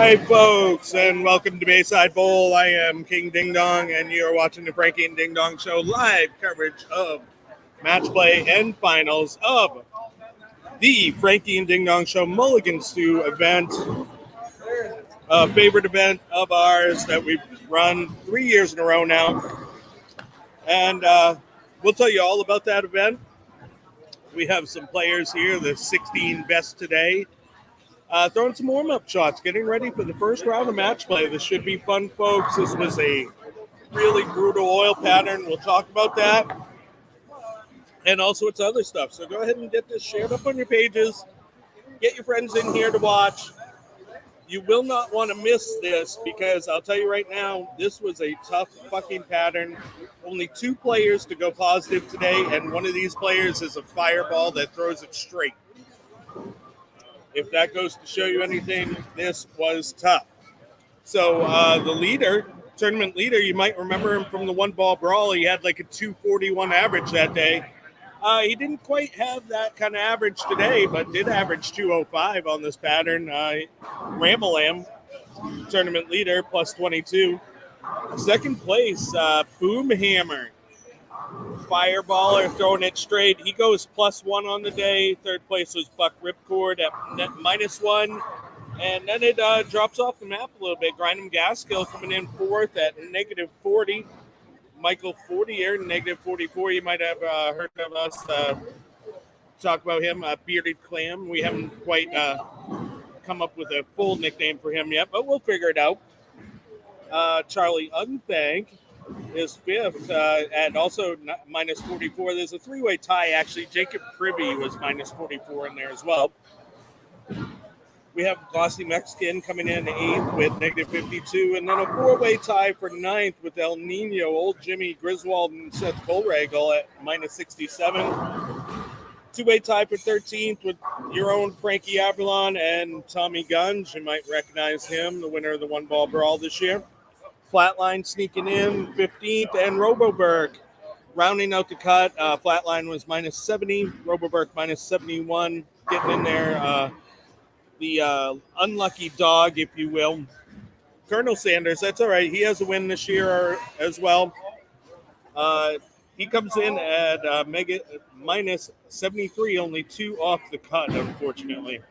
Hi, folks, and welcome to Bayside Bowl. I am King Ding Dong, and you are watching the Frankie and Ding Dong Show live coverage of match play and finals of the Frankie and Ding Dong Show Mulligan Stew event, a favorite event of ours that we've run 3 years in a row now. And we'll tell you all about that event. We have some players here, the 16 best today. Throwing some warm-up shots, getting ready for the first round of match play. This should be fun, folks. This was a really brutal oil pattern. We'll talk about that and all sorts of other stuff. So go ahead and get this shared up on your pages. Get your friends in here to watch. You will not want to miss this because I'll tell you right now, this was a tough fucking pattern. Only 2 players to go positive today, and one of these players is a fireball that throws it straight. If that goes to show you anything, this was tough. So the leader, tournament leader, you might remember him from the one-ball brawl. He had like a 241 average that day. He didn't quite have that kind of average today, but did average 205 on this pattern. Ramalam, tournament leader, plus 22. Second place, Boomhammer. Fireballer throwing it straight. He goes +1 on the day. Third place was Buck Ripcord at -1. And then it drops off the map a little bit. Grindham Gaskill coming in 4th at -40. Michael Fortier, -44. You might have heard of us talk about him. Bearded Clam. We haven't quite come up with a full nickname for him yet, but we'll figure it out. Charlie Unthank is 5th at also -44. There's a 3-way tie, actually. Jacob Privy was -44 in there as well. We have Glossy Mexican coming in 8th with -52, and then a 4-way tie for 9th with El Nino, Old Jimmy Griswold, and Seth Bullregal at -67. 2-way tie for 13th with your own Frankie Avalon and Tommy Guns. You might recognize him, the winner of the one-ball brawl this year. Flatline sneaking in 15th, and Roboberg rounding out the cut. Flatline was -70, Roboberg -71, getting in there. The unlucky dog, if you will. Colonel Sanders, that's all right. He has a win this year as well. He comes in at -73, only 2 off the cut, unfortunately.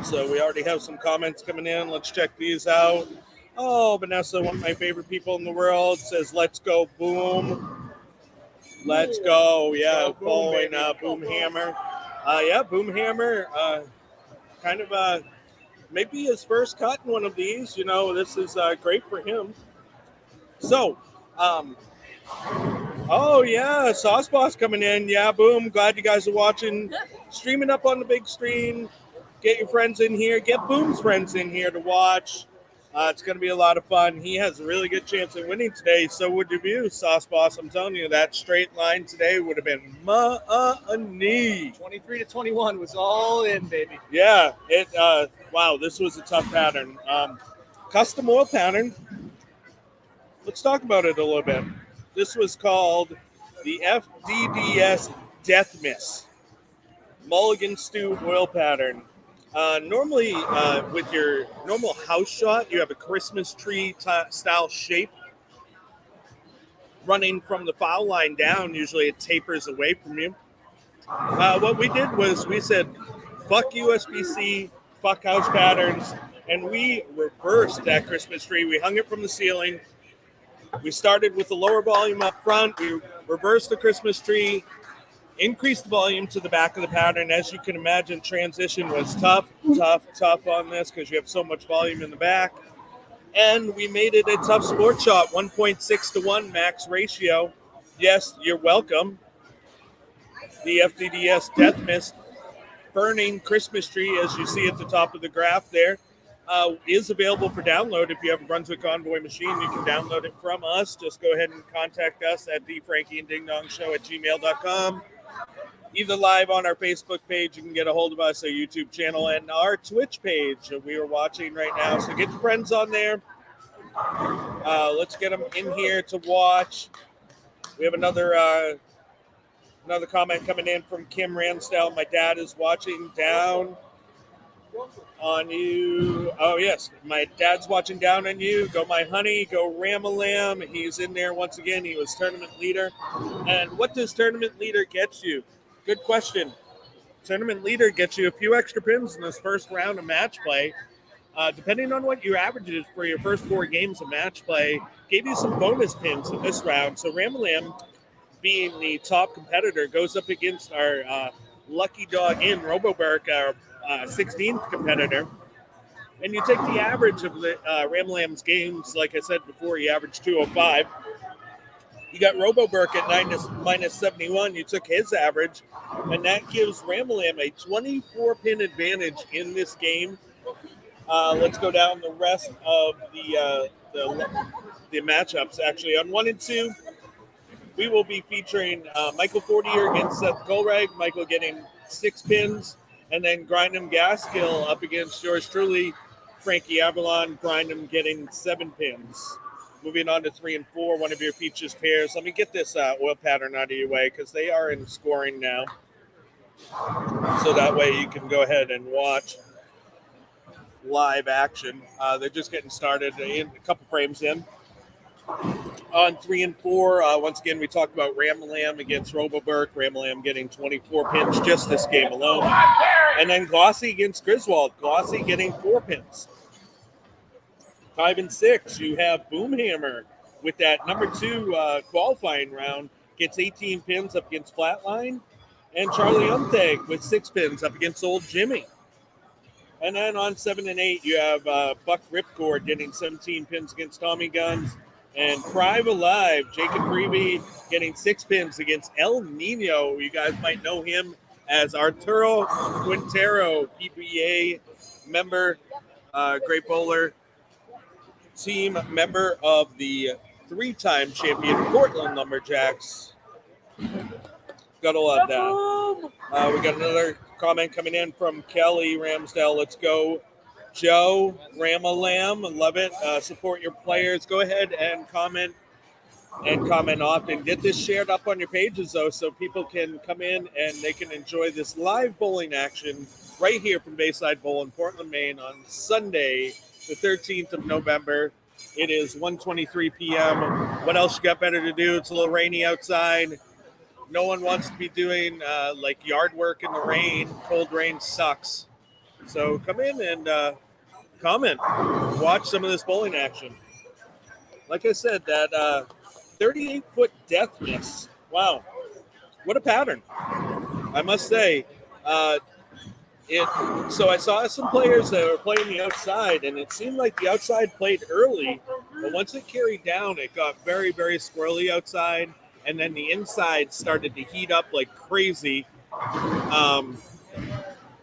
So we already have some comments coming in. Let's check these out. Oh, Vanessa, one of my favorite people in the world, says, "Let's go, Boom." Let's go. Yeah, following Boomhammer. Yeah, Boomhammer, kind of maybe his first cut in one of these. You know, this is great for him. So, oh, yeah, Sauce Boss coming in. Yeah, Boom, glad you guys are watching. Streaming up on the big screen. Get your friends in here. Get Boom's friends in here to watch. It's going to be a lot of fun. He has a really good chance of winning today. So would you, Sauce Boss? I'm telling you, that straight line today would have been money. 23-21 was all in, baby. Yeah. Wow, this was a tough pattern. Custom oil pattern. Let's talk about it a little bit. This was called the FDDS Deathmas Mulligan Stew oil pattern. Normally, with your normal house shot, you have a Christmas tree style shape running from the foul line down. Usually it tapers away from you. What we did was we said, fuck USBC, fuck house patterns, and we reversed that Christmas tree. We hung it from the ceiling. We started with the lower volume up front. We reversed the Christmas tree, increased the volume to the back of the pattern. As you can imagine, transition was tough on this because you have so much volume in the back. And we made it a tough sport shot, 1.6-1 max ratio. Yes, you're welcome. The FDDS Deathmas burning Christmas tree, as you see at the top of the graph there, is available for download. If you have a Brunswick Envoy machine, you can download it from us. Just go ahead and contact us at thefrankieanddingdongshow@gmail.com. Either live on our Facebook page, you can get a hold of us, our YouTube channel, and our Twitch page we are watching right now. So get your friends on there. Let's get them in here to watch. We have another comment coming in from Kim Ramsdale. My dad is watching down. on you. Oh, yes. My dad's watching down on you. Go my honey. Go Ramalam. He's in there once again. He was tournament leader. And what does tournament leader get you? Good question. Tournament leader gets you a few extra pins in this first round of match play. Depending on what your average is for your first 4 games of match play, gave you some bonus pins in this round. So Ramalam, being the top competitor, goes up against our lucky dog in Roboberg, our 16th competitor. And you take the average of the Ramalam's games, like I said before, he averaged 205. You got Roboberg at minus 71. You took his average, and that gives Ramalam a 24-pin advantage in this game. Let's go down the rest of the matchups. Actually, on 1 and 2, we will be featuring Michael Fortier against Seth Colrag. Michael getting 6 pins, and then Grindham Gaskill up against yours truly, Frankie Avalon. Grindham getting 7 pins. Moving on to 3 and 4, one of your features pairs. Let me get this oil pattern out of your way because they are in scoring now. So that way you can go ahead and watch live action. They're just getting started in a couple frames in. On 3 and 4, once again, we talked about Ramalam against Roboberg. Ramalam getting 24 pins just this game alone. And then Glossy against Griswold. Glossy getting 4 pins. 5 and 6, you have Boomhammer with that number 2 qualifying round. Gets 18 pins up against Flatline. And Charlie Umtag with 6 pins up against Old Jimmy. And then on 7 and 8, you have Buck Ripcord getting 17 pins against Tommy Guns. And Prive Alive, Jacob Prevey getting 6 pins against El Nino. You guys might know him as Arturo Quintero, PBA member, great bowler, team member of the 3-time champion Portland Lumberjacks. Gotta love that. We got another comment coming in from Kelly Ramsdale. Let's go, Joe Ramalam. Love it. Support your players. Go ahead and comment often. Get this shared up on your pages, though, so people can come in and they can enjoy this live bowling action right here from Bayside Bowl in Portland, Maine on Sunday, the 13th of November. It is 1:23 p.m. What else you got better to do? It's a little rainy outside. No one wants to be doing like yard work in the rain. Cold rain sucks. So come in and comment. Watch some of this bowling action. Like I said, that 38-foot Deathmas. Wow. What a pattern. I must say. So I saw some players that were playing the outside, and it seemed like the outside played early. But once it carried down, it got very, very squirrely outside. And then the inside started to heat up like crazy.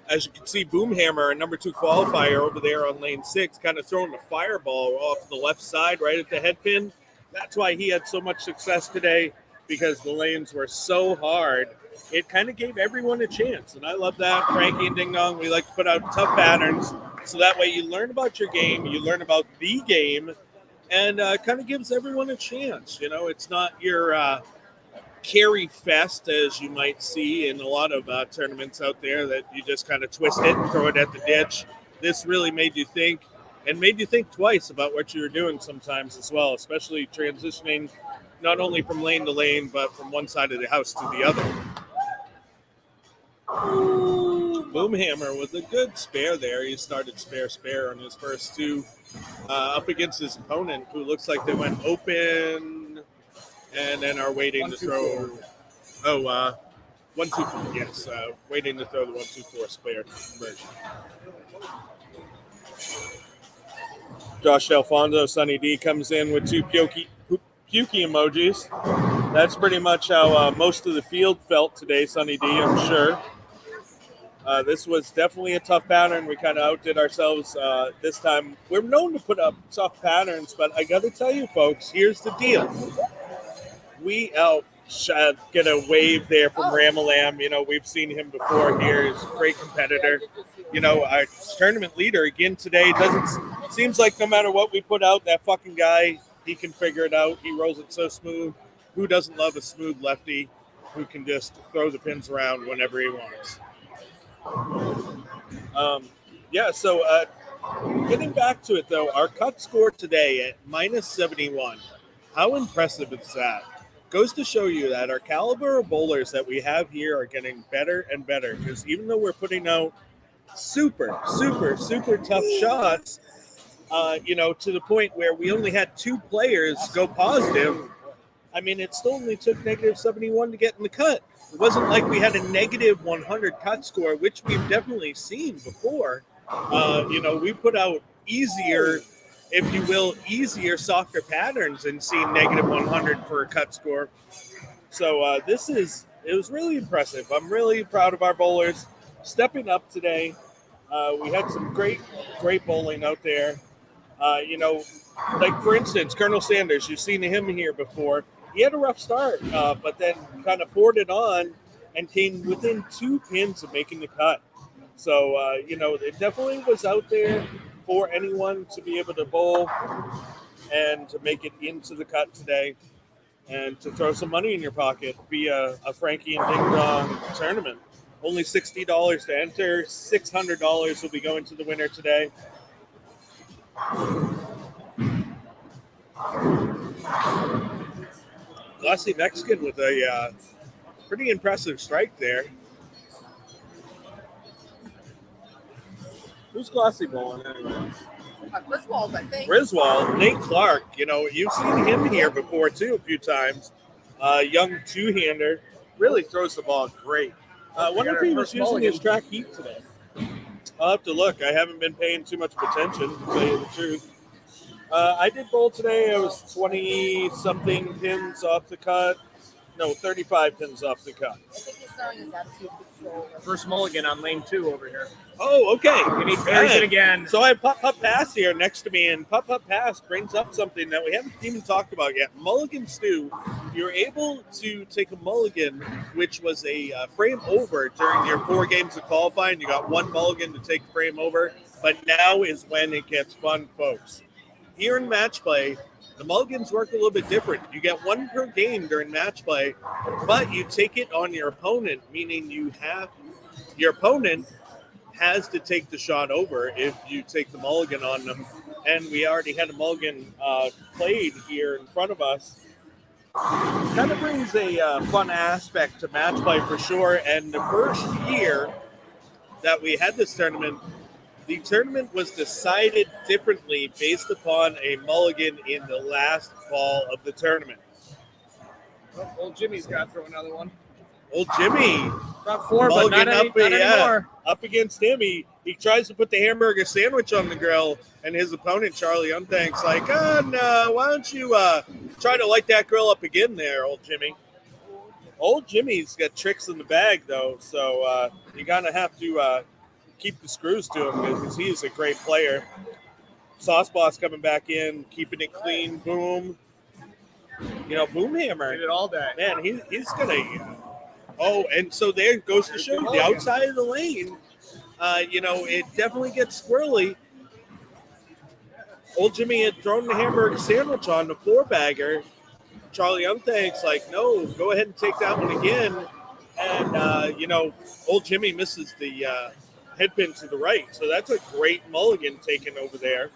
As you can see, Boomhammer, a number 2 qualifier over there on lane 6, kind of throwing the fireball off the left side right at the head pin. That's why he had so much success today, because the lanes were so hard. It kind of gave everyone a chance, and I love that. Frankie and Ding Dong, we like to put out tough patterns, so that way you learn about your game, you learn about the game, and kind of gives everyone a chance. You know, it's not your carry fest, as you might see in a lot of tournaments out there, that you just kind of twist it and throw it at the ditch. This really made you think, and made you think twice about what you were doing sometimes as well, especially transitioning not only from lane to lane, but from one side of the house to the other. Boomhammer with a good spare there. He started spare on his first 2 up against his opponent, who looks like they went open and then are waiting to throw. 1-2-4. Yes, waiting to throw the 1-2-4 spare version. Josh Alfonso, Sunny D comes in with 2 pukey emojis. That's pretty much how most of the field felt today, Sunny D, I'm sure. This was definitely a tough pattern. We kind of outdid ourselves this time. We're known to put up tough patterns, but I got to tell you, folks, here's the deal. We get a wave there from Ramalam. You know, we've seen him before here. He's a great competitor. You know, our tournament leader again today seems like no matter what we put out, that fucking guy, he can figure it out. He rolls it so smooth. Who doesn't love a smooth lefty who can just throw the pins around whenever he wants? Yeah, so getting back to it, though, our cut score today at minus 71. How impressive is that? Goes to show you that our caliber of bowlers that we have here are getting better and better. Because even though we're putting out super, super, super tough shots, to the point where we only had 2 players go positive, I mean, it still only took negative 71 to get in the cut. It wasn't like we had a negative 100 cut score, which we've definitely seen before. We put out easier, if you will, easier softer patterns and seen negative 100 for a cut score. So it was really impressive. I'm really proud of our bowlers stepping up today. We had some great bowling out there. Like for instance, Colonel Sanders, you've seen him here before. He had a rough start, but then kind of poured it on and came within 2 pins of making the cut. So, it definitely was out there for anyone to be able to bowl and to make it into the cut today and to throw some money in your pocket via a Frankie and Ding Dong tournament. Only $60 to enter. $600 will be going to the winner today. Glossy Mexican with a pretty impressive strike there. Who's Glossy bowling anyway? Griswold, I think. Griswold, Nate Clark. You've seen him here before too a few times. Young two-hander, really throws the ball great. I wonder if he was using his track heat today. I'll have to look. I haven't been paying too much attention, to tell you the truth. I did bowl today. I was 20-something pins off the cut. No, 35 pins off the cut. I think he's throwing his attitude control. First mulligan on lane 2 over here. Oh, okay. And he parries it again. So I have Putt Pass here next to me, and Putt Pass brings up something that we haven't even talked about yet. Mulligan Stew, you're able to take a mulligan, which was a frame over during your 4 games of qualifying. You got 1 mulligan to take frame over, but now is when it gets fun, folks. Here in match play, the mulligans work a little bit different. You get 1 per game during match play, but you take it on your opponent, meaning your opponent has to take the shot over if you take the mulligan on them. And we already had a mulligan played here in front of us. Kind of brings a fun aspect to match play for sure. And the first year that we had this tournament, the tournament was decided differently based upon a mulligan in the last ball of the tournament. Oh, old Jimmy's got to throw another one. Old Jimmy. Got 4, but not anymore. Up against him. He tries to put the hamburger sandwich on the grill, and his opponent, Charlie Unthank's like, oh, no, why don't you try to light that grill up again there, old Jimmy. Old Jimmy's got tricks in the bag, though, so you kind of have to keep the screws to him because he's a great player. Sauce Boss coming back in, keeping it clean. Boom. Boomhammer. Did it all day. Man, he's going to... Oh, and so there goes to show the outside of the lane. It definitely gets squirrely. Old Jimmy had thrown the hamburger sandwich on the 4-bagger. Charlie Unthank's like, no, go ahead and take that one again. And, old Jimmy misses the headpin to the right. So that's a great mulligan taken over there.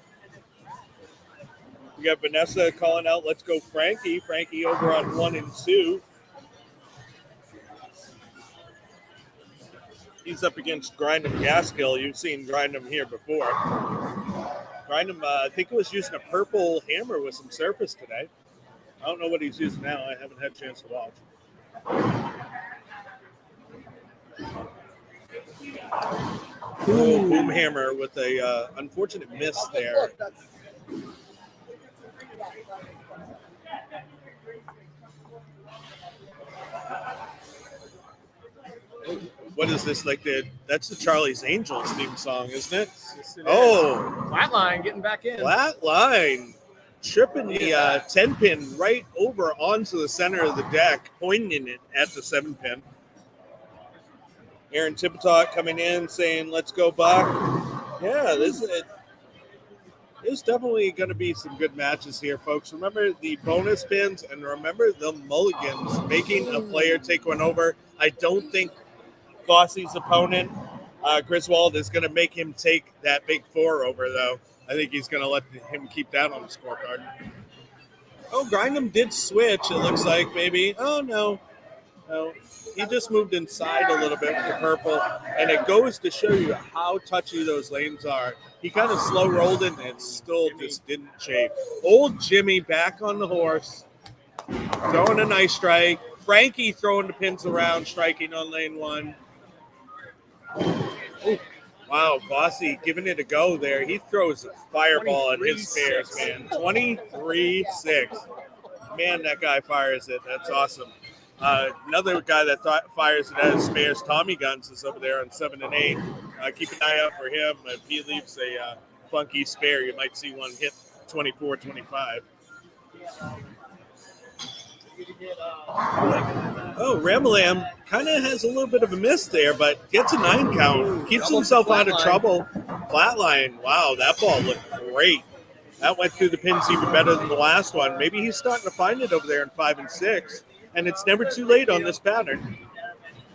We got Vanessa calling out, let's go Frankie. Frankie over on 1 and 2. He's up against Grindham Gaskill. You've seen Grindham here before. Grindham, I think he was using a purple hammer with some surface today. I don't know what he's using now. I haven't had a chance to watch. Ooh, boom hammer with a unfortunate miss there. What is this, that's the Charlie's Angels theme song, isn't it? Yes, it Oh. Flatline getting back in. Flat line. Tripping the 10-pin right over onto the center of the deck, pointing it at the 7-pin. Aaron Tipitot coming in saying, let's go Buck. Yeah, this is definitely going to be some good matches here, folks. Remember the bonus pins and remember the mulligans, making a player take one over. I don't think Glossy's opponent Griswold is going to make him take that big 4 over, though. I think he's going to let him keep that on the scorecard. Oh, Grindham did switch, it looks like, maybe. Oh, no. No. He just moved inside a little bit with the purple, and it goes to show you how touchy those lanes are. He kind of slow rolled it, and it still just didn't shape. Old Jimmy back on the horse, throwing a nice strike. Frankie throwing the pins around, striking on lane 1. Ooh. Wow, Bossy giving it a go there. He throws a fireball at his spares, man. 23-6. Man, that guy fires it. That's awesome. Another guy that fires it at his spares, Tommy Guns, is over there on 7 and 8. Keep an eye out for him. If he leaves a funky spare, you might see one hit 24-25. Oh, Ramalam kind of has a little bit of a miss there, but gets a 9 count. Keeps himself out of trouble. Flatline. Wow, that ball looked great. That went through the pins even better than the last one. Maybe he's starting to find it over there in 5 and 6, and it's never too late on this pattern.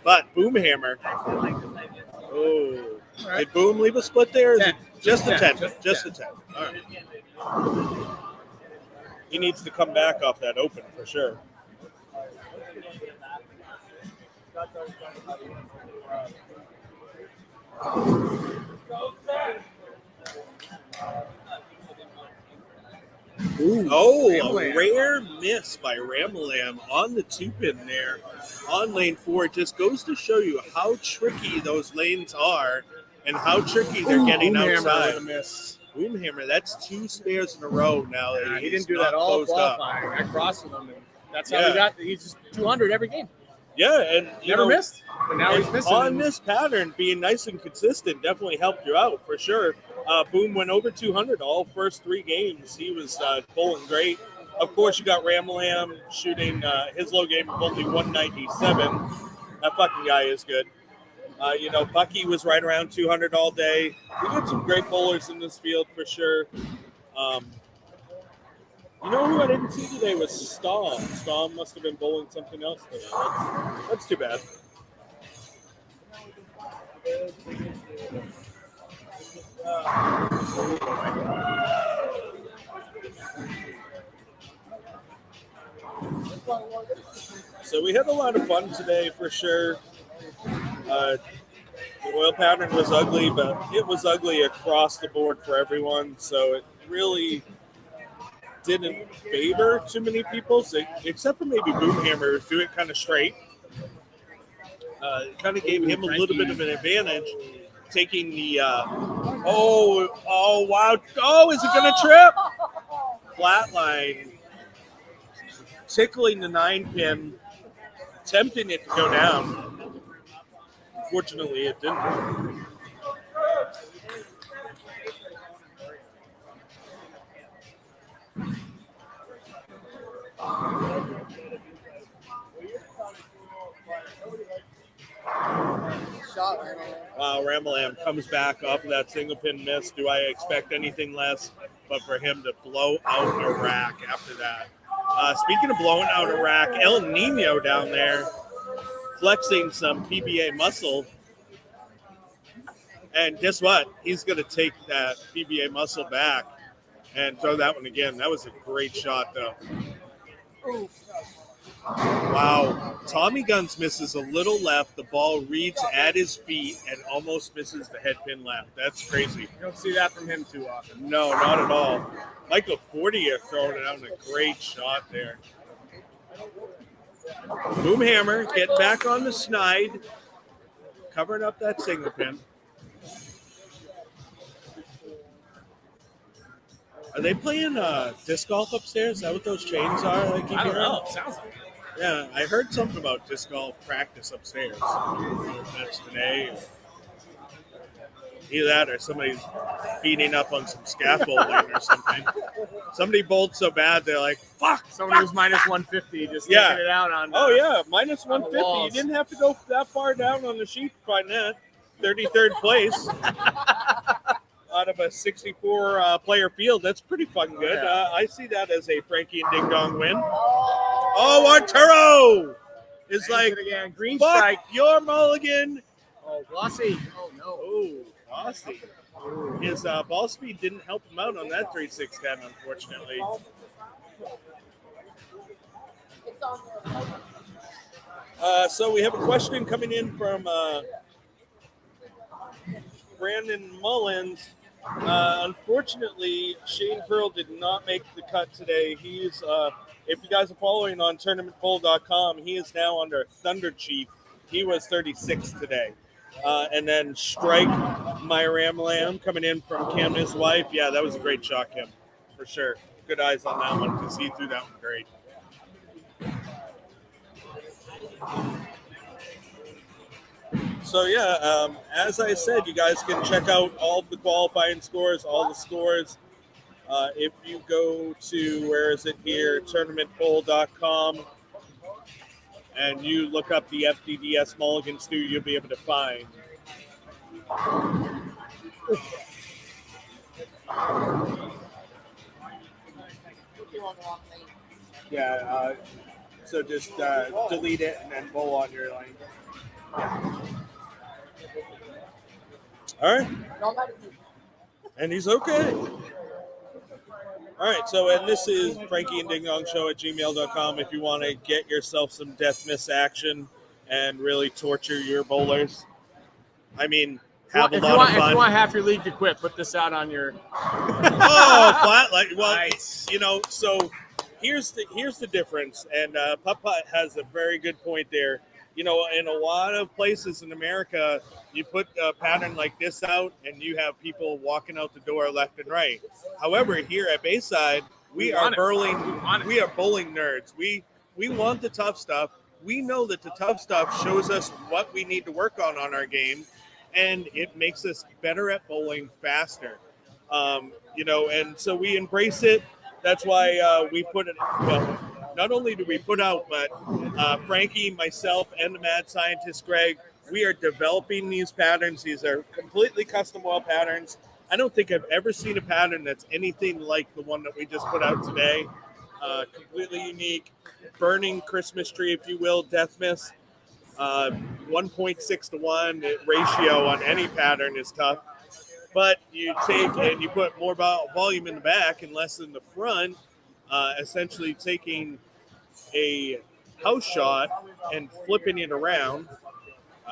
But Boomhammer. Oh, did Boom leave a split there? Is it just a 10? Just a 10. All right. He needs to come back off that open for sure. Ooh, a rare miss by Ramalam on the 2-pin there on lane 4. It just goes to show you how tricky those lanes are and how tricky they're getting outside. Boomhammer, that's 2 spares in a row now. Yeah, he didn't do that all qualifying. I crossed with him, and that's how he got. He's just 200 every game. Yeah, and never missed. But now he's missing. On this pattern, being nice and consistent definitely helped you out for sure. Boom went over 200 all first 3 games. He was pulling great. Of course, you got Ramalam shooting his low game of only 197. That fucking guy is good. Bucky was right around 200 all day. We got some great bowlers in this field for sure. Who I didn't see today was Stahl. Stahl must have been bowling something else today. That's too bad. So we had a lot of fun today for sure. The oil pattern was ugly, but it was ugly across the board for everyone. So it really didn't favor too many people, except for maybe Boomhammer, who's doing it kind of straight. It kind of gave him a little bit of an advantage, taking the wow. Oh, is it going to trip? Flatline, tickling the 9-pin, tempting it to go down. Fortunately, it didn't. Wow, Ramalam comes back off of that single pin miss. Do I expect anything less but for him to blow out a rack after that? Speaking of blowing out a rack, El Nino down there flexing some PBA muscle. And guess what? He's going to take that PBA muscle back and throw that one again. That was a great shot, though. Wow. Tommy Guns misses a little left. The ball reads at his feet and almost misses the head pin left. That's crazy. You don't see that from him too often. No, not at all. Michael Fortier throwing it out in a great shot there. Boomhammer getting back on the snide, covering up that single pin. Are they playing disc golf upstairs? Is that what those chains are? I don't know. Sounds like it. Yeah, I heard something about disc golf practice upstairs. That's today. Either that or somebody's beating up on some scaffolding or something. Somebody bowled so bad, they're like, fuck. Somebody was minus 150, just taking it out on. Oh, yeah, minus 150. You didn't have to go that far down on the sheet to find that. 33rd place. Out of a 64-player field. That's pretty fucking good. I see that as a Frankie and Ding Dong win. Oh, Arturo is like, green fuck strike. your mulligan. Oh, Glossy. Oh, no. Oh, Glossy. His ball speed didn't help him out on that 3-6-10, unfortunately. So we have a question coming in from Brandon Mullins. Unfortunately, Shane Pearl did not make the cut today. He's, if you guys are following on tournamentbowl.com, he is now under Thunder Chief. He was 36 today. And then Strike My Ram Lamb coming in from Cam and his wife. Yeah, that was a great shot, Kim, for sure. Good eyes on that one because he threw that one great. So, yeah, as I said, you guys can check out all the qualifying scores, all the scores. If you go to, where is it here, tournamentbowl.com, and you look up the FDDS Mulligan Stew, you'll be able to find. Yeah, so just delete it and then bowl on your lane. All right. And he's okay. All right, so and this is Frankie and Ding Dong Show at gmail.com if you want to get yourself some Deathmas action and really torture your bowlers. I mean, have a lot of fun. If you want half your league to quit, put this out on your... flat, like, well, nice. You know, so here's the difference, and Putt-Putt has a very good point there. You know, in a lot of places in America, you put a pattern like this out and you have people walking out the door left and right. However, here at Bayside, we are bowling nerds. We want the tough stuff. We know that the tough stuff shows us what we need to work on our game, and it makes us better at bowling faster. You know, and so we embrace it. That's why we put it, well, not only do we put out, but Frankie, myself, and the mad scientist, Greg, we are developing these patterns. These are completely custom wall patterns. I don't think I've ever seen a pattern that's anything like the one that we just put out today. Completely unique. Burning Christmas tree, if you will, Deathmas. 1.6 to 1 ratio on any pattern is tough. But you take and you put more volume in the back and less in the front, essentially taking a house shot and flipping it around.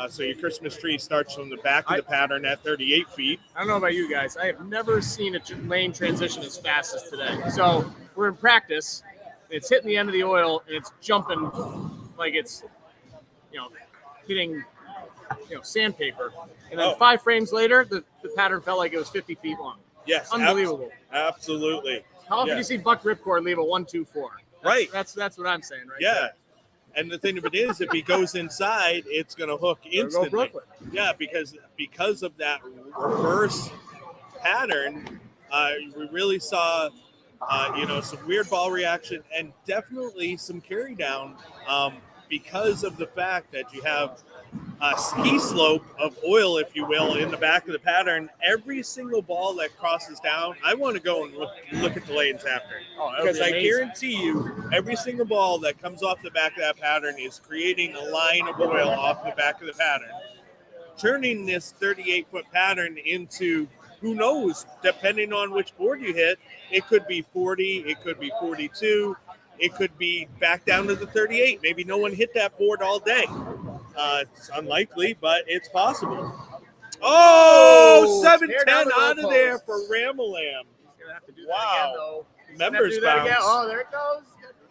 So your Christmas tree starts from the back of the pattern at 38 feet. I don't know about you guys. I have never seen a lane transition as fast as today. So we're in practice. It's hitting the end of the oil, and it's jumping like it's, you know, hitting, you know, sandpaper. And then 5 frames later, the pattern felt like it was 50 feet long. Yes. Unbelievable. Absolutely. How often do you see Buck Ripcord leave a 1-2-4? Right. That's what I'm saying, right? Yeah. There. And the thing of it is, if he goes inside, it's going to hook instantly. Go Brooklyn. Yeah, because of that reverse pattern, we really saw, some weird ball reaction and definitely some carry down because of the fact that you have a ski slope of oil, if you will, in the back of the pattern. Every single ball that crosses down, I want to go and look at the lanes after. Because I guarantee you, every single ball that comes off the back of that pattern is creating a line of oil off the back of the pattern, turning this 38-foot pattern into, who knows, depending on which board you hit, it could be 40, it could be 42, it could be back down to the 38. Maybe no one hit that board all day. It's unlikely, but it's possible. Oh, 7-10 out of there for Ramalam. Wow. Members bounce. Oh, there it goes.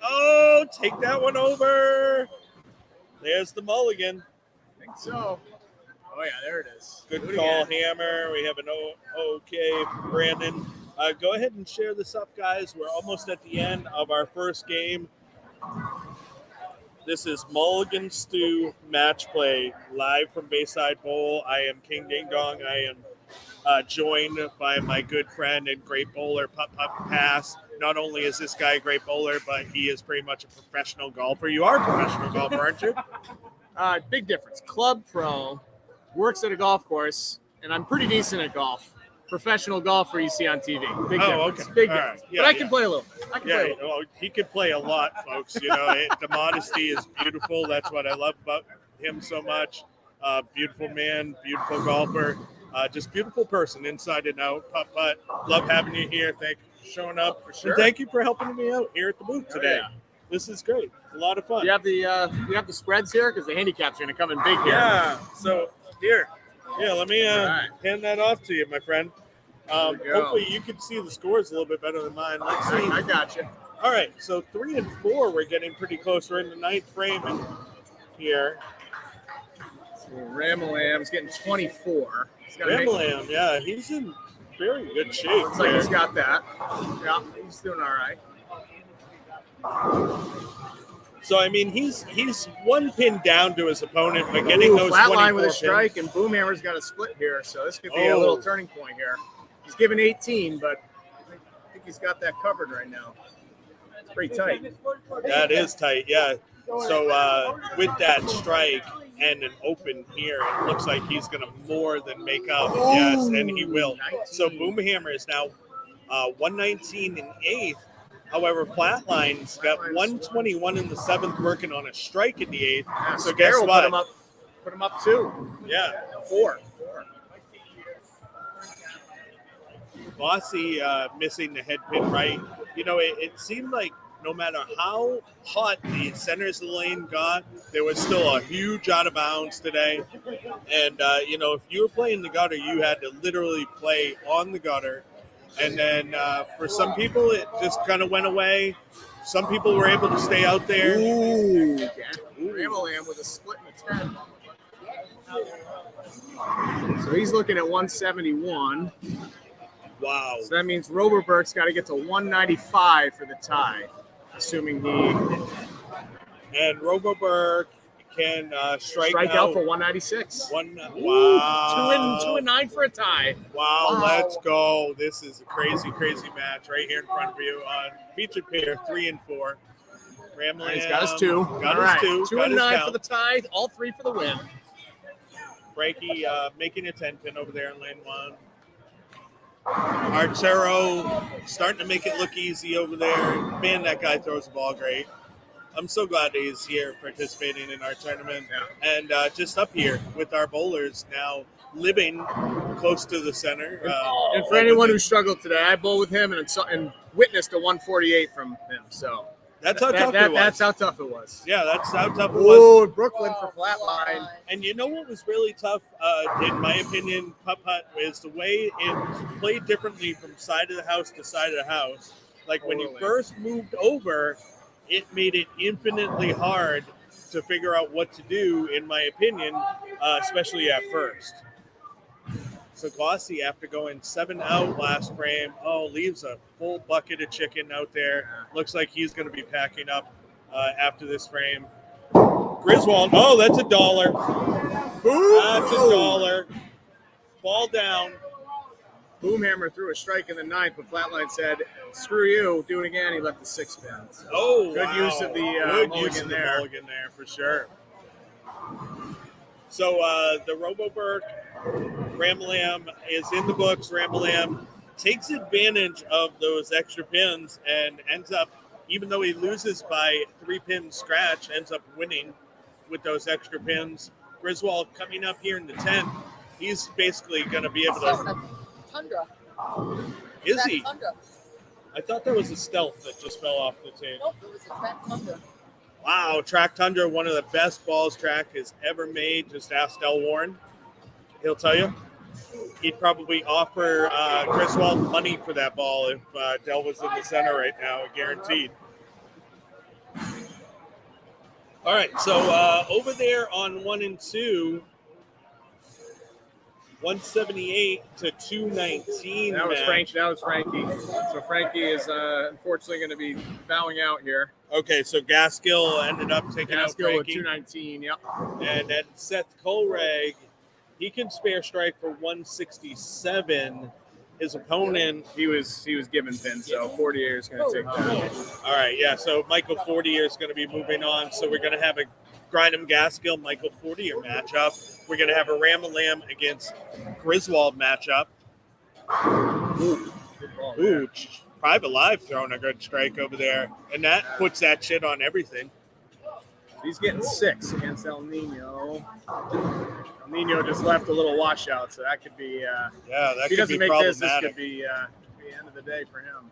Oh, take that one over. There's the mulligan. I think so. Oh, yeah, there it is. Good call, Hammer. We have an okay from Brandon. Go ahead and share this up, guys. We're almost at the end of our first game. This is Mulligan Stew Match Play live from Bayside Bowl. I am King Ding Dong. I am joined by my good friend and great bowler, Putt-Putt Pass. Not only is this guy a great bowler, but he is pretty much a professional golfer. You are a professional golfer, aren't you? Big difference. Club pro, works at a golf course, and I'm pretty decent at golf. Professional golfer you see on TV. Big difference. Okay. Big difference. Yeah, but I can play a little bit. Well, he could play a lot, folks. You know, the modesty is beautiful. That's what I love about him so much. Beautiful man, beautiful golfer, just beautiful person inside and out. Putt. Love having you here. Thank you for showing up. For sure. And thank you for helping me out here at the booth today. Yeah. This is great. It's a lot of fun. You have the spreads here because the handicaps are going to come in big here. Yeah. So here, let me right. hand that off to you, my friend. There we go. Hopefully you can see the scores a little bit better than mine. Let's see. I got you. All right. So 3 and 4, we're getting pretty close. We're in the 9th frame here. So Ramalam's getting 24. Ramalam, yeah, he's in very good shape. Looks like he's got that. Yeah, he's doing all right. So I mean, he's one pin down to his opponent, but getting those flat 24 line with a pins. strike, and Boomhammer's got a split here, so this could be a little turning point here. He's given 18, but I think he's got that covered right now. It's pretty tight. That is tight, yeah. So with that strike and an open here, it looks like he's going to more than make up. Yes, and he will. 19. So Boomhammer is now 119 in 8th. However, Flatline's got 121 in the 7th, working on a strike in the 8th. Yeah, so guess will what? Put him up 2. Yeah, 4. Bossy missing the head pin right. You know, it seemed like no matter how hot the centers of the lane got, there was still a huge out of bounds today. And, you know, if you were playing the gutter, you had to literally play on the gutter. And then for some people, it just kind of went away. Some people were able to stay out there. Ooh. Ramalam with a split in the 10. So he's looking at 171. Wow. So that means Roberberg's got to get to 195 for the tie, assuming he And Roboberg can strike out for 196. Wow. 2 and 9 for a tie. Wow, let's go. This is a crazy, crazy match right here in front of you on featured pair 3 and 4. Ramalam. He's got his 2. Got All his 2. 2 and 9 for the tie. All 3 for the win. Frankie making a 10 pin over there in lane 1. Arturo starting to make it look easy over there. Man, that guy throws the ball great. I'm so glad that he's here participating in our tournament. Yeah. And just up here with our bowlers now living close to the center. And for anyone who struggled today, I bowled with him and witnessed a 148 from him. So that's how tough it was. That's how tough it was. Yeah, that's how tough it was. Oh, Brooklyn for flatline. And you know what was really tough, in my opinion, putt-putt, is the way it played differently from side of the house to side of the house. Like when you first moved over, it made it infinitely hard to figure out what to do, in my opinion, especially at first. So Glossy, after going 7 out last frame, leaves a full bucket of chicken out there. Looks like he's going to be packing up after this frame. Griswold, that's $1. That's $1. Ball down. Boomhammer threw a strike in the 9th, but Flatline said, "Screw you, do it again." He left the 6 pins. Good use of the mulligan there. Mulligan there for sure. So the Roboberg Ramalam is in the books. Ramalam takes advantage of those extra pins and ends up, even though he loses by 3 pin scratch, ends up winning with those extra pins. Griswold coming up here in the 10th. He's basically going to be able to. Tundra. Is he? Tundra. I thought that was a stealth that just fell off the table. Nope, it was a track Tundra. Wow, Track Tundra, one of the best balls Track has ever made. Just ask Del Warren. He'll tell you. He'd probably offer Griswold money for that ball if Del was in the center right now, guaranteed. All right, so over there on 1 and 2, 178 to 219. That was Frankie. So Frankie is unfortunately going to be bowing out here. Okay, so Gaskill ended up taking out Gaskill with Frankie. 219. Yep. And then Seth Colrag, he can spare strike for 167. His opponent, he was given pins, so 48 is going to take that. All right, yeah. So Michael Fortier is going to be moving on. So we're going to have a Grindham Gaskill Michael Fortier matchup. We're going to have a Ramalam against Griswold matchup. Ooh, Private Live throwing a good strike over there, and that puts that shit on everything. He's getting 6 against El Nino. El Nino just left a little washout, so that could be. Yeah, that if he could doesn't be make this problematic. could be the end of the day for him.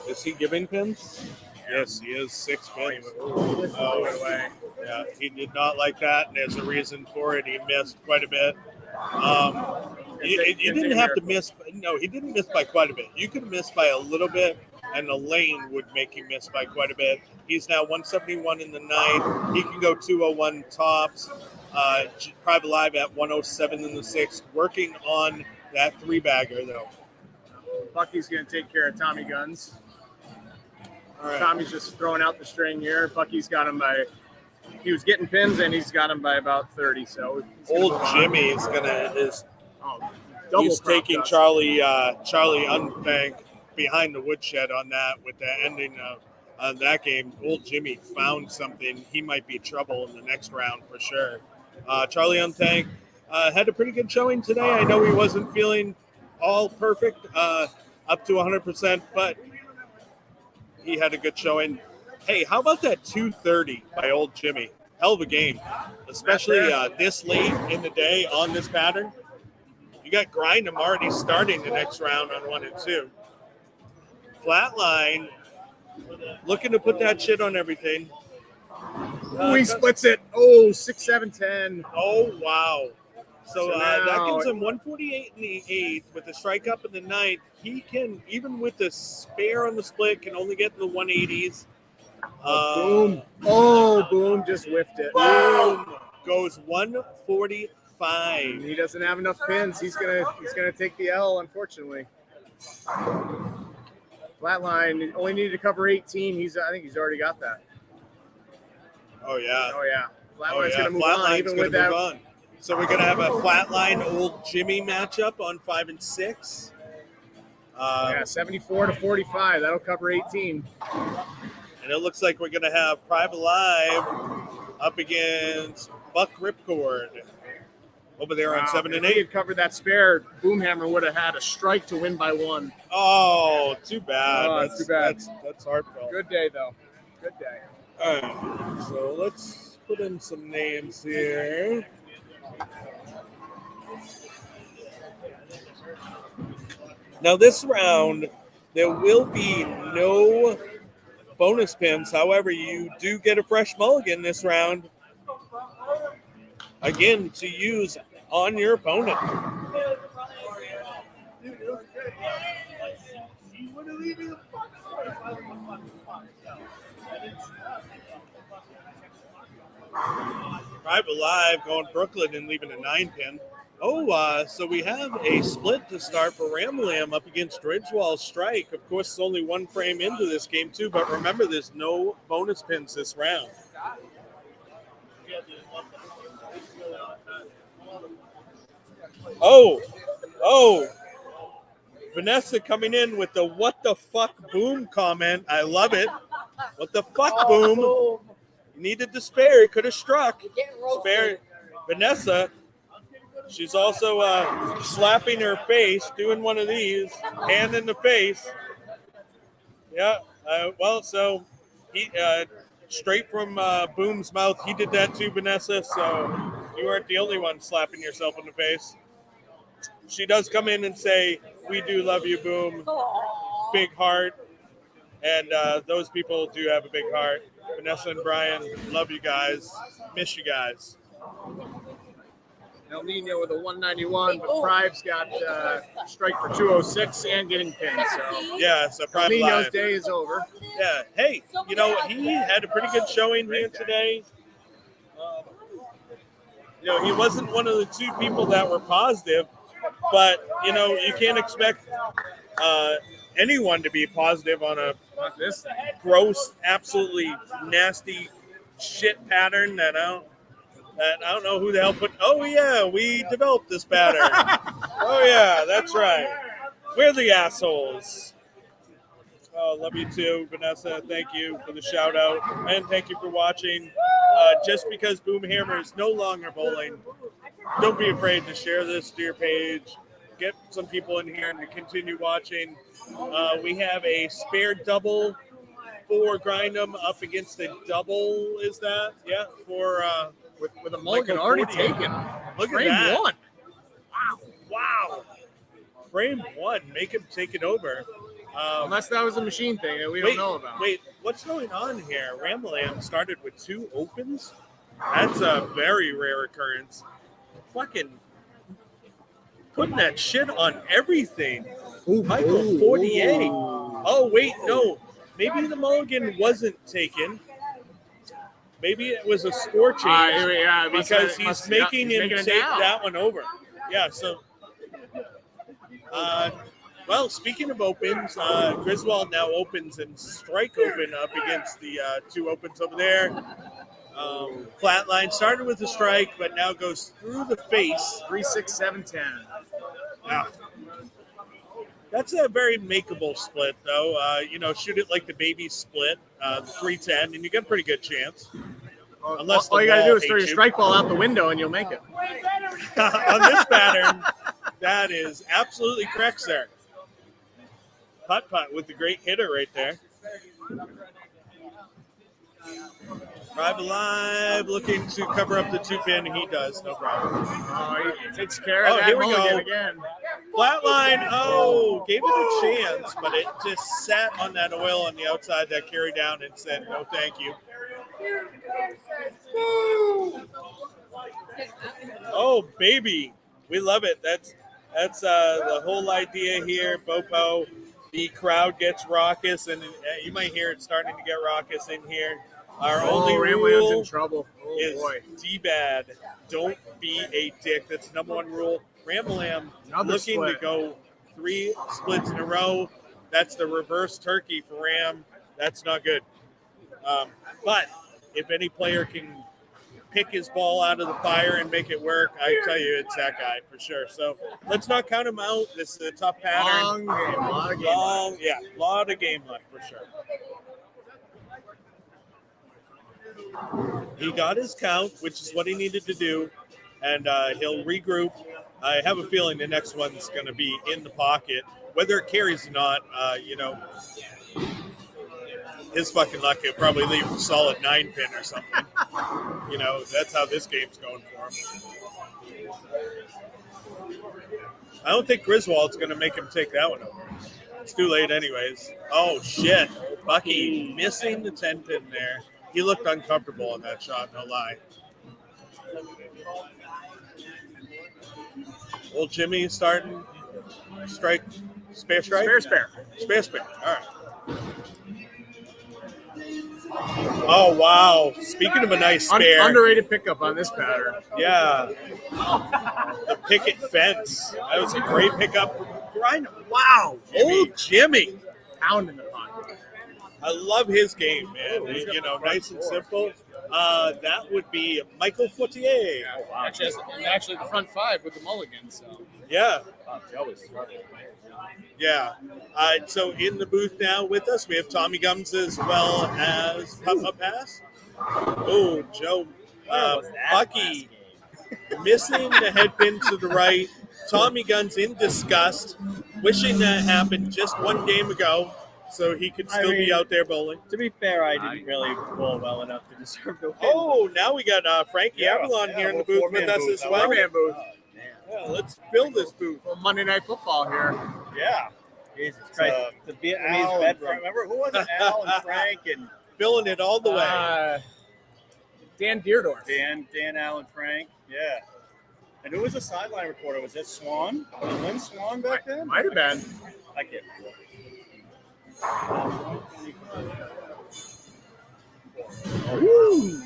Is he giving pins? Yes, he is 6 pins. Oh, away. Yeah, he did not like that, and there's a reason for it. He missed quite a bit. You didn't have to miss. No, he didn't miss by quite a bit. You could miss by a little bit, and the lane would make you miss by quite a bit. He's now 171 in the ninth. He can go 201 tops. Private Live at 107 in the sixth. Working on that 3-bagger, though. Bucky's going to take care of Tommy Guns. All right. Tommy's just throwing out the string here. Bucky's got him by. He was getting pins, and he's got him by about 30. So Old Jimmy is he's taking Charlie Unthank behind the woodshed on that with the ending of that game. Old Jimmy found something. He might be trouble in the next round for sure. Charlie Unthank had a pretty good showing today. I know he wasn't feeling all perfect up to 100%, but he had a good showing. Hey, how about that 230 by Old Jimmy? Hell of a game, especially this late in the day on this pattern. You got Grind'em already starting the next round on 1 and 2. Flatline, looking to put that shit on everything. He splits it. Oh, 6, 7, 10. Oh, wow. So now, that gives him 148 in the 8th with the strike up in the 9th. He can, even with the spare on the split, can only get in the 180s. Boom. Oh, Boom just whiffed it. Boom. Goes 145. He doesn't have enough pins. He's gonna take the L, unfortunately. Flatline only needed to cover 18. I think he's already got that. Oh yeah. Flatline's gonna move on even with that. On. So we're gonna have a Flatline Old Jimmy matchup on 5 and 6. 74 to 45. That'll cover 18. And it looks like we're going to have Private Live up against Buck Ripcord over there on 7 and 8. If he had covered that spare, Boomhammer would have had a strike to win by 1. Oh, too bad. Too bad. That's heartfelt. Good day, though. Good day. All right. So let's put in some names here. Now, this round, there will be no bonus pins. However, you do get a fresh mulligan this round. Again, to use on your opponent. Private Live going Brooklyn and leaving a 9-pin. Oh, so we have a split to start for Ramlam up against Ridgewall Strike. Of course, it's only one frame into this game, too. But remember, there's no bonus pins this round. Oh. Vanessa coming in with the what the fuck boom comment. I love it. What the fuck boom? You needed the spare. It could have struck. Spare. Vanessa. She's also slapping her face, doing one of these, hand in the face. Yeah, so he straight from Boom's mouth, he did that too, Vanessa, so you weren't the only one slapping yourself in the face. She does come in and say, "We do love you, Boom." Big heart. And those people do have a big heart. Vanessa and Brian, love you guys. Miss you guys. El Nino with a 191, but Prive's got strike for 206 and getting pinned. So yeah, so Prive El Nino's Live. day is over. Yeah, hey, he had a pretty good showing here today. He wasn't one of the 2 people that were positive, but you can't expect anyone to be positive on this gross, absolutely nasty shit pattern that I don't know who the hell put. Oh yeah, we developed this pattern. Oh yeah, that's right. We're the assholes. Oh, love you too, Vanessa. Thank you for the shout out, and thank you for watching. Just because Boomhammer is no longer bowling, don't be afraid to share this to your page. Get some people in here and to continue watching. We have a spare double for Grindham up against a double. Is that? Yeah, for with a mulligan Michael already Fortier. taken. Look at Frame that. 1. Wow. Frame 1. Make him take it over. Unless that was a machine thing that we don't know about. Wait, what's going on here? Ramalam started with 2 opens? That's a very rare occurrence. Fucking putting that shit on everything. Michael Fortier. Oh, wait, no. Maybe the mulligan wasn't taken. Maybe it was a score change because he's making him take that one over. Yeah, so... well, speaking of opens, Griswold now opens and strike open up against the 2 opens over there. Flatline started with a strike, but now goes through the face. 3-6-7-10. Yeah. That's a very makeable split, though. Shoot it like the baby split, 3-10, and you get a pretty good chance. Unless all you got to do is throw your hates you. strike ball out the window and you'll make it. On this pattern, that is absolutely correct, sir. Putt with the great hitter right there. Drive alive, looking to cover up the 2-pin. He does, no problem. Oh, he takes care of that here we mulligan go. again. Flatline, gave it a chance, but it just sat on that oil on the outside that carried down and said, no, thank you. Oh, baby. We love it. That's the whole idea here, Bopo. The crowd gets raucous, and you might hear it starting to get raucous in here. Our only Ramlam's rule in trouble. is D-bad. Don't be a dick. That's the number 1 rule. Ramalam looking to go 3 splits in a row. That's the reverse turkey for Ram. That's not good. But if any player can pick his ball out of the fire and make it work, I tell you, it's that guy for sure. So let's not count him out. This is a tough pattern. Lot of game left for sure. He got his count, which is what he needed to do, and he'll regroup. I have a feeling the next one's going to be in the pocket. Whether it carries or not, his fucking luck, he'll probably leave a solid 9-pin or something. That's how this game's going for him. I don't think Griswold's going to make him take that one over. It's too late anyways. Oh, shit. Bucky missing the 10-pin there. He looked uncomfortable on that shot, no lie. Old Jimmy starting strike. Spare strike? Spare. All right. Oh, wow. Speaking of a nice spare. Underrated pickup on this pattern. Yeah. The picket fence. That was a great pickup from Grindham. Wow. Old Jimmy. Pounding the pocket. I love his game, man. Nice and simple. That would be Michael Fortier. Yeah, wow. Actually, the front 5 with the mulligan. So. Yeah. Joe was struggling. Yeah. So in the booth now with us, we have Tommy Gums as well as Papa Pass. Oh, Joe. Bucky missing the head pin to the right. Tommy Guns in disgust, wishing that happened just 1 game ago so he could still be out there bowling. To be fair, I didn't really bowl well enough to deserve the win. Oh, now we got Frankie Avalon here in the booth with us as well. Four-man booth. Yeah, let's fill this booth. Well, Monday Night Football here. Yeah. Jesus Christ. The Vietnamese bedroom. Remember, who was it? Al and Frank and filling it all the way. Dan Deerdorf. Dan, Al, and Frank. Yeah. And who was the sideline reporter? Was it Swan? Was Lynn Swan back then? Might have been. I can't remember. Woo!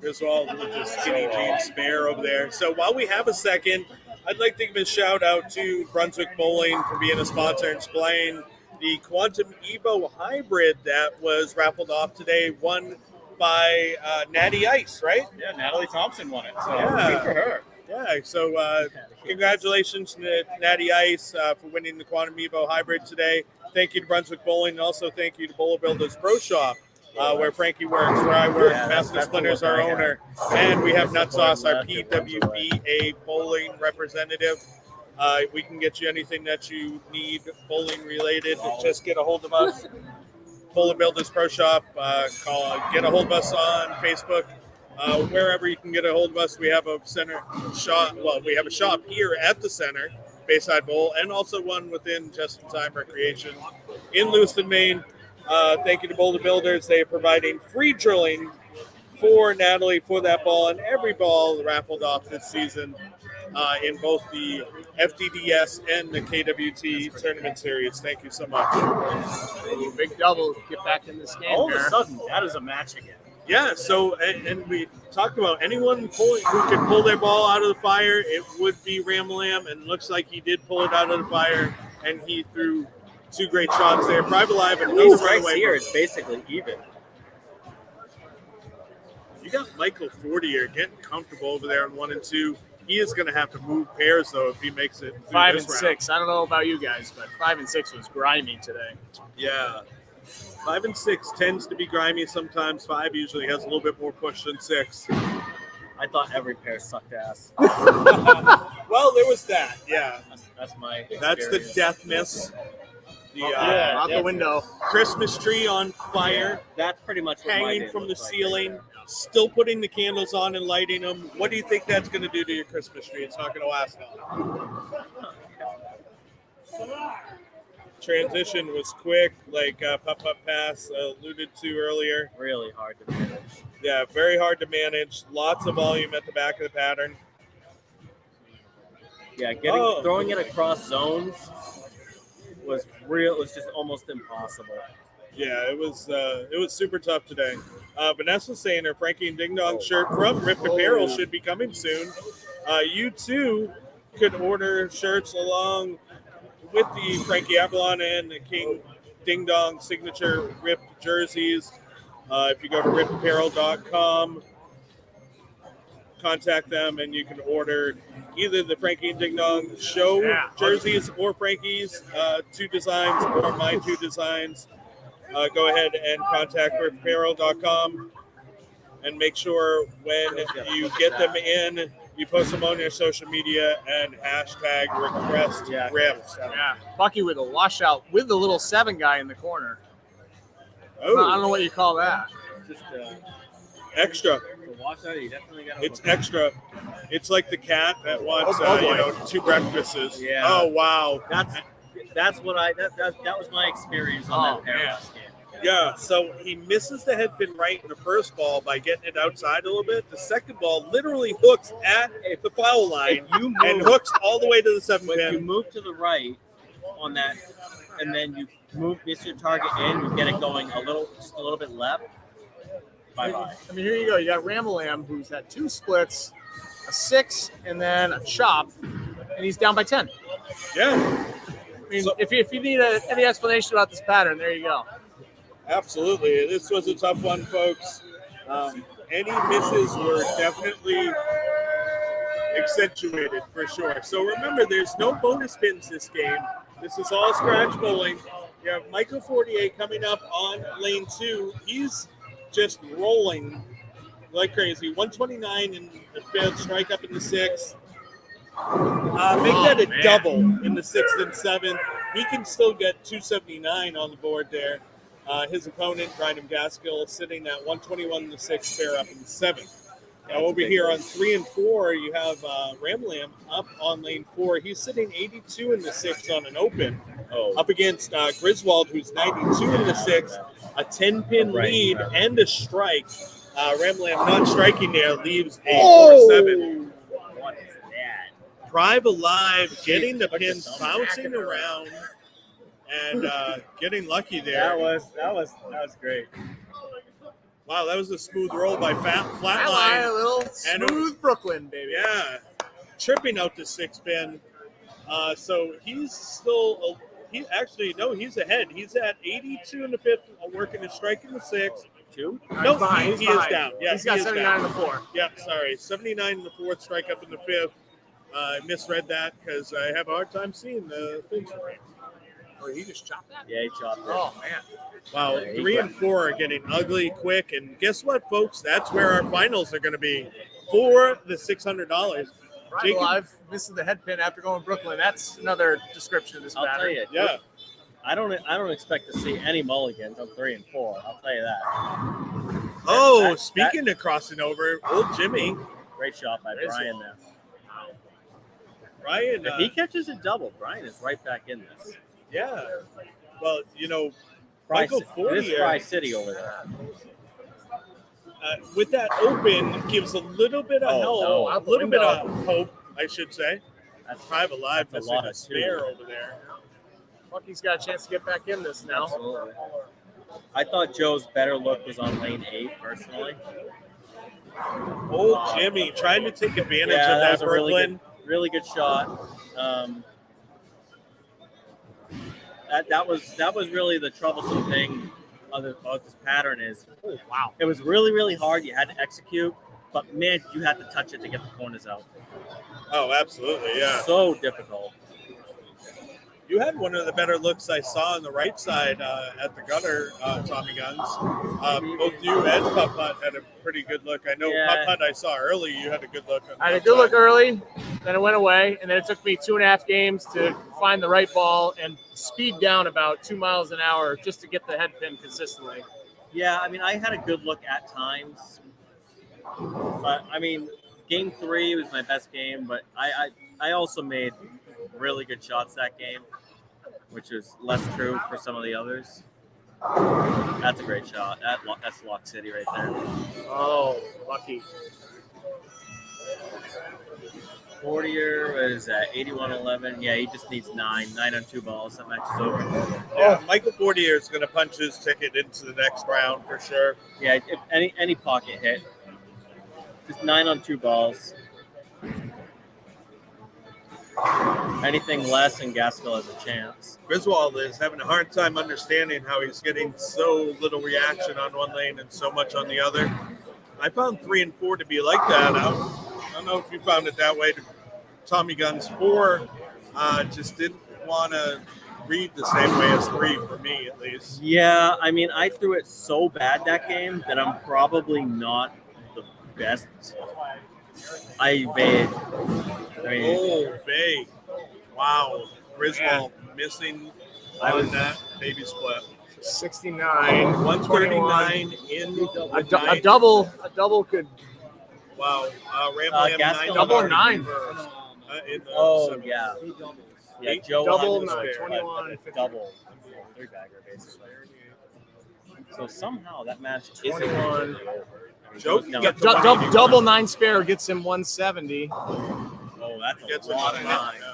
Griswold with the skinny jeans spare over there. So while we have a second, I'd like to give a shout out to Brunswick Bowling for being a sponsor and displaying the Quantum Evo Hybrid that was raffled off today, won by Natty Ice, right? Yeah, Natalie Thompson won it. So Yeah. good for her. Yeah, so congratulations to Natty Ice for winning the Quantum Evo Hybrid today. Thank you to Brunswick Bowling, and also thank you to Bowler Builders Pro Shop, where Frankie works, where I work. Master Splinter's our owner. And we have Nutsauce, our PWBA bowling representative. We can get you anything that you need bowling related. Just get a hold of us. Bowling Builders Pro Shop. Get a hold of us on Facebook. Wherever you can get a hold of us, we have a center shop. Well, we have a shop here at the center, Bayside Bowl, and also one within Just in Time Recreation in Lewiston, Maine. Thank you to Boulder Builders. They are providing free drilling for Natalie for that ball, and every ball raffled off this season in both the FDDS and the KWT tournament series. Thank you so much. Ooh, big double. Get back in this game. All of here. a sudden, that is a match again. Yeah, so, and we talked about anyone who could pull their ball out of the fire, it would be Ram-Lam, and looks like he did pull it out of the fire, and he threw 2 great shots there. Private Live and These another strikes runaway. here is basically even. You got Michael Fortier getting comfortable over there on 1 and 2. He is going to have to move pairs, though, if he makes it through 5 this and round. 6. I don't know about you guys, but 5 and 6 was grimy today. Yeah. 5 and 6 tends to be grimy sometimes. 5 usually has a little bit more push than 6. I thought every pair sucked ass. Well, there was that. Yeah. That's my That's the experience. Deathmas. The Out the window. Christmas tree on fire, That's pretty much what my hanging day from the looked like. ceiling, still putting the candles on and lighting them. What do you think that's going to do to your Christmas tree? It's not going to last long. Transition was quick, like Putt-Putt Pass alluded to earlier. Really hard to manage. Yeah, very hard to manage. Lots of volume at the back of the pattern. Yeah, Oh. throwing it across zones was real. It was just almost impossible. Yeah, it was super tough today. Vanessa's saying her Frankie and Ding Dong shirt from Ripped Apparel should be coming soon. You too could order shirts along with the Frankie Avalon and the King Ding Dong signature ripped jerseys. If you go to rippedapparel.com, contact them and you can order either the Frankie and Ding Dong show jerseys or Frankie's 2 designs or my 2 designs. Go ahead and contact rippedapparel.com and make sure when you get them in, you post them on your social media and hashtag request ripped. Yeah. Bucky with a washout with the little 7 guy in the corner. I don't Oh, know what you call that. Just extra. to watch that, you definitely got to. It's extra. It's like the cat that wants, Oh, boy. 2 breakfasts. Yeah. Oh, wow. That's what that was my experience on that pair last game. Yeah, so he misses the head pin right in the first ball by getting it outside a little bit. The second ball literally hooks at the foul line and hooks all the way to the 7 When you pin. move to the right on that, and then you miss your target in, you get it going just a little bit left. Bye bye. I mean, here you go. You got Ram-Lam, who's had 2 splits, a 6, and then a chop, and he's down by 10. Yeah, I mean, if you need any explanation about this pattern, there you go. absolutely. This was a tough one, folks. Any misses were definitely accentuated for sure. So remember, there's no bonus pins this game. This is all scratch bowling. You have Michael Fortier coming up on lane 2. He's just rolling like crazy. 129 in the 5th, strike up in the 6th. Make that a double in the 6th and 7th. He can still get 279 on the board there. His opponent, Ryan Gaskill, is sitting at 121 in the 6th, fair up in the 7th. Now over here on 3 and 4, you have Ram-Lam up on lane 4. He's sitting 82 in the 6th on an open. Up against Griswold, who's 92 in the 6th, a 10-pin lead and a strike. Ram-Lam not striking there, leaves a 4-7. What is that? Private Live getting the pins bouncing around and getting lucky there. That was great. Wow, that was a smooth roll by A Flatline. little And smooth Brooklyn, baby. Yeah, tripping out the 6 pin. So he's still, he's ahead. He's at 82 in the 5th, working his strike in the 6th. 2? No, He's behind. he is down. Yeah, He's got he is 79 in down. the 4. Yeah, sorry. 79 in the 4th, strike up in the 5th. I misread that because I have a hard time seeing the things. Or he just chopped that? Yeah, he chopped it. Oh, man. Wow, 3 and 4 are getting ugly quick. And guess what, folks? That's where our finals are going to be for the $600. Rival Live misses the head pin after going Brooklyn. That's another description of this I'll tell pattern. you. Yeah. I don't expect to see any mulligans on 3 and 4. I'll tell you that. Oh, speaking of crossing over, old Jimmy. Great shot by Brian there. Brian. If he catches a double, Brian is right back in this. Yeah. Well, Michael It is Fortier, Fry City over there. with that open, gives a little bit of help, no. a little bit of hope, I should say. That's Private Live that's a missing lot a of spare two. over there. Bucky's got a chance to get back in this now. Absolutely. I thought Joe's better look was on lane 8, personally. Old Jimmy trying to take advantage Yeah, of that that was a Brooklyn. really good shot. That was really the troublesome thing about this pattern is, Wow. it was really, really hard. You had to execute, but man, you had to touch it to get the corners out. Oh, absolutely, yeah. So difficult. You had one of the better looks I saw on the right side at the gutter, Tommy Guns. Both you and Putt Putt had a pretty good look. I know Yeah. Putt Putt I saw early, you had a good look. On I had a that good look side. early, then it went away, and then it took me 2.5 games to find the right ball and speed down about 2 miles an hour just to get the head pin consistently. Yeah, I mean, I had a good look at times, but I mean, game 3 was my best game, but I also made really good shots that game, which is less true for some of the others. That's a great shot. That's Lock City right there. Oh, lucky. Fortier was at 81-11. Yeah, he just needs 9 on 2 balls. That match is over. Yeah, Michael Fortier is going to punch his ticket into the next round for sure. Yeah, if any pocket hit, just 9 on 2 balls. Anything less, and Gaskell has a chance. Griswold is having a hard time understanding how he's getting so little reaction on one lane and so much on the other. I found 3 and 4 to be like that. I don't know if you found it that way. Tommy Guns 4 just didn't want to read the same way as 3 for me, at least. Yeah, I mean, I threw it so bad that game that I'm probably not the best. Oh, vague. Wow. Griswold missing on that baby split. 69, 139 in a double could. Wow. Rambling Gaskell double 9. in the seven. Yeah. Yeah, Eight, Joe double had 9, the spare, 21, but it's double 3-bagger, basically. So somehow that match isn't 21. really over. Joe No. can get the Double 9 spare gets him 170. Oh, that's a Gets lot another of hit. 9. Yeah.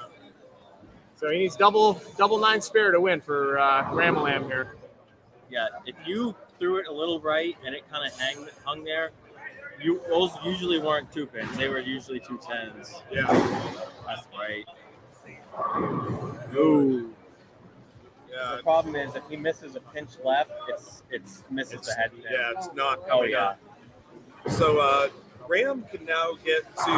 So he needs double 9 spare to win for Ramalam here. Yeah, if you threw it a little right and it kind of hung there, those usually weren't 2 pins. They were usually 2 10s. Yeah. That's right. Ooh. Yeah. The problem is if he misses a pinch left, it's misses the head pin. Yeah, it's not Oh coming yeah. up. So Ram can now get to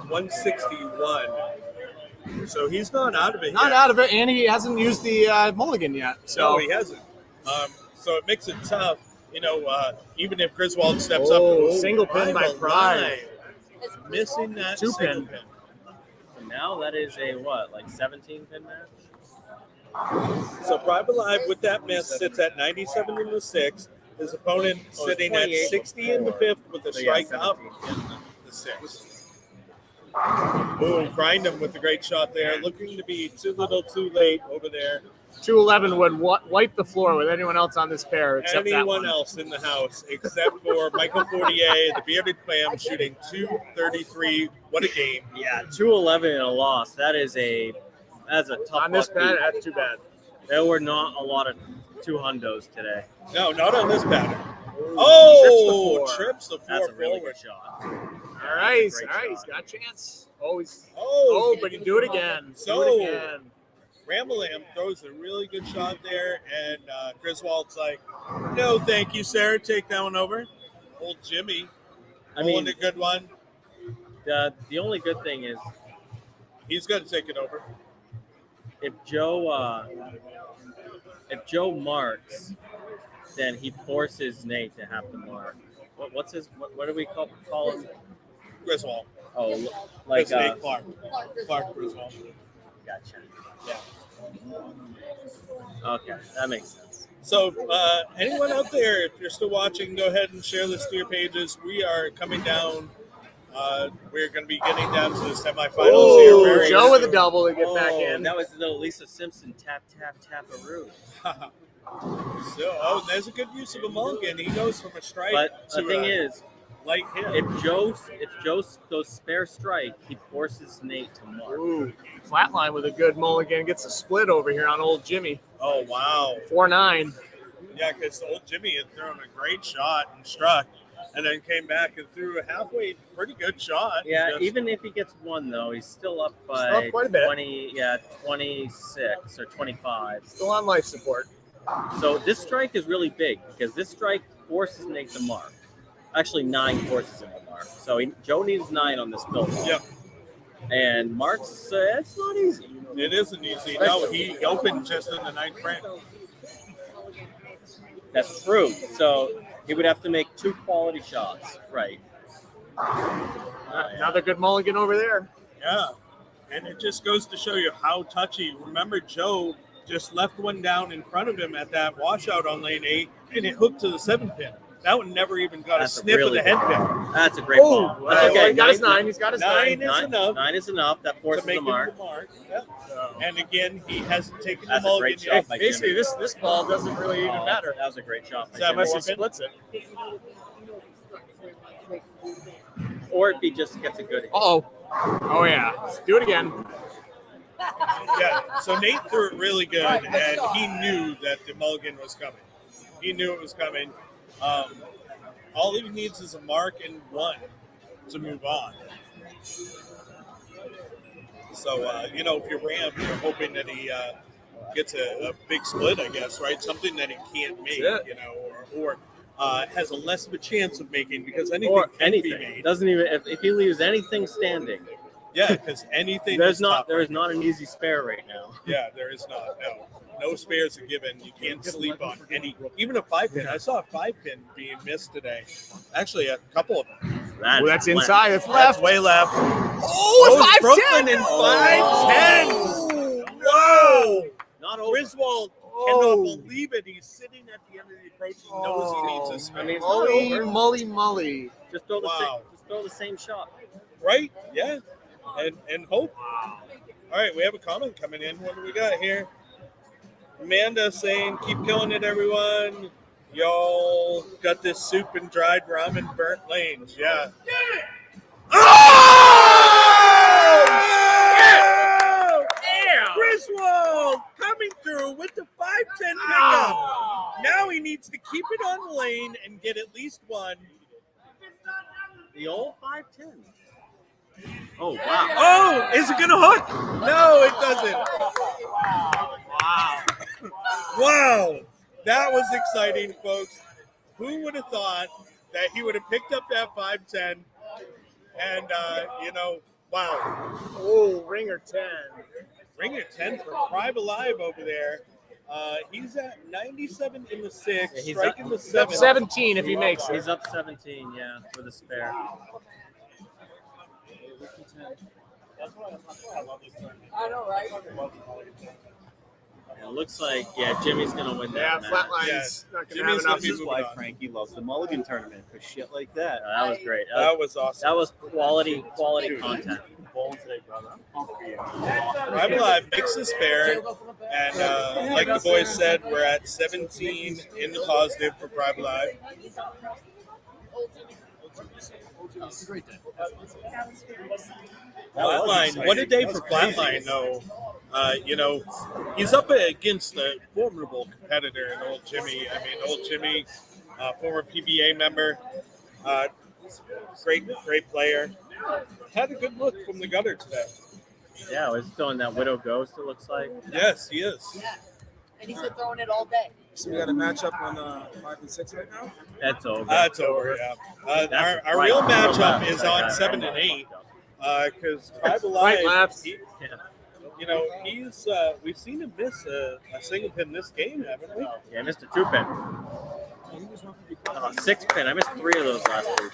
161. So he's not out of it Not yet. out of it, and he hasn't used the mulligan yet. So No, he hasn't. So it makes it tough. Even if Griswold steps up. single pin by Private Pride. Live. Missing that 2 single pin. So now that is a 17 pin match? So Private Live with that miss sits at 97 in the 6th. His opponent sitting at 28 60 in the 5th with a So yeah, strike up 17. in the 6th. Boom, grind him with a great shot there. Looking to be too little too late over there. 211 would wipe the floor with anyone else on this pair except that Anyone one. else in the house except for Michael Fortier, the bearded clam, shooting 233. What a game. Yeah, 211 and a loss. That's a tough On this luck pad, beat. that's too bad. There were not a lot of 200s today. No, not on this pattern. Oh, trips the That's four a really forward. good shot. All right, Great he's shot. got a chance. Always. Oh, But he do it again. So- do it again. Ramalam throws a really good shot there, and Griswold's like, no, thank you, sir. Take that one over. Old Jimmy, I pulling mean, a good one. the only good thing is He's going to take it over. if Joe marks, then he forces Nate to have to mark. What do we call him? Griswold. Oh, like Nate Clark. Clark Clark Griswold. Gotcha. Yeah. Okay, that makes sense. So, anyone out there, if you're still watching, go ahead and share this to your pages. We are coming down. We're going to be getting down to the semifinals here. Very Joe with a soon. double to get back in. That was the little Lisa Simpson tap-a-roo. So, there's a good use of a mulligan. He goes from a strike But to the thing a is, light hit. if Joe goes spare strike, he forces Nate to mark. Ooh, Flatline with a good mulligan. Gets a split over here on old Jimmy. Oh, wow. 4-9. Yeah, because old Jimmy had thrown a great shot and struck, and then came back and threw a halfway pretty good shot. Yeah, Just- even if he gets one though, he's still up by Still up quite a bit. 26 or 25. Still on life support. So this strike is really big because this strike forces Nate to mark. Actually, 9 forces him to mark. So Joe needs 9 on this build. Yep. And Mark's, it's not easy. It isn't easy. No, he opened just in the 9th frame. That's true. So he would have to make 2 quality shots. Right. Another good mulligan over there. Yeah. And it just goes to show you how touchy. Remember, Joe just left one down in front of him at that washout on lane 8, and it hooked to the 7th pin. That one never even got That's a sniff really of the head good pin. That's a great ball. That's Well, okay. he got his 9. He's got his 9. 9 is enough 9 is enough. That to forces make the mark. it the mark. Yep. And again, he hasn't taken That's the a mulligan great yet. shot by Basically, Jimmy. this ball doesn't really even matter. That was a great shot by Is that Jimmy. Unless he Morgan? splits it. Or if he just gets a good hit. Oh yeah. Let's do it again. Yeah, so Nate threw it really good, and he knew that the mulligan was coming. He knew it was coming. All he needs is a mark and 1 to move on. So, if you're Ram, you're hoping that he gets a big split, I guess, right? Something that he can't make, or has a less of a chance of making because anything Or can be anything. made. Doesn't even if he leaves anything standing. Yeah, because anything There is is not an easy spare right now. Yeah, there is not. No spares are given. You can't sleep on any, even a 5-pin. I saw a 5-pin being missed today. Actually, a couple of them. That's inside. It's left. That's way left. Oh, it's Brooklyn 5-10. in 5-10. Whoa! Not over. Griswold cannot believe it. He's sitting at the end of the approach. He knows he needs a I spin. mean, it's not over. Mully. Just throw the Wow. just throw the same shot. Right? Yeah. And hope. All right, we have a comment coming in. What do we got here? Amanda saying, keep killing it, everyone. Y'all got this soup and dried ramen burnt lanes. Yeah. Oh! Yeah. Griswold coming through with the 5-10 pickup. Now he needs to keep it on the lane and get at least 1. The old 5-10. Oh wow! Oh, is it going to hook? No, it doesn't. Wow. That was exciting, folks. Who would have thought that he would have picked up that 5-10 and, wow. Oh, ringer 10. Ringer 10 for Private Alive over there. He's at 97 in the 6th, Yeah, he's striking up- the He's up 7th. 17 if he makes it. He's up 17, yeah, with a spare. I know, right? It looks like Jimmy's gonna win Yeah, that. Flatline's not going to Jimmy's have gonna enough. be This is why moving on. Frankie loves the Mulligan tournament, for shit like that. That was great. That was awesome. That was quality content. Private Alive makes the spare, and like the boys said, we're at 17 in the positive for Private Alive. Flatline, what a day for Flatline, though. He's up against a formidable competitor in Old Jimmy. I mean, Old Jimmy, former PBA member, great player. Had a good look from the gutter today. Yeah, he's throwing that Widow Ghost, it looks like. Yes, he is. Yeah. And he's been throwing it all day. So we got a matchup on 5 and 6 right now. That's over. That's over, yeah. That's Our right. real Right matchup left. is on 7 and 8. Because Private Right, Alive, left. he's we've seen him miss a single pin this game, haven't we? Yeah, I missed a 2-pin. 6-pin. I missed 3 of those last week.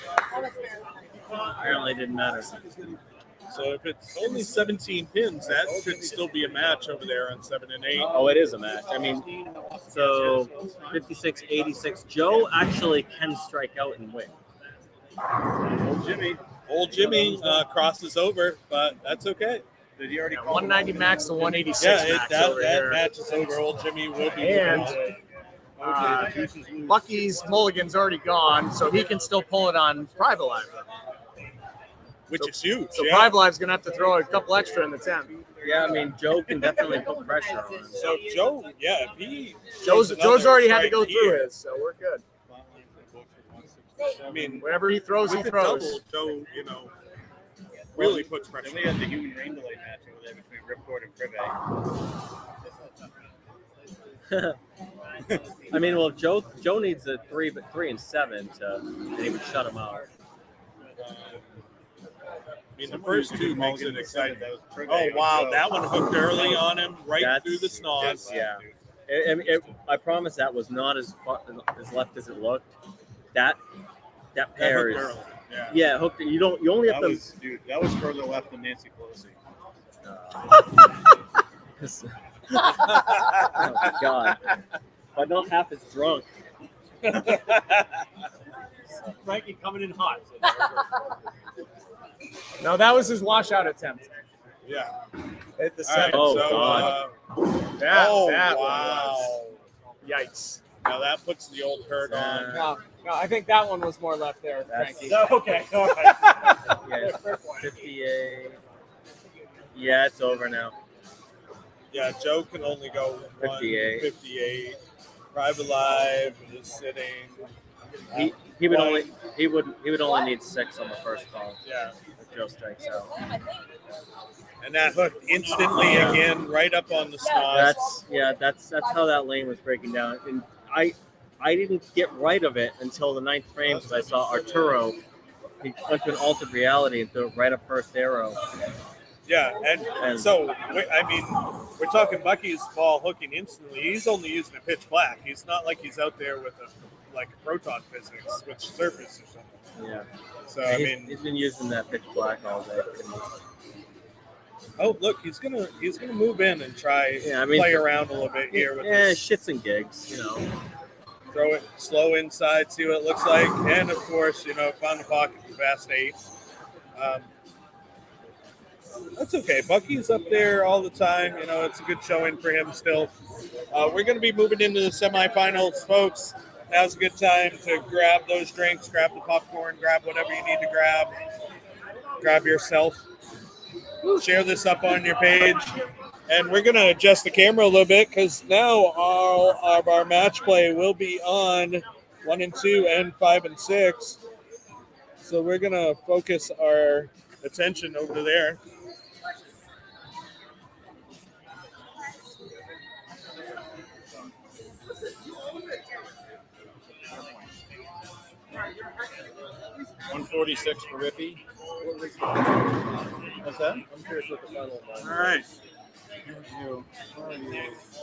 Apparently, it didn't matter. So if it's only 17 pins, that could still be a match over there on 7 and 8. Oh, it is a match. I mean, so 56-86. Joe actually can strike out and win. Old Jimmy crosses over, but that's okay. Did he already call 190 max to 186 Yeah, max that over here. match is over. Old Jimmy will be And moving on. Bucky's Mulligan's already gone, so he can still pull it on Private Live. Which is huge. So yeah. Private Live's going to have to throw a couple extra in the 10. Yeah, I mean, Joe can definitely put pressure on him. So Joe, yeah, if he Joe's already had to go strike through here, his, so we're good. I mean, Whatever he throws, he with the throws. double, Joe, really puts Then pressure. we had the human rain delay match over there between Ripcord and Privé. I mean, well, Joe needs a 3 and 7 to even shut him out. I mean, the first two makes it exciting. That was Privé. Oh, wow, that one hooked early on him, right through the snoz. Yeah. I promise that was not as left as it looked. That That pair hooked is early. Yeah. yeah hooked. You only have That was further left than Nancy Pelosi. Oh my God, but not half as drunk. Frankie coming in hot. No, that was his washout attempt. Yeah. Hit the All right, second. Oh, so, God. That wow. was. Yikes. Now that puts the old hurt on. No, I think that one was more left there, That's- Frankie. Okay, all right. Yeah, 58. Yeah, it's over now. Yeah, Joe can only go 58. 58. Private Live is sitting. He would only need 6 on the first ball Yeah. if Joe strikes out. And that hooked instantly again, right up on the snoz. That's how that lane was breaking down. And I didn't get right of it until the 9th frame because I saw Arturo. He went to an altered reality and threw it right up first arrow. Yeah, and so, we're talking Bucky's ball hooking instantly. He's only using a pitch black. He's not like he's out there with a proton physics, which surface or something. Yeah. So, He's been using that pitch black all day. oh, look, he's gonna move in and try play around a little bit here with this. Shits and gigs, Throw it slow inside, see what it looks like. And, of course, found the pocket for fast 8. That's okay. Bucky's up there all the time. It's a good showing for him still. We're going to be moving into the semifinals, folks. Now's a good time to grab those drinks, grab the popcorn, grab whatever you need to grab. Grab yourself. Share this up on your page. And we're going to adjust the camera a little bit because now all of our match play will be on 1 and 2 and 5 and 6. So we're going to focus our attention over there. $146 for Rippy. What's that? I'm curious what the final was. All right.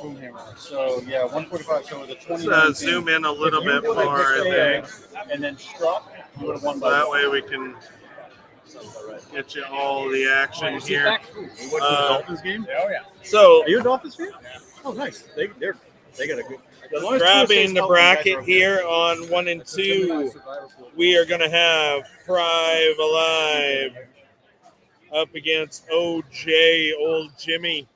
Boomhammer. So, yeah, 145. So, the 20. Let's zoom in a little bit more, I think. And then struck, you would have won So by that way we can get you all the action here. What, the Dolphins game? Oh, yeah. So Are you a Dolphins fan? Oh, nice. They got a good. grabbing the bracket here on 1 and 2, we are going to have Prive Alive up against OJ, Old Jimmy.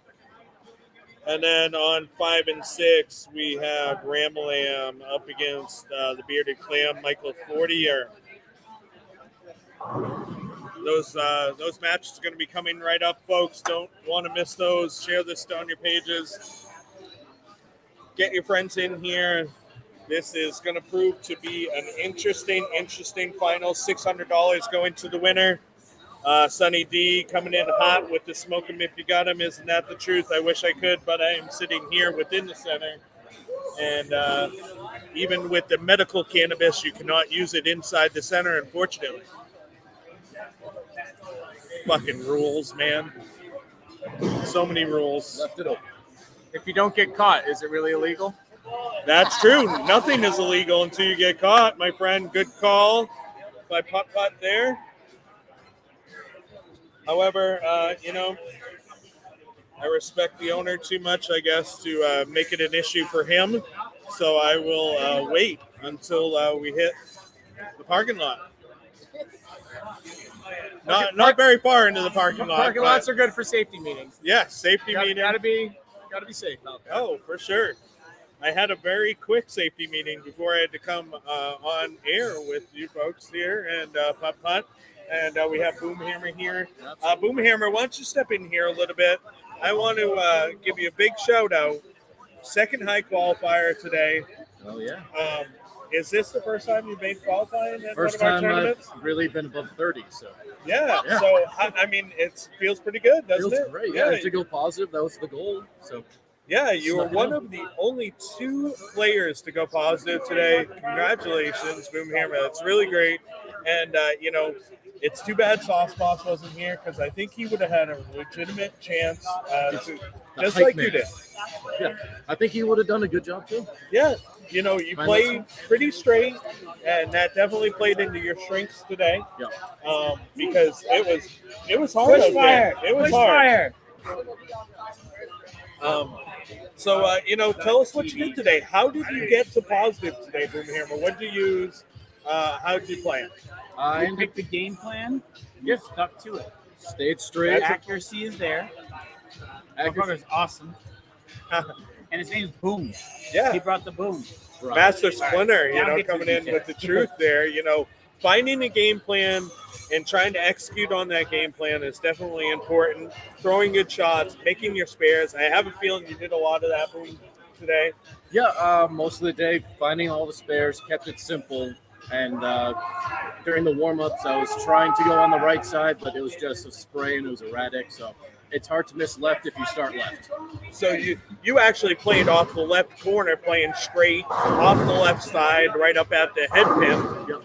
And then on 5 and 6, we have Ramalam up against the Bearded Clam, Michael Fortier. Those matches are going to be coming right up, folks. Don't want to miss those. Share this on your pages. Get your friends in here. This is going to prove to be an interesting final. $600 going to the winner. Sunny D coming in hot with the smoke 'em if you got 'em. Isn't that the truth? I wish I could, but I am sitting here within the center. And even with the medical cannabis, you cannot use it inside the center, unfortunately. Fucking rules, man. So many rules. Left it open. If you don't get caught, is it really illegal? That's true. Nothing is illegal until you get caught, my friend. Good call by Putt there. However, I respect the owner too much, I guess, to make it an issue for him. So I will wait until we hit the parking lot. Not very far into the parking lot. Parking lots are good for safety meetings. Yeah, safety meeting. Gotta be safe out there. Oh, for sure. I had a very quick safety meeting before I had to come on air with you folks here and Putt Putt. And we have Boomhammer here. Boomhammer, why don't you step in here a little bit? I want to give you a big shout out. Second high qualifier today. Oh, yeah. Is this the first time you've made qualifying at First one of our time tournaments? I've really been above 30, so. Yeah. Yeah. So, I mean, it feels pretty good, doesn't Feels it? great. Yeah, to go positive, that was the goal. So. Yeah, you were Snuck it one up. of the only 2 players to go positive today. Congratulations, Boomhammer. That's really great. And, it's too bad Sauce Boss wasn't here because I think he would have had a legitimate chance to, just hype like man. you did. Yeah, I think he would have done a good job, too. Yeah, you Find played pretty straight, and that definitely played into your strengths today. Yeah. Because it was hard out there. It was hard. Tell us what you did today. How did you get to positive today, Boomhammer? What did you use? How did you play it? I Picked the game plan. Yeah. Stuck to it. stayed straight. Accuracy is there. Motherfucker's awesome. And his name's Boom. Yeah. He brought the boom. Master Splinter, Yeah, I'll get to coming the in with the truth there. Finding a game plan and trying to execute on that game plan is definitely important. Throwing good shots, making your spares. I have a feeling you did a lot of that Boom today. Yeah, most of the day, finding all the spares, kept it simple. And during the warm-ups, I was trying to go on the right side, but it was just a spray and it was erratic. So it's hard to miss left if you start left. So you actually played off the left corner, playing straight off the left side, right up at the head pin. Yep.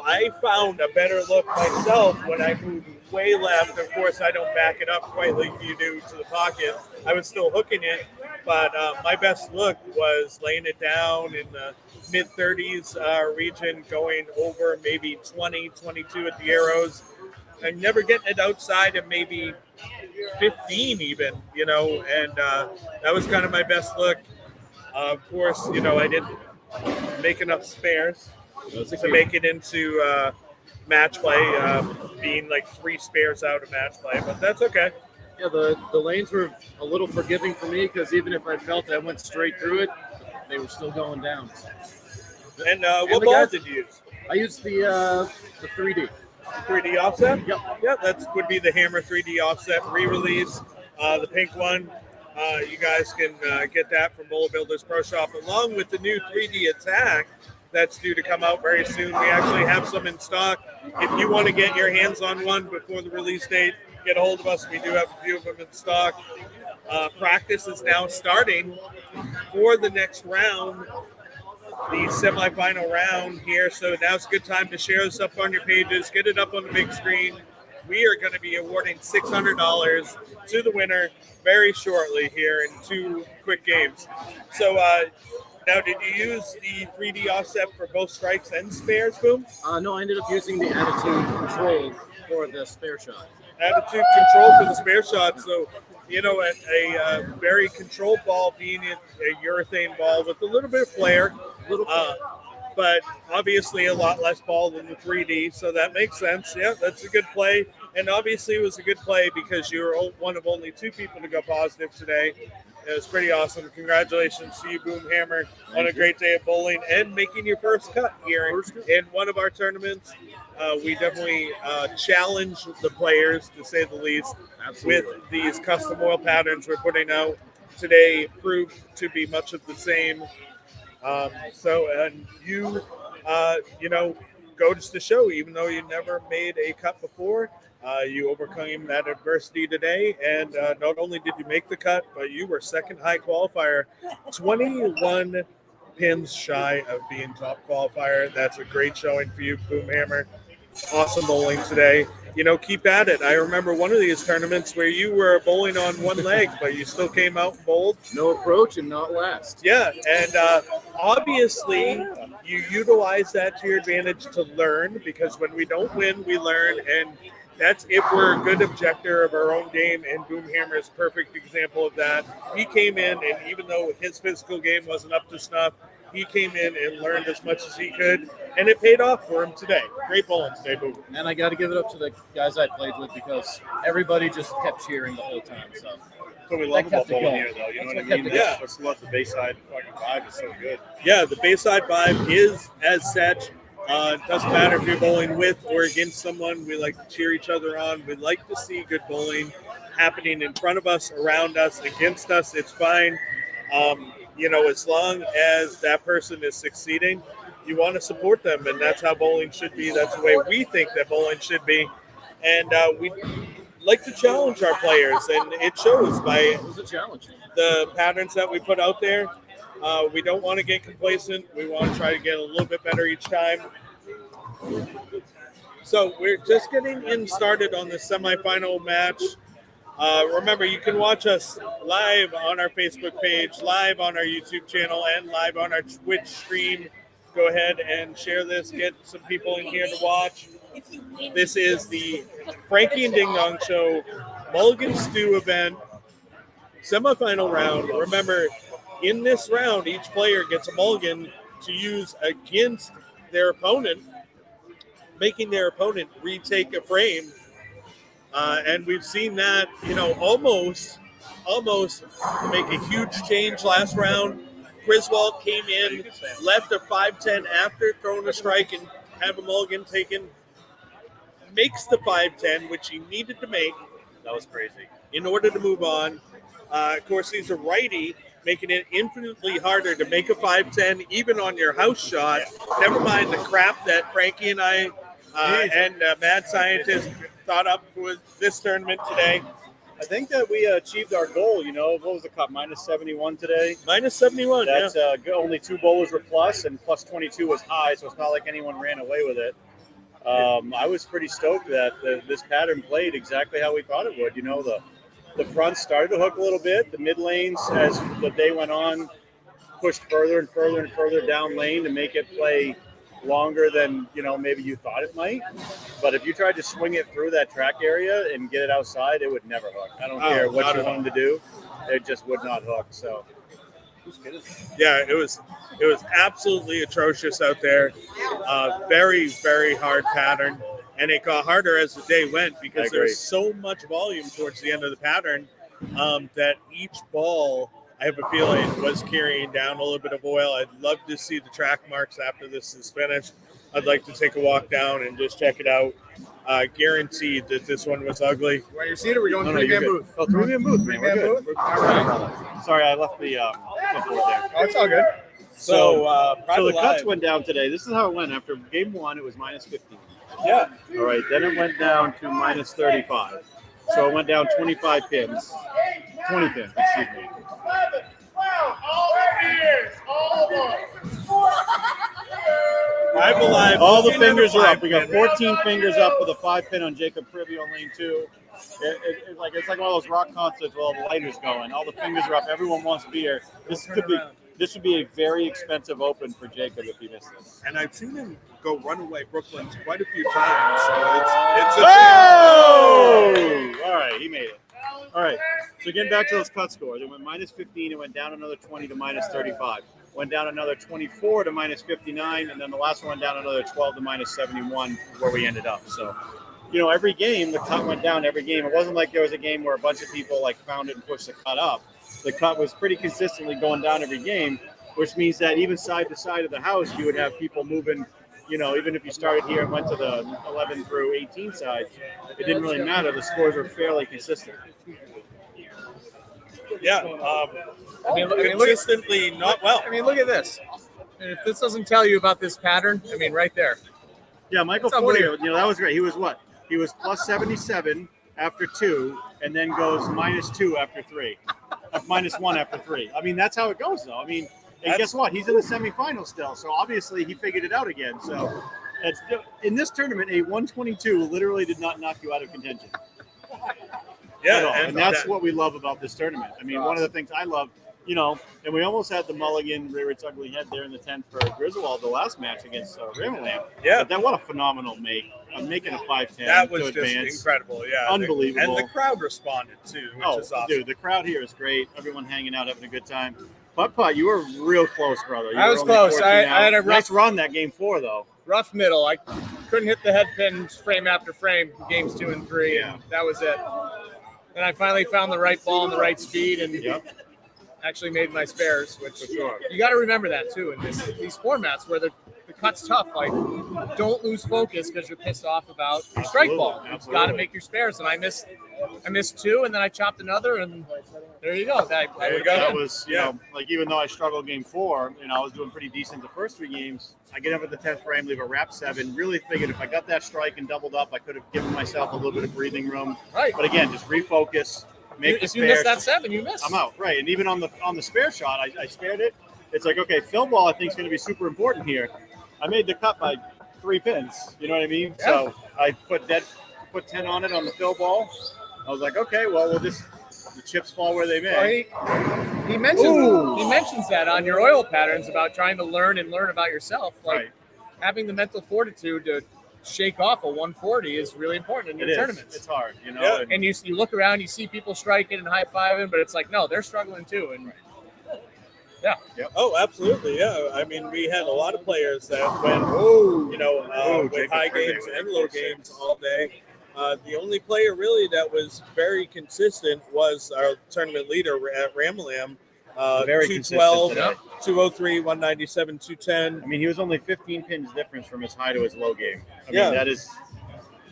I found a better look myself when I moved way left. Of course, I don't back it up quite like you do to the pocket. I was still hooking it, but my best look was laying it down in the mid-30s region, going over maybe 20, 22 at the arrows. I'm never getting it outside of maybe 15 even, and that was kind of my best look. Of course, I didn't make enough spares to make it into match play, being like 3 spares out of match play, but that's okay. Yeah, the lanes were a little forgiving for me because even if I felt I went straight through it, they were still going down. And what ball did you use? I used the 3D. 3D offset? Yep. Yeah, that would be the Hammer 3D offset re-release. The pink one, you guys can get that from Bowl Builders Pro Shop, along with the new 3D Attack that's due to come out very soon. We actually have some in stock. If you want to get your hands on one before the release date, get a hold of us. We do have a few of them in stock. Practice is now starting for the next round, the semifinal round here. So now's a good time to share this up on your pages, get it up on the big screen. We are going to be awarding $600 to the winner very shortly here in 2 quick games. So now, did you use the 3D offset for both strikes and spares, Boom? No, I ended up using the attitude control for the spare shot. Attitude control for the spare shot. So, a very controlled ball being a urethane ball with a little bit of flair, but obviously a lot less ball than the 3D. So that makes sense. Yeah, that's a good play. And obviously it was a good play because you were one of only 2 people to go positive today. It was pretty awesome. Congratulations to you, Boomhammer, on a great day of bowling and making your first cut here in one of our tournaments. We definitely challenge the players, to say the least, with these custom oil patterns we're putting out. Today proved to be much of the same. And you, goes to show, even though you never made a cut before, you overcame that adversity today, and not only did you make the cut, but you were second high qualifier, 21 pins shy of being top qualifier. That's a great showing for you, Boomhammer. Awesome bowling today. Keep at it. I remember one of these tournaments where you were bowling on one leg, but you still came out and bowled. No approach and not last. Yeah, and obviously you utilize that to your advantage to learn, because when we don't win, we learn. And That's if we're a good objector of our own game, and Boomhammer is a perfect example of that. He came in, and even though his physical game wasn't up to snuff, he came in and learned as much as he could, and it paid off for him today. Great bowling today, Boom. And I got to give it up to the guys I played with because everybody just kept cheering the whole time. So That's what we love about bowling here, though. You know That's what I what mean? kept it going. That's what the Bayside fucking vibe is so good. Yeah, the Bayside vibe is as such. It doesn't matter if you're bowling with or against someone. We like to cheer each other on. We like to see good bowling happening in front of us, around us, against us. It's fine. As long as that person is succeeding, you want to support them, and that's how bowling should be. That's the way we think that bowling should be. And we like to challenge our players, and it shows by it was a challenge. the patterns that we put out there. We don't want to get complacent. We want to try to get a little bit better each time. So we're just getting in started on the semifinal match. Remember, you can watch us live on our Facebook page, live on our YouTube channel, and live on our Twitch stream. Go ahead and share this. Get some people in here to watch. This is the Frankie and Ding Dong Show Mulligan Stew event, semifinal round. Remember, in this round, each player gets a mulligan to use against their opponent, making their opponent retake a frame. And we've seen that, almost make a huge change last round. Griswold came in, left a 5-10 after throwing a strike and have a mulligan taken. Makes the 5-10, which he needed to make. That was crazy. In order to move on. Of course, he's a righty, making it infinitely harder to make a 5-10, even on your house shot. Never mind the crap that Frankie and I and Mad Scientist thought up for this tournament today. I think that we achieved our goal. What was the cut? Minus 71 today. Minus 71, That's only 2 bowlers were plus, and plus 22 was high, so it's not like anyone ran away with it. I was pretty stoked that this pattern played exactly how we thought it would. The front started to hook a little bit. The mid lanes, as the day went on, pushed further and further and further down lane to make it play longer than maybe you thought it might. But if you tried to swing it through that track area and get it outside, it would never hook. I don't care what you wanted to do, it just would not hook. So yeah, it was absolutely atrocious out there. Very, very hard pattern, and it got harder as the day went because there was so much volume towards the end of the pattern that each ball, I have a feeling, was carrying down a little bit of oil. I'd love to see the track marks after this is finished. I'd like to take a walk down and just check it out. Guaranteed that this one was ugly. While you're seated, we're going No, 3-man booth. Oh, 3-man booth, man. We're 3-man good. booth? All right. Sorry, I left the clipboard there. Oh, it's all good. So the cuts went down today. This is how it went. After game 1, it was minus 15. Yeah. All right. Then it went down to minus 35. So it went down 25 pins. 20 pins, excuse me. I'm alive. All the fingers are up. We got 14 fingers up with a 5-pin on Jacob Privy on lane 2. It's like one of those rock concerts with all the lighters going. All the fingers are up. Everyone wants beer. This would be a very expensive open for Jacob if he misses. And I've seen him go runaway Brooklyn's quite a few times. So it's Oh! All right, he made it. All right, so getting back to those cut scores, it went minus 15, it went down another 20 to minus 35. Went down another 24 to minus 59, and then the last one went down another 12 to minus 71, where we ended up. So, every game, the cut went down every game. It wasn't like there was a game where a bunch of people found it and pushed the cut up. The cut was pretty consistently going down every game, which means that even side to side of the house, you would have people moving. Even if you started here and went to the 11 through 18 side, it didn't really matter. The scores were fairly consistent. Yeah, consistently not well. Look at this. And if this doesn't tell you about this pattern, right there. Yeah, Michael Fortier, that was great. He was what? He was plus 77 after 2, and then goes minus 2 after 3. Minus 1 after 3. That's how it goes, though. And guess what? He's in the semifinals still, so obviously he figured it out again. So in this tournament, a 122 literally did not knock you out of contention. Yeah, and that's what we love about this tournament. One of the things I love you know, and we almost had the Mulligan rear its ugly head there in the 10th for Griswold the last match against Ramalam. Yeah. But that what a phenomenal make. I'm making a 5-10 That was to just advance. incredible. Yeah. Unbelievable. And the crowd responded too, which is awesome. Dude, the crowd here is great. Everyone hanging out, having a good time. Putt, you were real close, brother. I was close. I had a rough nice run that game 4, though. Rough middle. I couldn't hit the head pin frame after frame, games 2 and 3, Yeah. and that was it. And I finally found the right ball and the right speed, and actually made my spares, which you got to remember that too in these formats where the cut's tough. Like, don't lose focus because you're pissed off about your strike ball. You've got to make your spares, and I missed 2, and then I chopped another, and there you go. That was, you know, like even though I struggled game 4, you know, I was doing pretty decent the first 3 games. I get up at the 10th frame, leave a wrap 7. Really figured if I got that strike and doubled up, I could have given myself a little bit of breathing room. Right. But again, just refocus. If you miss that 7, you miss. I'm out. Right. And even on the spare shot, I spared it. It's like, okay, fill ball I think is going to be super important here. I made the cut by 3 pins. You know what I mean? Yeah. So I put 10 on it on the fill ball. I was like, okay, well, the chips fall where they may. Well, he mentions that on your oil patterns about trying to learn about yourself. Like having the mental fortitude to shake off a 140 is really important in your tournaments. It's hard, you know. Yeah. And you look around, you see people striking and high-fiving, but it's like, no, they're struggling too. And yeah. Yep. Oh, absolutely. Yeah. I mean, we had a lot of players that went, with high games and low games all day. The only player really that was very consistent was our tournament leader at Ramalam. Very 212, 203, 197, 210. I mean, he was only 15 pins difference from his high to his low game. I mean, that is,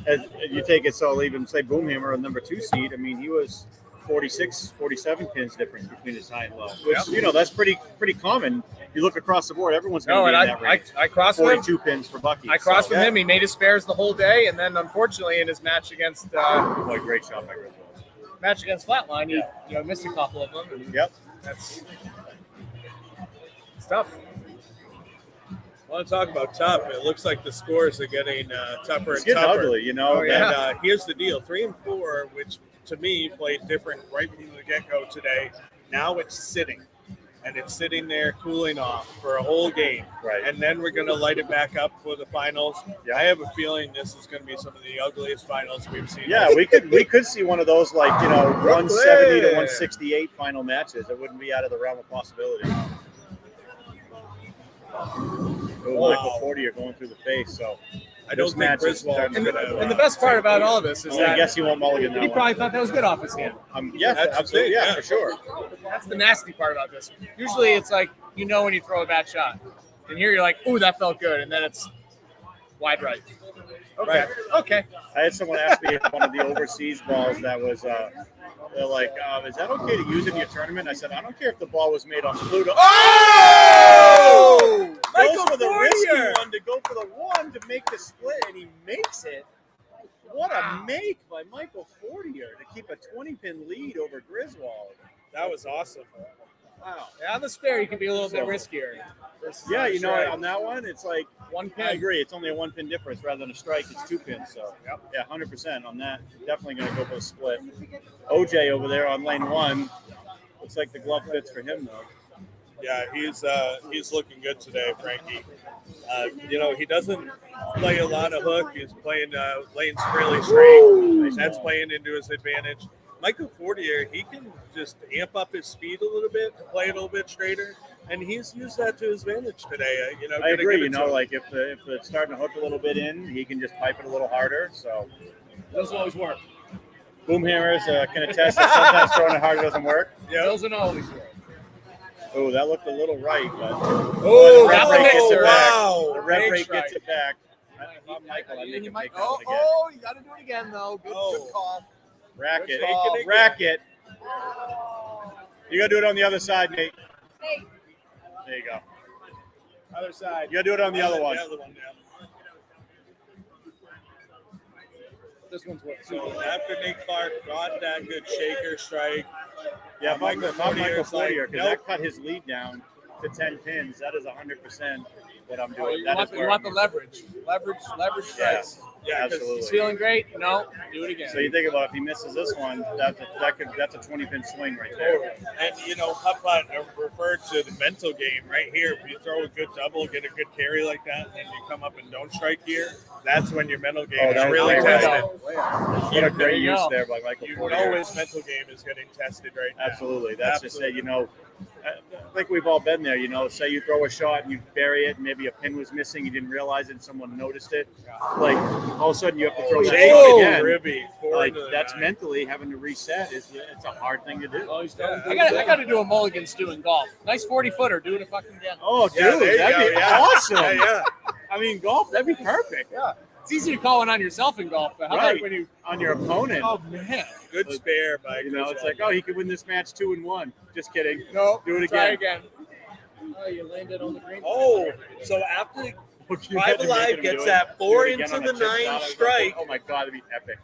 as you take it, so I'll even say Boomhammer, a number 2 seed. I mean, he was 46, 47 pins difference between his high and low. Which, you know, that's pretty common. You look across the board, everyone's going to be in that range. I crossed 42 pins for Bucky. I crossed with him. He made his spares the whole day, and then unfortunately in his match against great shot by Griswold. Match against Flatline, he missed a couple of them. And that's tough. I want to talk about tough. It looks like the scores are getting tougher and getting tougher. Ugly, you know. And here's the deal: 3 and 4, which to me played different right from the get-go today. Now it's sitting, and it's sitting there cooling off for a whole game. Right. And then we're going to light it back up for the finals. Yeah. I have a feeling this is going to be some of the ugliest finals we've seen. Yeah, we could see one of those, like, you know, 170 to 168 final matches. It wouldn't be out of the realm of possibility. Michael 40 are going through the face, so I don't think Griswold. And the best part about all this is that I guess he won't mulligan that he probably thought that was good off his hand. Absolutely, for sure. That's the nasty part about this. Usually it's like, you know, when you throw a bad shot, and here you're like, ooh, that felt good, and then it's wide right. Okay. Okay. I had someone ask me if one of the overseas balls that was, they're like, is that okay to use in your tournament? I said, I don't care if the ball was made on Pluto. Oh! Goes for the risky one to go for the 1 to make the split, and he makes it. What a make by Michael Fortier to keep a 20-pin lead over Griswold. That was awesome. Wow. Yeah, on the spare, you can be a little bit riskier. Yeah, you know, on that one, it's like 1 pin. I agree. It's only a 1 pin difference rather than a strike. It's 2 pins. So, yeah, 100% on that. Definitely going to go for the split. OJ over there on lane 1. Looks like the glove fits for him, though. Yeah, he's looking good today, Frankie. You know, he doesn't play a lot of hook. He's playing lanes fairly straight. That's playing into his advantage. Michael Fortier, he can just amp up his speed a little bit, play it a little bit straighter, and he's used that to his advantage today. You know, I agree. You know, like if it's starting to hook a little bit in, he can just pipe it a little harder. So those always work. Boomhammers can attest that sometimes throwing it hard doesn't work. Yeah, those don't always work. Oh, that looked a little right, but the ref rate gets it back. Wow. The ref rate gets it back. I'm Michael. I make him take that one again. Oh, you got to do it again, though. Good call. Racket. Racket. You got to do it on the other side, Nate. There you go. Other side. You got to do it on the other one. The other one, yeah. This one's what? So after Nate Clark got that good shaker strike. Yeah, Michael Fortier, because nope. that cut his lead down to 10 pins. That is 100% what I'm doing. You want the leverage. Leverage strikes. Yeah, 'cause Absolutely. He's feeling great. No, do it again. So you think about if he misses this one, that's a 20-pin swing right there. And putt-putt referred to the mental game right here. If you throw a good double, get a good carry like that, and you come up and don't strike here, that's when your mental game is really tested. What a great use there by Michael Porter. His mental game is getting tested right now. Absolutely. That's just it, I think we've all been there, say you throw a shot and you bury it and maybe a pin was missing, you didn't realize it and someone noticed it. Like all of a sudden you have to throw your shot again. Ribby, like that's mentally having to reset it's a hard thing to do. I got to do a Mulligan Stew in golf. Nice 40-footer. Do it fucking again. Oh, dude, that'd be awesome. Yeah. I mean, golf, that'd be perfect. Yeah. It's easy to call one on yourself in golf, but how about when you on your opponent? Oh man, good spare by it's like, oh, he could win this match 2-1. Just kidding. No, do it again. Try again. Oh, you landed on the green. Oh, so after Five Alive gets that 4 into the 9 strike. Oh my God, that'd be epic.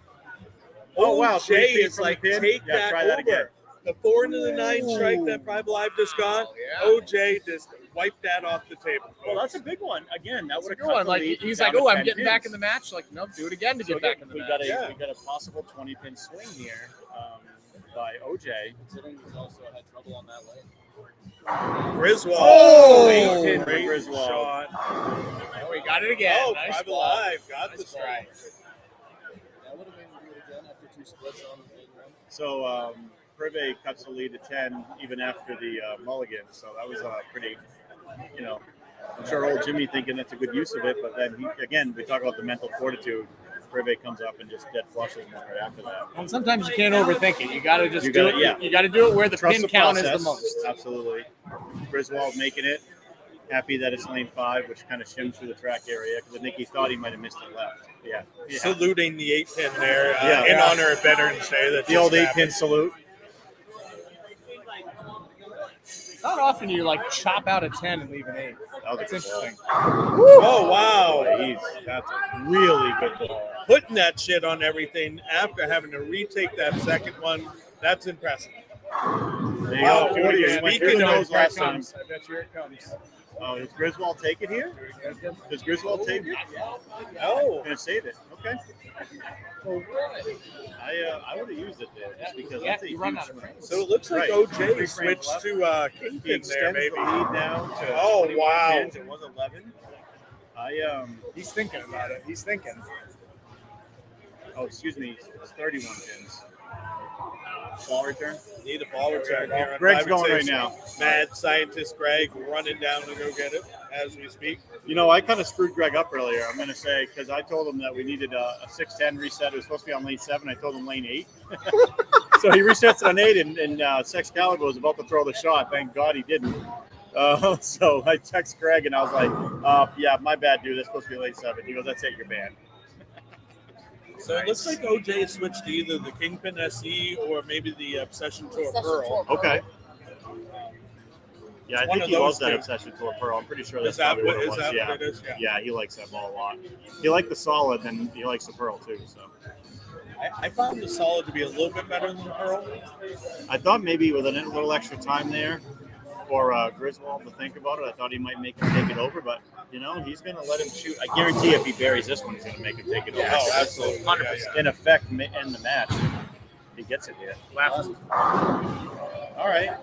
Oh wow, Jay is like take that over. Again. The 4 into the 9 strike that Five Alive just got. OJ just wiped that off the table. Well, that's a big one. Again, that would have cut one. Like he's like, oh, I'm getting back in the match. Like, nope, do it again to get back in the match. We got a possible 20-pin swing here by OJ. Considering he's also had trouble on that lane. Griswold. Oh, great Griswold. shot. Oh, he got it again. Oh, nice Five ball. Alive got nice the strike. That would have made him do it again after 2 splits on the big run. So Privé cuts the lead to 10 even after the mulligan. So that was pretty, I'm sure old Jimmy thinking that's a good use of it. But then, we talk about the mental fortitude. Privé comes up and just dead flushes him right after that. And sometimes you can't overthink it. You got to just do it. Yeah. You got to do it where the Trust pin the count process. is the most. Absolutely. Griswold making it. Happy that it's lane 5, which kind of shims through the track area because I think he thought he might have missed it left. Yeah. Saluting the 8-pin there in honor of Veterans Day. That's the old 8-pin salute. It's not often you chop out a 10 and leave an 8. That's interesting. Oh wow, that's a really good ball. Putting that shit on everything after having to retake that second one, that's impressive. There you go. 40 Speaking of last time. I bet you here it comes. Oh, does Griswold take it here? Does Griswold take it? No. Gonna save it. Okay. I would have used it there just because that's a huge swing. So it looks like OJ switched to Kingpin there, maybe. The lead now to oh 21 wow. pins. It was 11. He's thinking about it. He's thinking. Oh, excuse me. It's 31 pins. Ball return. Need a ball return here. On Greg's going right now. Mad scientist Greg running down to go get it as we speak. I kind of screwed Greg up earlier. I'm going to say because I told him that we needed a 610 reset. It was supposed to be on lane 7. I told him lane 8. So he resets it on 8, and Sexcalibur was about to throw the shot. Thank God he didn't. So I text Greg and I was like, "Yeah, my bad, dude. That's supposed to be lane 7." He goes, "That's it. You're banned." So it looks like OJ switched to either the Kingpin SE or maybe the Obsession Tour Pearl. Okay. Yeah, I One think of he loves those that two. Obsession Tour Pearl. I'm pretty sure that's Is that probably what it is was. that Yeah. what it is? Yeah, he likes that ball a lot. He liked the solid, and he likes the Pearl too. So I found the solid to be a little bit better than the Pearl. I thought maybe with a little extra time there for Griswold to think about it, I thought he might make him take it over, but he's going to let him shoot. I guarantee if he buries this one, he's going to make him take it over. Oh, absolutely. 100%. In effect, end the match. He gets it here. Left. All right.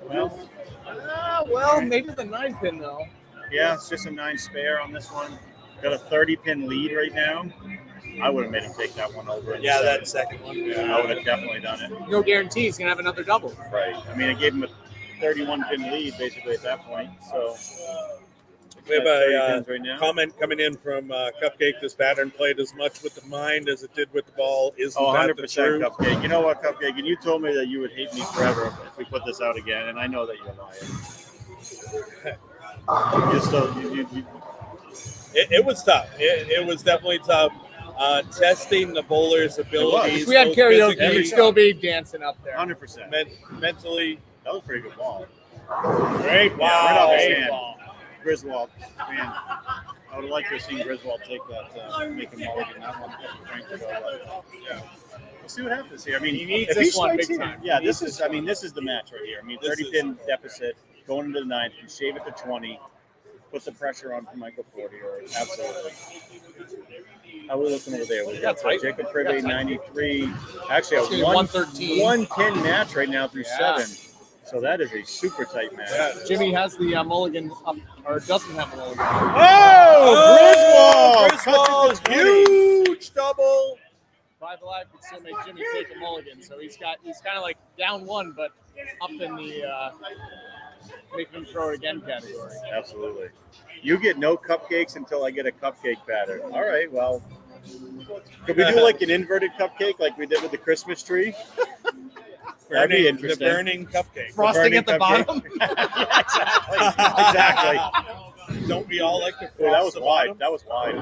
Well, maybe the 9-pin though. Yeah, it's just a 9 spare on this one. Got a 30-pin lead right now. I would have made him take that one over. Yeah, that second one. I would have definitely done it. No guarantee he's gonna have another double. Right. I mean, I gave him a 31-pin lead basically at that point. So we have a pins right now. comment coming in from Cupcake. This pattern played as much with the mind as it did with the ball. Isn't that the 100% truth? Cupcake. You know what, Cupcake? And you told me that you would hate me forever if we put this out again, and I know that you're lying. It was tough. It was definitely tough. Testing the bowler's abilities. If we had both karaoke, physically, we'd still be dancing up there. 100%. Mentally. That was a pretty good ball. Great ball. Yeah, right off his Great hand. ball. Griswold, man, I would have liked to have seen Griswold take that, make a mulligan that one. We'll see what happens here. I mean, He needs if this he one strikes big here- time. Yeah, He this needs is. this I mean, this is the match right here. I mean, This 30-pin deficit going into the 9th. You shave it to 20. Put the pressure on for Michael Ford here. Absolutely. How are we looking over there? We got tight. Jacob Privé 93. Actually, It's a getting 113. 110 match right now through Yeah. 7. So that is a super tight match. Yeah, Jimmy has the mulligan up, or doesn't have a mulligan. Oh, Griswold! Griswold! Cuts it to 20. Huge double. Five Alive could still make Jimmy take a mulligan, so he's kind of like down 1, but up in the make him throw it again category. Absolutely. You get no cupcakes until I get a cupcake batter. All right, well, could we do like an inverted cupcake like we did with the Christmas tree? That'd be The interesting. burning cupcake. Frosting at the cupcake. bottom. Yeah, exactly. Don't we all like to Oh, that was frost the wide. bottom? That was wide.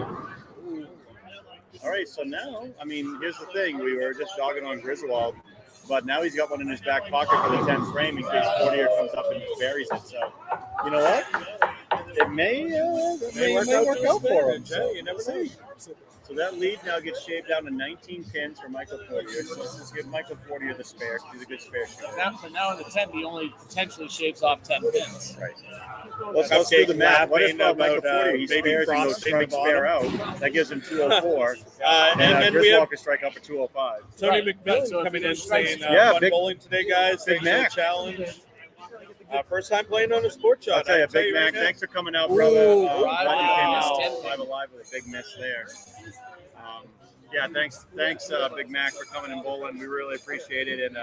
All right, so now, I mean, here's the thing. We were just dogging on Griswold, but now he's got one in his back pocket for the 10th frame in case 40er comes up and buries it. So, you know what? It may work out for him. So, You never see. So that lead now gets shaved down to 19 pins for Michael Fortier. So let's just give Michael Fortier the spare. He's a good spare shooter. But now in the 10, he only potentially shaves off 10 pins. Right. Let's do the math. What if laughing Michael about, Fortier, he baby spares and goes frosting big the spare out. That gives him 204. And then we Griswold have can strike up for 205. Tony Right. McMillan So if coming he in goes saying, Yeah, fun big- bowling today, guys. Big Thanks for the Mac. challenge. First time playing on a sport shot. I'll tell you, I'll Big right Mac, now. thanks for coming out, brother. Ooh, Glad you came out. wow. Live alive with a big miss there. Yeah, thanks, Big Mac, for coming and bowling. We really appreciate it, and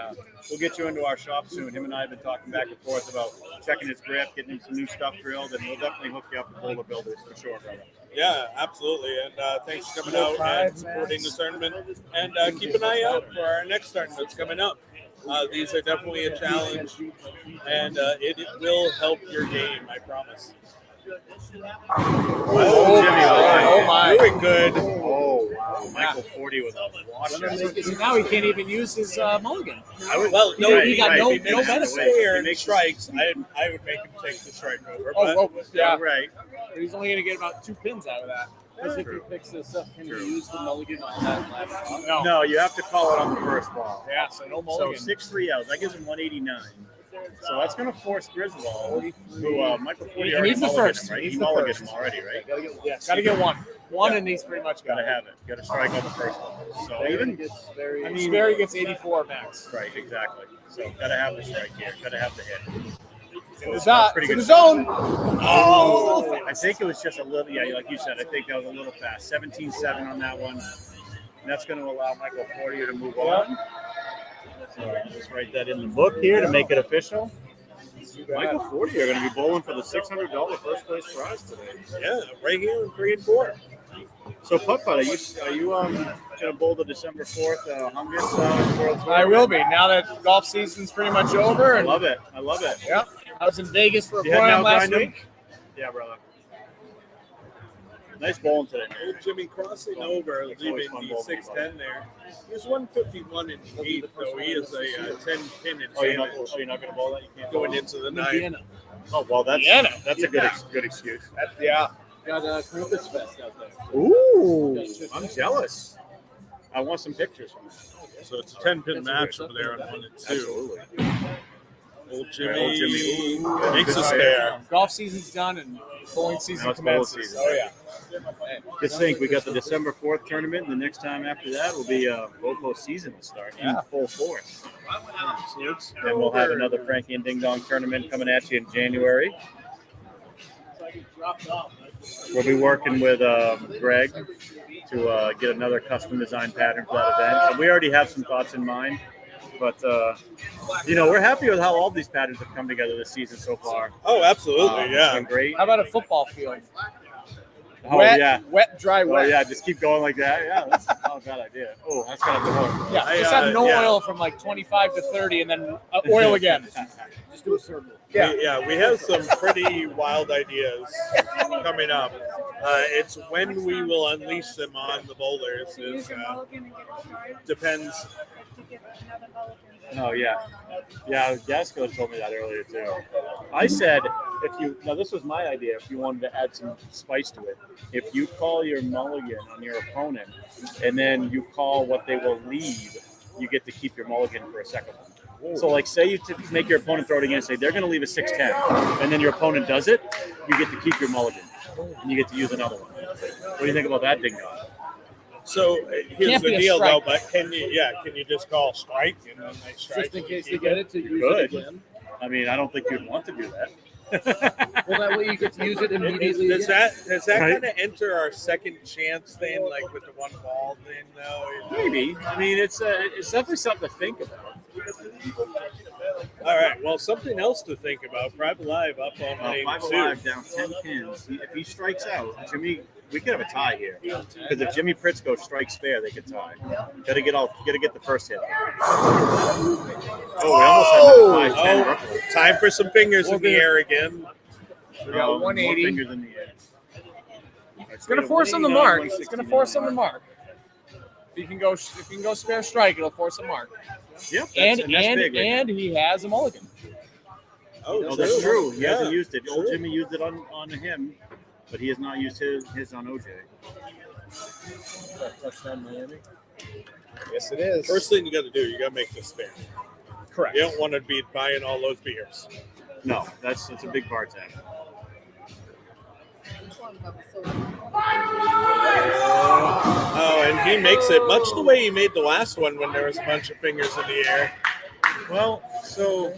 we'll get you into our shop soon. Him and I have been talking back and forth about checking his grip, getting him some new stuff drilled, and we'll definitely hook you up with bowler builders for sure, brother. Yeah, absolutely. And thanks for coming out and supporting the tournament. And keep an eye out for our next tournament that's coming up. These are definitely a challenge, and it will help your game, I promise. Oh, Jimmy, Oh, my. Doing good. Oh, wow. Michael 40 with a washer. So now he can't even use his mulligan. Well, no, Right, he got right. no He makes benefit it here He in makes strikes. I would make him take the strike over. Oh, But yeah. Right. He's only going to get about 2 pins out of that. Because if he picks this up, can he use the mulligan on that last shot? No, you have to call it on the first ball. Yeah, so no So mulligan. 6-3 out. That gives him 189. So that's going to force Griswold, who Michael 40 He already needs the mulliganed first. him, right? He needs He the mulliganed first. him already, right? Got to get 1. 1, and he's pretty much got Got to it. have it. Got to strike on the first one. So even Gets very. I mean, Sperry gets 84 max. right, exactly. So got to have the strike here. Got to have the hit. In the shot. pretty In the good. zone. Oh, I think it was just a little. Yeah, like you said, I think that was a little fast. 17-7 on that one. And that's going to allow Michael Fortier to move on. So I'll just write that in the book here to make it official. Michael Fortier are going to be bowling for the $600 first place prize today. yeah, right here in 3 and 4. So Putt Putt, are you going to bowl the December 4th Humgus World Tour? I will be. Now that golf season's pretty much over. I And love it. I love it. yeah, I was in Vegas for a You heading program out last grinding? week. Yeah, brother. Nice bowling today, man. Old Jimmy crossing over, It's always leaving fun the bowling, 610 there. He's 151 in 8th, though. He is a 10 pin Oh, you're not advantage going to bowl that? You can't going bowl? into the 9th. Indiana. Oh, well, that's Indiana. a good excuse. Yeah. Got a Columbus Fest out there. Ooh, I'm jealous. I want some pictures from that. So it's a 10 pin That's match a over great there on 1 and 2. Absolutely. Old Jimmy, Old Jimmy. Ooh. makes a Good spare. Golf season's done and bowling season Now it's bowling commences. season. Oh yeah. Just think, we got the December 4th tournament, and the next time after that will be Bopo season will start in full force. And we'll have another Frankie and Ding Dong tournament coming at you in January. We'll be working with Greg to get another custom design pattern for that event. And we already have some thoughts in mind, but we're happy with how all these patterns have come together this season so far. Oh, absolutely, It's yeah. been great. How about a football field? Oh wet, yeah. wet, dry, Oh wet. yeah, just keep going like that. Yeah, that's not a bad idea. Oh, that's kind of the whole. Yeah, I, just have no yeah. oil from like 25 to 30, and then oil again. Just do a circle. Yeah. We have some pretty wild ideas coming up. It's when we will unleash them on the bowlers. Depends. Oh yeah, Gasco told me that earlier too. I said this was my idea. If you wanted to add some spice to it, if you call your mulligan on your opponent, and then you call what they will leave, you get to keep your mulligan for a second one. So like, say you make your opponent throw it again and say they're going to leave a 610, and then your opponent does it, you get to keep your mulligan, and you get to use another one. What do you think about that, Ding Dong? So here's Can't the be a deal, though. strike. But can you just call strike and then they strike? Just in and you case they keep get it to use Good. it again. I mean, I don't think you'd want to do that. Well, that way you get to use it immediately. Does again. that Right. kind of enter our second chance thing, like with the one ball thing, though? Maybe. I mean, it's definitely something to think about. All right. Well, something else to think about. Private Live up on lane 5 2. alive down 10 pins. If he strikes out, Jimmy, we could have a tie here. Because if Jimmy Pritzko strikes fair, they could tie. Gotta get the first hit. Oh, we almost had that 5-10 Time for some fingers in the air again. We got 180. More fingers in the air. It's gonna force him to mark. It's gonna force him to mark. If you can go spare strike, it'll force a mark. Yep, And that's big right and he has a mulligan. Oh, that's true. He hasn't used it. Old Jimmy used it on him, but he has not used his on OJ. Touchdown, Miami. Yes, it is. First thing you got to do, you got to make this fair. Correct. You don't want to be buying all those beers. No, that's a big bar tab. Oh, and he makes it much the way he made the last one when there was a bunch of fingers in the air. Well, so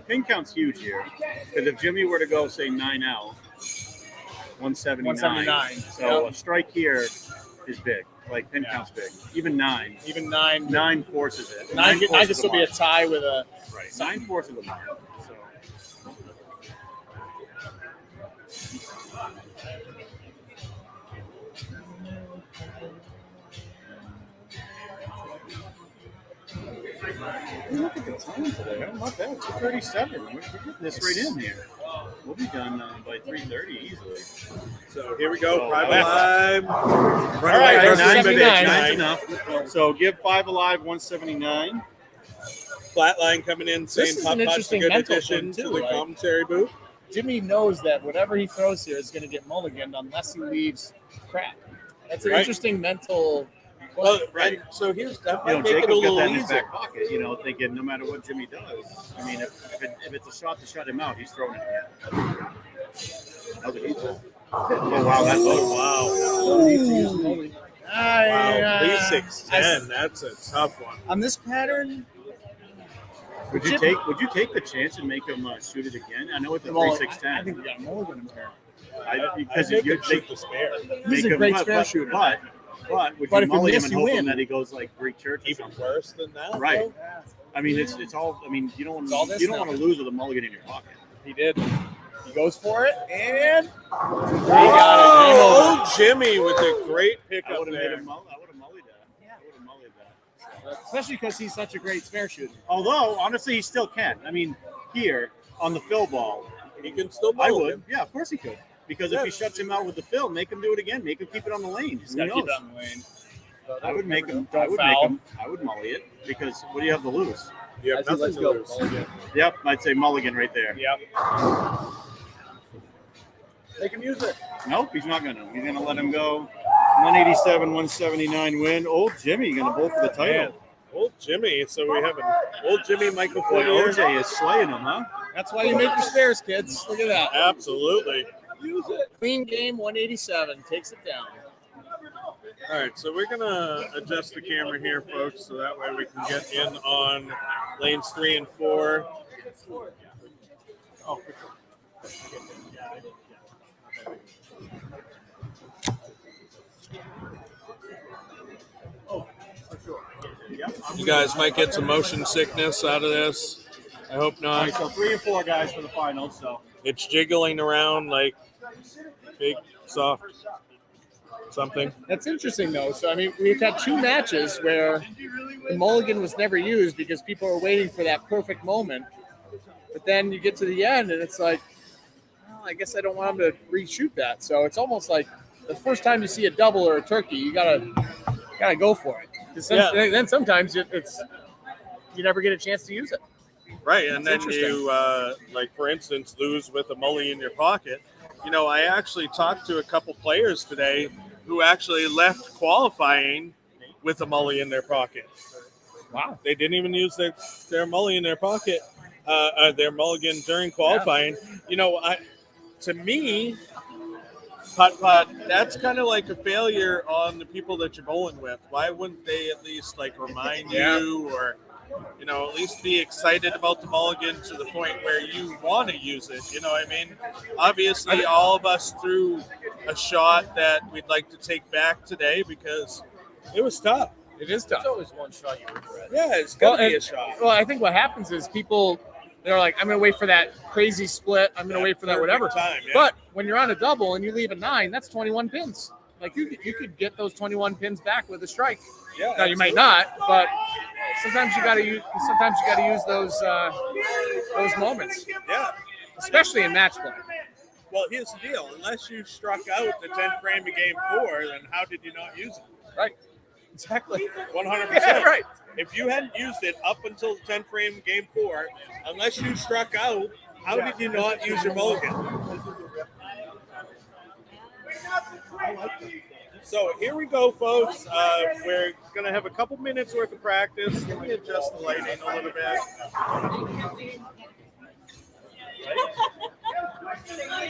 pin count's huge here. Because if Jimmy were to go, say, 9 out, 179. 179. So Yep. a strike here is big. Like, pin count's big. Even 9. Even 9. 9 forces it. I forces guess will be a mark. tie with a. Right. 9 forces a mark. So. Look at the time today. Not bad. 2:37. We're getting this right in here. We'll be done by 3:30 easily. So here we go. Oh, Private left. Live. All right, Runaway there's versus 79. Big Nine's Nine. enough. So give 5 alive 179. Flatline coming in saying is Pop an Pot's a interesting good mental addition thing, to too, the like- commentary booth. Jimmy knows that whatever he throws here is going to get mulliganed unless he leaves crap. That's an Right. interesting mental. Well, Right. and so here's that You know, might make it a Jacob's got little that in his easier. back pocket, thinking no matter what Jimmy does. I mean, if it's a shot to shut him out, he's throwing it again. That was a huge one. Oh, wow. That's Wow. Wow. 3-6-10. That's a tough one. On this pattern, Would you take the chance and make him shoot it again? I know it's a 3-6-10. I think we got a mulligan in here. Because I think you it shoot the spare. He's a great spare shooter. But would But you if you mulligan miss, and you hope win. that he goes like Greek church or Even something? worse than that. Right. though? I mean, it's all. I mean, you don't It's all want this you don't now. want to lose with a mulligan in your pocket. He did. He goes for it, and he Oh, got old Jimmy with a great I pickup would have made there. him. I would have mullied that. I would have mullied that. it. Especially because he's such a great spare shooter. Although, honestly, he still can. I mean, here on the fill ball, He can still I mulligan. would. Yeah, of course he could. Because if he shuts him out with the fill, make him do it again. Make him keep it on the lane. He's Who got to knows? keep it on the lane. I would make him. Don't I would foul. make him. I would mully it because what do you have to lose? You have As he nothing lets to go, lose. mulligan. Yep, I'd say mulligan right there. Yep. They can use it. Nope, he's not gonna. He's gonna let him go. 187, 179 win. Old Jimmy gonna bowl for the title. Man, old Jimmy. So we have an old Jimmy Michael Boy, Fournier. OJ is slaying him, huh? That's why you make your spares, kids. Look at that. Absolutely. Use it. Clean game, 187. Takes it down. All right, so we're gonna adjust the camera here, folks, so that way we can get in on lanes 3 and 4. Oh, You guys might get some motion sickness out of this. I hope All not. right, so 3 and 4 guys for the final. So It's jiggling around like big, soft something. That's interesting, though. So, I mean, we've had 2 matches where the mulligan was never used because people are waiting for that perfect moment. But then you get to the end, and it's like, well, I guess I don't want them to reshoot that. So it's almost like the first time you see a double or a turkey, you gotta go for it. 'Cause then sometimes it's you never get a chance to use it. Right, and then interesting. you, like, for instance, lose with a mully in your pocket. You know, I actually talked to a couple players today who actually left qualifying with a mully in their pocket. Wow. They didn't even use their mully in their pocket, their mulligan during qualifying. You know, to me, putt. That's kind of like a failure on the people that you're bowling with. Why wouldn't they at least like remind you, or at least be excited about the mulligan to the point where you want to use it? You know what I mean? Obviously, all of us threw a shot that we'd like to take back today because it was tough. It is tough. It's always one shot you regret. Yeah, it's gonna Well, be a shot. Well, I think what happens is people, they're like, I'm going to wait for that crazy split. I'm going to wait for that whatever. Time, yeah. But when you're on a double and you leave a 9, that's 21 pins. Like you could get those 21 pins back with a strike. Yeah, Now you might not, but sometimes you got to use those moments, Yeah. especially in match play. Well, here's the deal. Unless you struck out the 10th frame of game 4, then how did you not use it? Right. Exactly. 100%. Yeah, right. If you hadn't used it up until the 10th frame of game 4, unless you struck out, how did you not use your mulligan? So here we go, folks. We're going to have a couple minutes worth of practice. Let me adjust the lighting a little bit.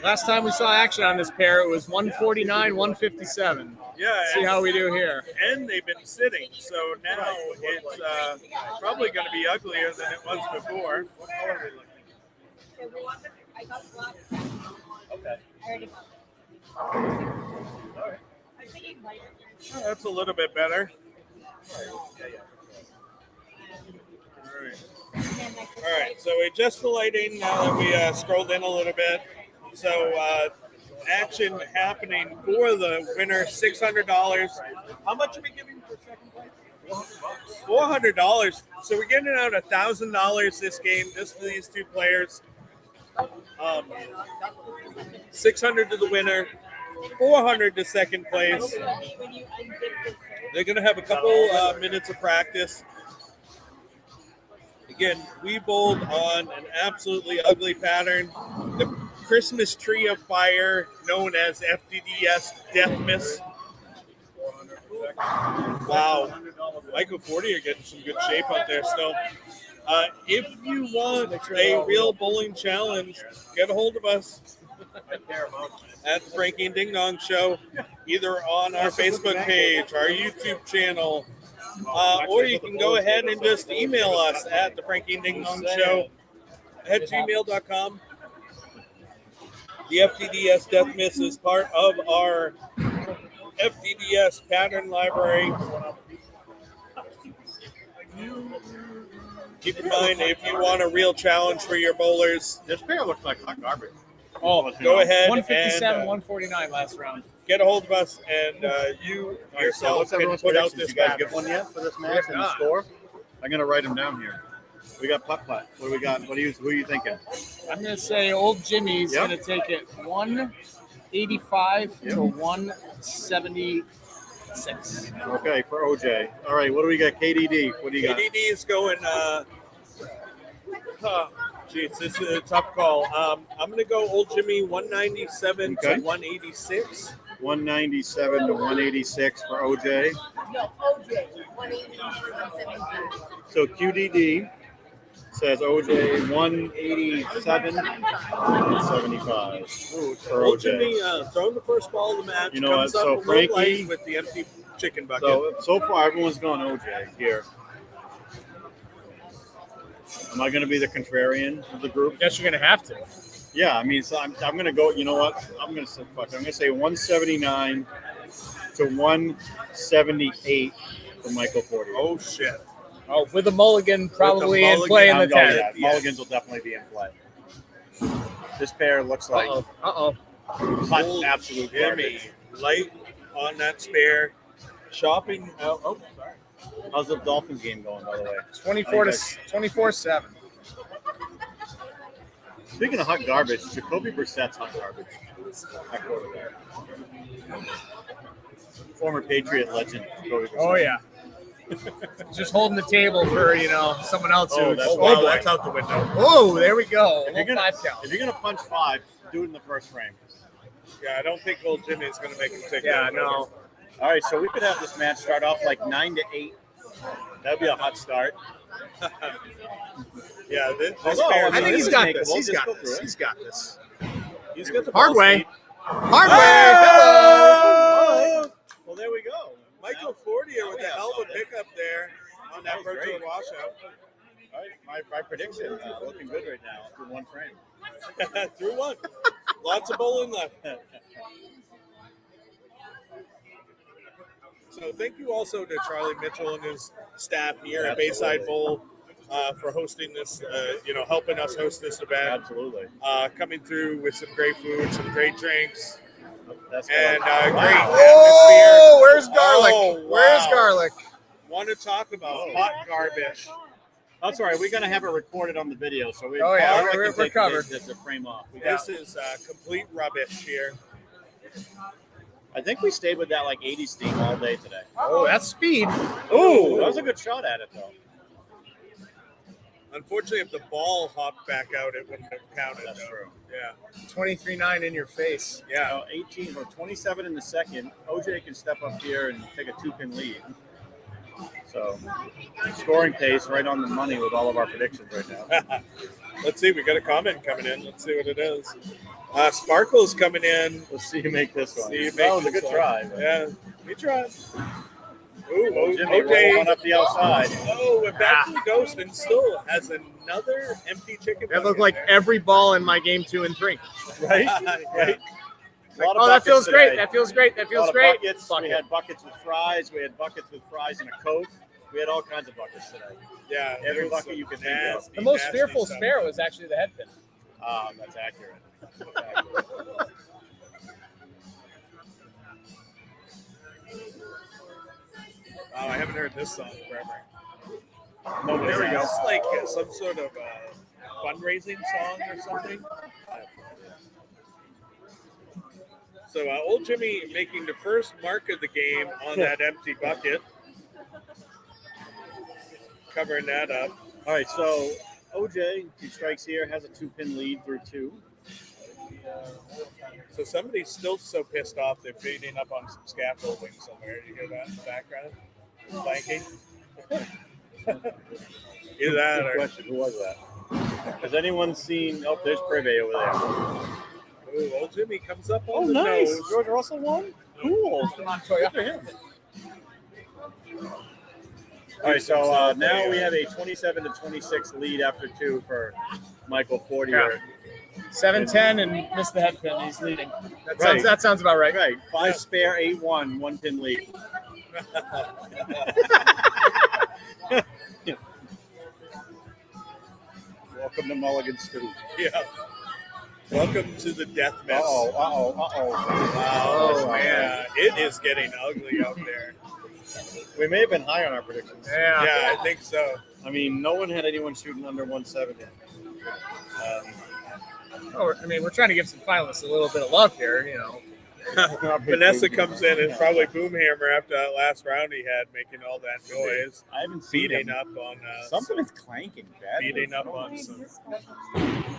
Last time we saw action on this pair, it was 149, 157. Yeah. See how we do here. And they've been sitting, so now it's probably going to be uglier than it was before. What color are they looking? I got black. Okay. I already got it. I'm thinking lighter. Oh, that's a little bit better. All right, so we adjust the lighting now that we scrolled in a little bit. So action happening for the winner, $600. How much are we giving for second place? $400. So we're getting out $1,000 this game. This for these two players. 600 to the winner, 400 to second place. They're going to have a couple minutes of practice. Again, we bowled on an absolutely ugly pattern. The Christmas tree of fire, known as FDDS Deathmas. Wow. Michael 40 are getting some good shape out there still. If you want a real bowling challenge, get a hold of us at the Frankie and Ding Dong Show, either on our Facebook page, our YouTube channel, or you can go ahead and just email us at the Frankie and Ding Dong Show at gmail.com. The FDDS Deathmas is part of our FDDS pattern library. Keep in mind, if you want a real challenge for your bowlers, This pair looks like hot garbage. Oh, go ahead 157, and 149 last round. get a hold of us, and you yourself What's can everyone's put out predictions? this You guys pattern. get one yet for this match and the score? I'm gonna write them down here. We got putt. What do we got? Who are you thinking? I'm going to say old Jimmy's Yep. going to take it 185 to 176. Okay, for OJ. All right, what do we got? KDD. What do you got? KDD is going. Geez, this is a tough call. I'm going to go old Jimmy 197 Okay. to 186. 197 to 186 for OJ. No, OJ. 180, 175. So QDD says OJ 187 175 for Old OJ. Jimmy throwing the first ball of the match. You know comes what, so up a little Frankie- light with the empty chicken bucket. So far, everyone's going OJ here. Am I going to be the contrarian of the group? Guess you're going to have to. Yeah, I mean, so I'm going to go. You know what? I'm going to say 179 to 178 for Michael 40. Oh shit! Oh, with a mulligan probably in mulligan, play in the I'm 10. going Yeah, Yeah. mulligans will definitely be in play. This pair looks like Uh-oh. hot, absolute Jimmy, garbage. light on that spare. Shopping. Oh, sorry. How's the Dolphins game going, by the way? 24-7. Speaking of hot garbage, Jacoby Brissett's hot garbage. That quarterback. Former Patriot legend. Jacoby Brissett. Oh, yeah. Just holding the table for, someone else Oh, who. that's- Oh, Wow, boy. that's out the window. Oh, there we go. If you're Little gonna 5 count. if you're gonna punch 5, do it in the first frame. Yeah, I don't think old Jimmy is going to make him take Yeah, that. no. All right, so we could have this match start off like 9 to 8. That'd be a hot start. Yeah, this Although, pair. I think this he's is got makeable. this. He's Just got go through this. it. He's got this. He's got the Hard ball way. speed. Hardware. Hello. Well, there we go. Michael Fortier with we a have hell of a something. pickup there on that was virtual great. washout. All right, my prediction looking good right now through one frame. Through one. Lots of bowling left. So thank you also to Charlie Mitchell and his staff here at Bayside Bowl for hosting this, helping us host this event. Absolutely. Coming through with some great food, some great drinks, That's and good. great Oh, atmosphere. where's garlic? Oh, wow. Where's garlic? Want to talk about hot garbage. Oh, sorry, we're going to have it recorded on the video, so we Oh, yeah, I can we're take covered. the frame off. This is complete rubbish here. I think we stayed with that like 80s theme all day today. Oh, that's speed. Ooh, that was a good shot at it though. Unfortunately, if the ball hopped back out, it wouldn't have counted. That's though. true. Yeah. 23-9 in your face. Yeah. 18 or 27 in the second. OJ can step up here and take a 2-pin lead. So, scoring pace right on the money with all of our predictions right now. Let's see. We got a comment coming in. Let's see what it is. Sparkle's coming in. Let's see you make this one. See you That make was a this good one. try. but- Yeah, we tried. Ooh, Jimmy rolling up the outside. Oh, went back to the ghost and still has another empty chicken. That looked bucket like there. every ball in my game 2 and 3. Right? Yeah. Right? A lot of Oh, that buckets feels today. great. That feels great. That A feels lot of great. buckets. Bucket. We had buckets with fries. We had buckets with fries and a Coke. We had all kinds of buckets today. Yeah, Every it was bucket you some can think of. nasty, The most nasty fearful stuff. spare was actually the head pin. That's accurate. That's accurate. Wow, I haven't heard this song forever. Nobody There we go. has. It's like some sort of fundraising song or something. So old Jimmy making the first mark of the game on that empty bucket. Covering that up. All right, so OJ, he strikes here, has a 2-pin lead through 2. So somebody's still so pissed off they're beating up on some scaffolding somewhere. You hear that in the background? Blanking. Either that Good or question. Who was that? Has anyone seen? Oh, there's Preve over there. ooh, old Jimmy comes up Oh, on the nice. nose. George Russell won. Cool. Good for him. All right, so now we have a 27-26 lead after 2 for Michael Fortier. 7-10 and missed the head pin. He's leading. Right. That sounds about right. Right, 5 spare, 8-1, 1-pin lead. Welcome to Mulligan Stew. Yeah. Welcome to the Deathmas. Uh-oh. Oh, man. It is getting ugly out there. We may have been high on our predictions. Yeah. Yeah, I think so. I mean, no one had anyone shooting under 170. Oh, I mean, we're trying to give some finalists a little bit of love here, you know. Vanessa comes in and probably Boomhammer after that last round he had, making all that noise, I haven't seen beating him. up on Something is clanking bad. beating up on some.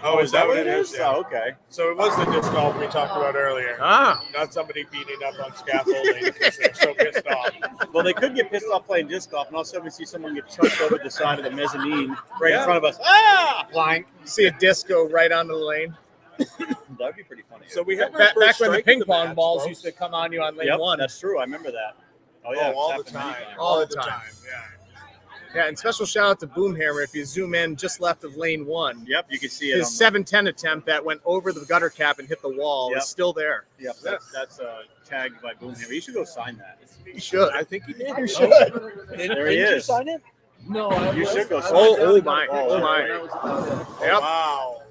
Oh, is that what it is? Yeah. Oh, okay. So it was the disc golf we talked about earlier. Ah. Not somebody beating up on scaffolding because they're so pissed off. Well, they could get pissed off playing disc golf, and all of a sudden we see someone get chucked over the side of the mezzanine right in Yeah. front of us. Ah! Blank. See a disc go right onto the lane. That'd be pretty funny. So we have our Back first when the strike ping of pong match, balls folks. used to come on you on lane Yep, 1. that's true. I remember that. Oh, Oh, yeah. all it's the happened time. many times. All the time. Yeah. Yeah, and special shout out to Boomhammer. If you zoom in just left of lane 1, Yep, you can see it. his 7-10 attempt that went over the gutter cap and hit the wall Yep. is still there. Yep, that's tagged by Boomhammer. You should go sign that. He should. I think he did. You should. There he is. No, You should go sign Oh that. my. Oh, Oh my. Yep. Wow.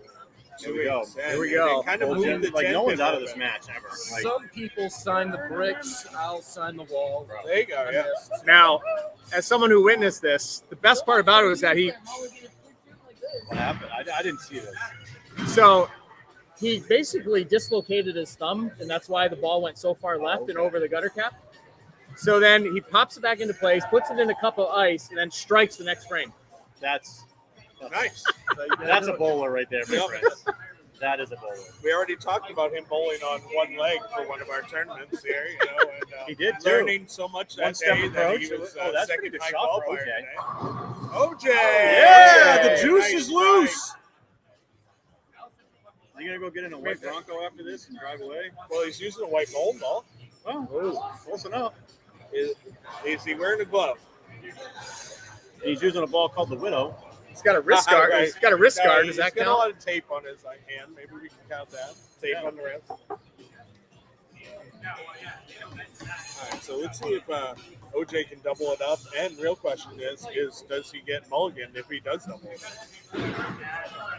Here we go. Here we go. Kind of Well, moved Jim, the like no one's out of this tempo. match ever. Like, some people sign the bricks. I'll sign the wall. There you go. Yeah. Now, as someone who witnessed this, the best part about it was that what happened? I didn't see this. he basically dislocated his thumb, and that's why the ball went so far left and over the gutter cap. So then he pops it back into place, puts it in a cup of ice, and then strikes the next frame. That's Nice. That's a bowler right there, my Yep. friends. That is a bowler. We already talked about him bowling on one leg for one of our tournaments here, and He did, too. learning so much One that step day that he approach. was Oh, that's pretty second good high shot for qualifier OJ. today. OJ! Yeah, the Nice juice is strike. loose. Are you gonna go get in a white Bronco after this and drive away? Well, he's using a white mold ball. Oh, close enough. Is he wearing a glove? He's using a ball called the Widow. He's got a wrist guard. Right. He's got a wrist guard. He's Does that got a count? lot of tape on his hand. Maybe we can count that. Tape on the wrist. All right, so let's see if OJ can double it up. And real question is does he get Mulligan if he does double it?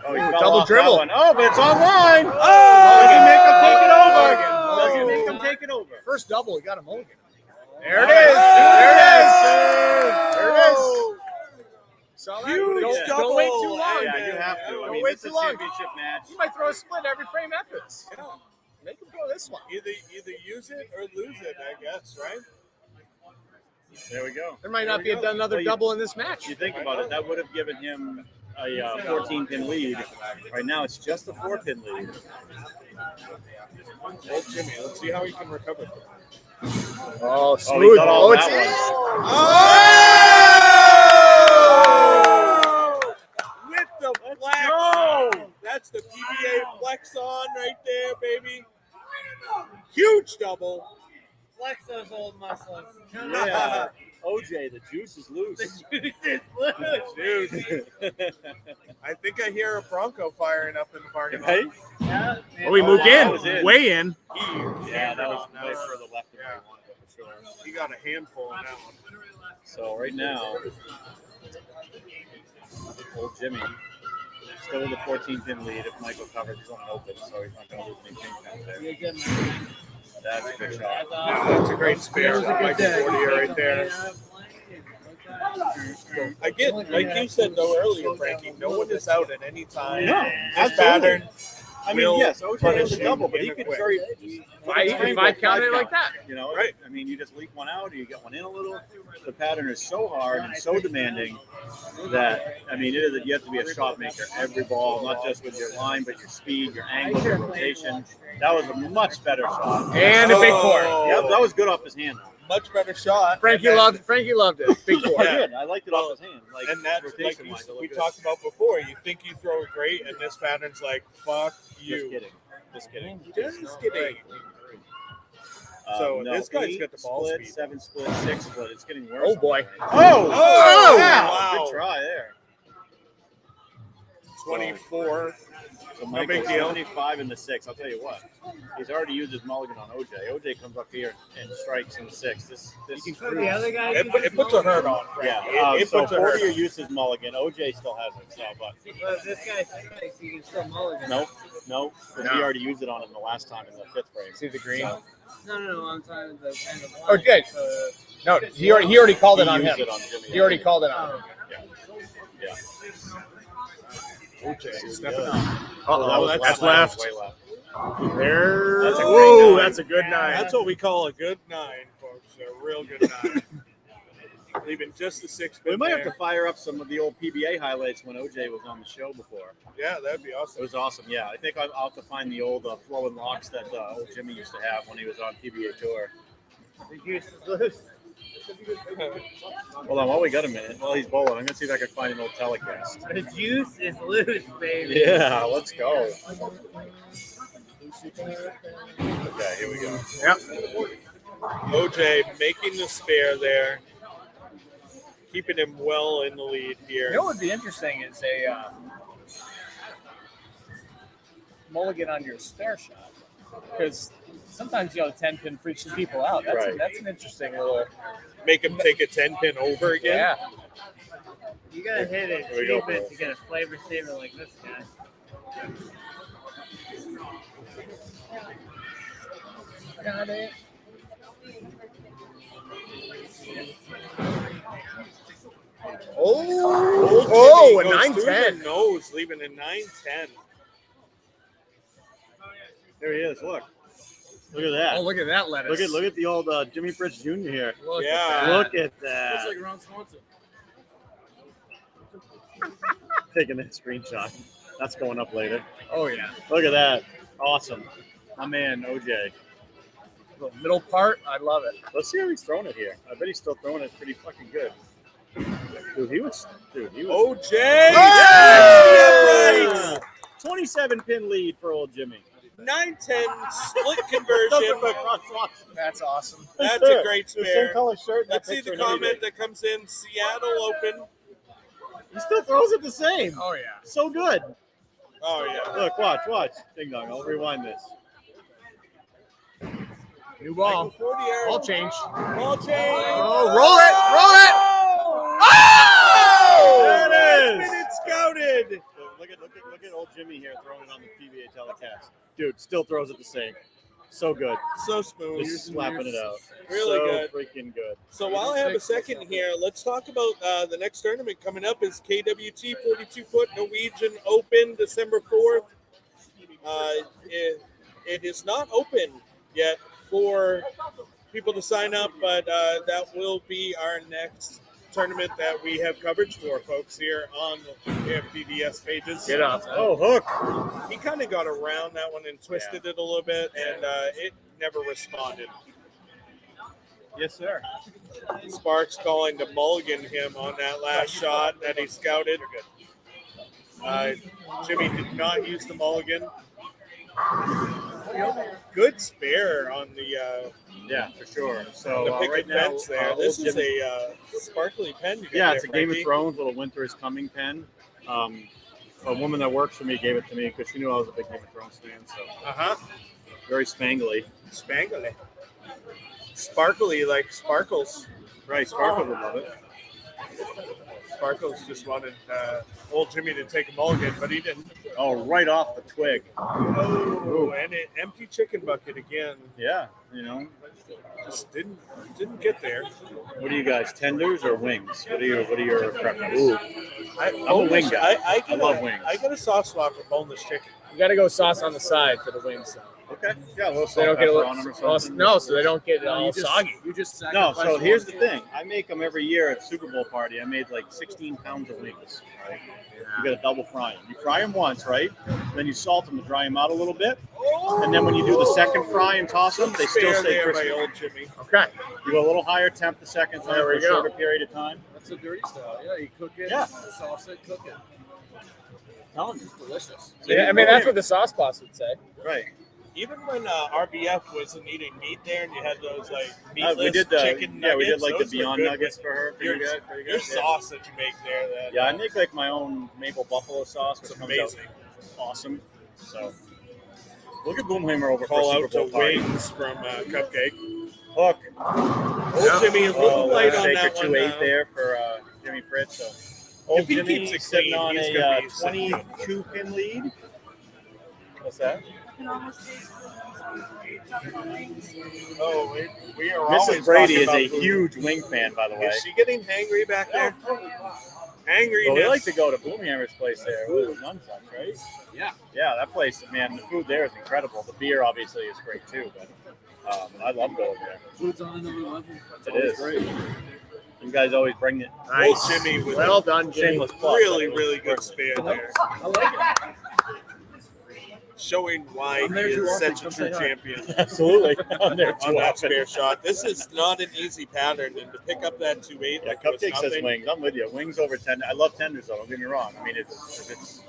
Oh, he fell double off that dribble. one. Oh, but it's online. Oh! Does he make him take it over? Mulligan. Does he make him take it over? First double, he got a mulligan. There it is. There it is. There it is. Saw that? Huge Don't wait too long. Yeah, man. you have to. Don't I mean, wait it's too a long. championship match. You might throw a split every frame after this. Yeah. Make him throw this one. Either use it or lose it, I guess, right? There we go. There might not be another double in this match. You think about it, that would have given him a 14-pin lead. Right now, it's just a 4-pin lead. Old Jimmy, let's see how he can recover from it. Oh, he smooth. got all Oh, it's that in. Oh! With the flex. That's the PBA flex on right there, baby. Huge double. Flex those old muscles. Yeah. OJ, the juice is loose. Dude, I think I hear a Bronco firing up in the parking lot. Hey? Yeah. Oh, we moved that was in. in. Way in. Yeah, that was way further left than I wanted, for sure. He got a handful on that one. So right now, old Jimmy still with a 14-pin lead. If Michael covers, he's on open, so he's not going to lose any pin count there. You're good, man. That's a good shot. That's a great spare by Michael Fortier right there. I get, like you said though earlier, Frankie, no one is out at any time. No, This absolutely. pattern I mean, will yes, OJ punish has a you double, but in he a could quick. very. If I count it like that. You know, Right. I mean, you just leak one out, or you get one in a little. The pattern is so hard and so demanding that, I mean, you have to be a shot maker every ball, not just with your line, but your speed, your angle, your rotation. That was a much better shot. And a big four. Yeah, that was good off his hand. Much better shot. Frankie loved it. Big four. I did. I liked it off his hand. Like, And that's like rotation-wise, it we looked good. talked about before. You think you throw it great, and this pattern's like, fuck you. Just kidding. Just kidding. Just kidding. So this guy's 8 got the ball split, speed. 7 split, 6 split. It's getting worse. Oh, boy. Oh! Oh! Wow! Wow. Good try there. 24. So No Michael, big deal. 75 in the 6. I'll tell you what. He's already used his mulligan on OJ. OJ comes up here and strikes in the 6. This So the other guy. It puts a hurt on, yeah. Frankie. It So puts a hurt Fortier on. used his mulligan. OJ still has it. So, but Well, this guy strikes, he can still mulligan. nope. Because he already used it on him the last time in the 5th frame. See the green? So No, I'm talking the kind of Oh, good. No, he already called it on he him. used it on Jimmy. He already called it on him. Yeah. OJ, That stepping up. Uh-oh, was that's left. left. Way left. There. That's a great Whoa, nine. that's a good nine. That's what we call a good 9, folks. A real good 9. Leaving just the 6 We bit might there. have to fire up some of the old PBA highlights when OJ was on the show before. Yeah, that'd be It awesome. was awesome. Yeah, I think I'll have to find the old flowing locks that old Jimmy used to have when he was on PBA tour. The juice is loose. Hold on, while we got a minute. While he's bowling, I'm gonna see if I can find an old telecast. The juice is loose, baby. Yeah, let's go. Okay, here we go. Yep. OJ making the spare there, keeping him well in the lead here. You know what would be interesting is a mulligan on your spare shot. Because sometimes, 10-pin freaks some people out. That's an interesting little... Make him take a 10-pin over again. Yeah. You gotta hit it Here we go, stupid Paul. to get a flavor saver like this guy. Got it. Oh, a Goes through 9-10. the nose, leaving a 9-10. There he is. Look at that. Oh, look at that lettuce. Look at the old Jimmy Fritz Jr. here. Look Yeah. at that. Look at that. Looks like Ron Swanson. Taking a screenshot. That's going up later. Oh, yeah. Look at that. Awesome. My man, OJ. The middle part, I love it. Let's see how he's throwing it here. I bet he's still throwing it pretty fucking good. Dude, he was. OJ! Yes! Right. 27 pin lead for old Jimmy. 9-10 split conversion. That's awesome. That's a great The same spare. color shirt. Let's see the comment that comes in. Seattle Open. He still throws it the same. Oh yeah. So good. Oh, yeah. Look, watch. Ding dong. I'll rewind this. New ball. 40 yards. Ball change. Ball change. Oh, roll it. Oh! There it is. It's scouted. Look at old Jimmy here throwing it on the PBA telecast. Dude, still throws it the same. So good. So smooth. Just slapping it out. Really so good. Freaking good. So while I have a second here, let's talk about the next tournament coming up is KWT 42-foot Norwegian Open, December 4th. It is not open yet for people to sign up, but that will be our next tournament that we have coverage for, folks, here on the FDDS pages. Get up. Oh, hook. He kind of got around that one and twisted it a little bit, and it never responded. Yes, sir. Sparks calling to mulligan him on that last shot that he scouted. Jimmy did not use the mulligan. Good spare on the Yeah, for sure. So the picket right now, fence there. old This is Jimmy- a sparkly pen. You got Yeah, there, it's a Game of Frankie. Thrones little Winter is Coming pen. A woman that works for me gave it to me because she knew I was a big Game of Thrones fan. So very spangly. Spangly. Sparkly like Sparkles. Right, Sparkle would love it. Sparkles just wanted old Jimmy to take a mulligan, but he didn't. Oh, right off the twig. Oh, and an empty chicken bucket again. Yeah, you know. Just didn't get there. What are you guys, tenders or wings? What are your preferences? I'm a wing guy. I love wings. I get a sauce swap for boneless chicken. You got to go sauce on the side for the wings, though. Okay. Yeah, a little So they salt don't get pepper a on them or little, something. no, so they don't get all soggy. You just No, sacrifice so here's one. the thing. I make them every year at Super Bowl party. I made like 16 pounds of wings. Right? You got to double fry them. You fry them once, right? Then you salt them to dry them out a little bit. And then when you do the second fry and toss them, they still Spare stay there crispy. by old Jimmy. Okay. You go a little higher temp the second time There for we a go. shorter period of time. That's a dirty style. Yeah, you cook it, Yeah. sauce it, cook it. It's delicious. Yeah, I mean, that's what the sauce boss would say. Right. Even when RBF wasn't eating meat there, and you had those like meatless We did the chicken nuggets, we did like the those were Beyond good Nuggets with for her. For Your, you guys, your yeah. sauce that you make there, that Yeah, I make like my own maple buffalo sauce, which it's comes amazing. out awesome. So look at Boomhammer over Call for out Super to Bowl party. Wings from Cupcake. Hook. Old Jimmy a little light on Shaker that one. 2-8 there for Jimmy Pritz. So old If he Jimmy keeps it sitting clean, on he's a gonna be sitting 22 pin lead. What's that? Oh, we are Mrs. always Brady talking is a about food. huge wing fan, by the way. Is she getting hangry back there? Hangry. Well, we like to go to Boomhammer's place there. What is it, Nunsuck, right? Yeah. Yeah, that place, man, the food there is incredible. The beer, obviously, is great, too. But I love going there. Food's on another level. It's It always is. great. You guys always bring it. Old Jimmy with Well done, Jimmy. Shameless plug. really, really good spare there. I like it. Showing why I'm he there too is often. such a Come true say hi. champion Absolutely. I'm there on too that often. spare shot. This is not an easy pattern, and to pick up that 2-8 Yeah, like it was Cupcake says nothing. wings. I'm with you. Wings over tender. I love tenders, though. Don't get me wrong. I mean, if it's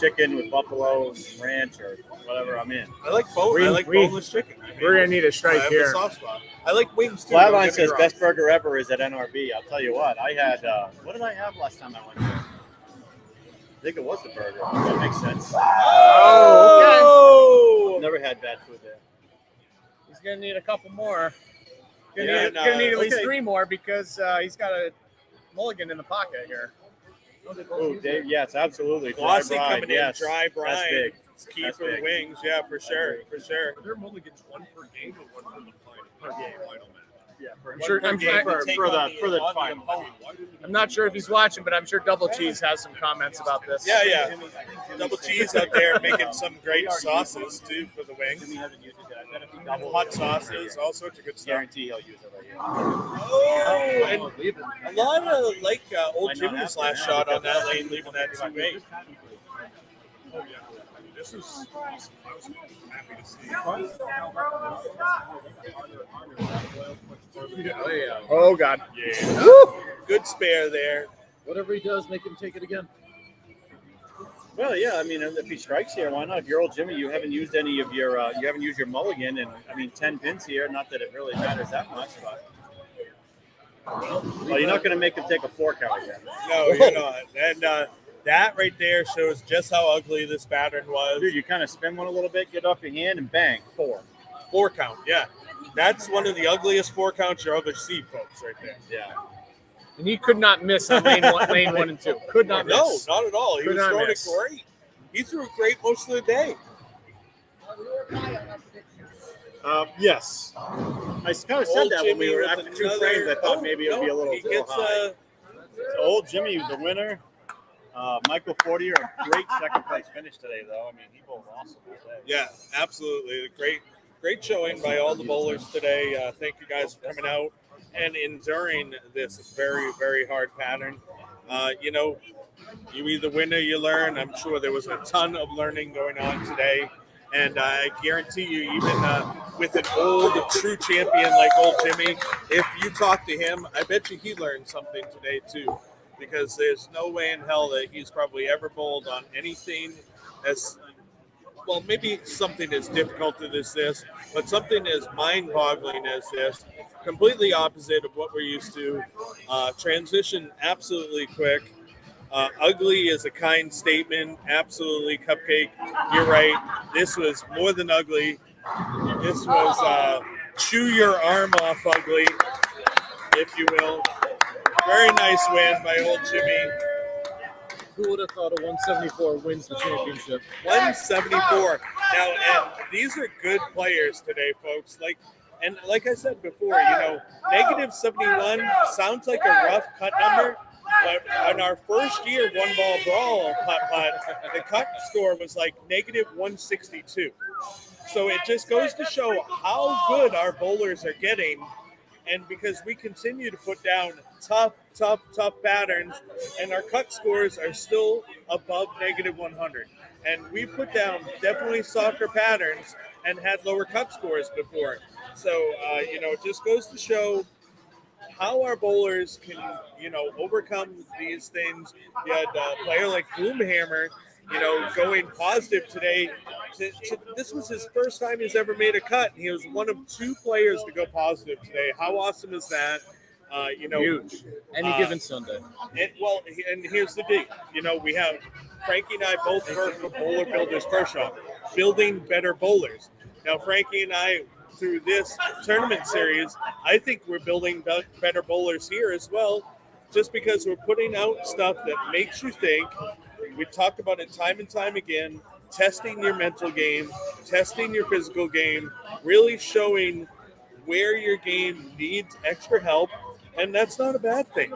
chicken with buffalo ranch or whatever, I'm in. I like bone. I like boneless chicken. I mean, We're going to need a I strike have a here. soft spot. I like wings too. don't Flatline get me says wrong. best burger ever is at NRB. I'll tell you what. I had, what did I have last time I went there? I think it was the burger. That makes sense. Oh, Never had bad food there. He's going to need a couple more. Going Yeah, to need at least okay. 3 more because he's got a mulligan in the pocket here. Oh, Dave, yes, absolutely. Dry Glossy brine, coming yes. in, dry That's brine. big. It's key That's for the big. wings. Yeah, for sure, for sure. Are there mulligans one per game or one per game final match? Yeah, I'm sure. I'm, game I- to take for on the on final. opponent. I'm not sure if he's watching, but I'm sure Double Cheese has some comments about this. Yeah, yeah. Double cheese out there making some great sauces too for the wings. Hot sauces, all sorts of good stuff. Guarantee he'll use it right here. Oh, and a lot of like old Might not Jimmy's have last to now shot on because that lane, leaving that 2-8. Oh, yeah. This is awesome. I was happy to see. Oh God. Yeah. Good spare there. Whatever he does, make him take it again. Well, yeah. I mean, if he strikes here, why not? If you're old Jimmy, you haven't used any of your you haven't used your mulligan, and I mean 10 pins here. Not that it really matters that much, but well, you're not going to make him take a 4 count again. No, you're not. And that right there shows just how ugly this pattern was. Dude, you kind of spin one a little bit, get off your hand, and bang, 4. 4 count, yeah. That's one of the ugliest 4 counts you'll ever see, folks, right there. Yeah. And he could not miss on lane one and 2. Could not No, miss. not at all. He Could was not throwing miss. it great. He threw it great most of the day. Yes. I kind of said Old that when Jimmy we were with after 2 another- frames. I thought maybe it would be a little he gets, high. So old Jimmy, the winner. Michael Fortier, a great second place finish today, though. I mean, he bowled awesome today. Yeah, absolutely. Great showing by all the bowlers today. Thank you guys for coming out and enduring this very, very hard pattern. You know, you either win or you learn. I'm sure there was a ton of learning going on today. And I guarantee you, even with an old, true champion like old Jimmy, if you talk to him, I bet you he learned something today, too. Because there's no way in hell that he's probably ever bowled on anything as, well, maybe something as difficult as this, but something as mind-boggling as this. Completely opposite of what we're used to. Transition absolutely quick. Ugly is a kind statement. Absolutely, Cupcake. You're right. This was more than ugly. This was chew your arm off ugly, if you will. Very nice win by old Jimmy. Who would have thought a 174 wins the championship? 174. Now, and these are good players today, folks. Like I said before, you know, negative 71 sounds like a rough cut number, but on our first year one ball brawl putt, the cut score was like negative 162. So it just goes to show how good our bowlers are getting. And because we continue to put down tough patterns, and our cut scores are still above negative 100. And we put down definitely softer patterns and had lower cut scores before. So, you know, it just goes to show how our bowlers can, you know, overcome these things. You had a player like Bloomhammer, you know, going positive today. This was his first time he's ever made a cut. He was one of 2 players to go positive today. How awesome is that? You know, Huge. Any given Sunday. And here's the deal. You know, we have Frankie and I both work for Bowler Builders Pro Shop, building better bowlers. Now, Frankie and I, through this tournament series, I think we're building better bowlers here as well, just because we're putting out stuff that makes you think. We talked about it time and time again, testing your mental game, testing your physical game, really showing where your game needs extra help. And that's not a bad thing,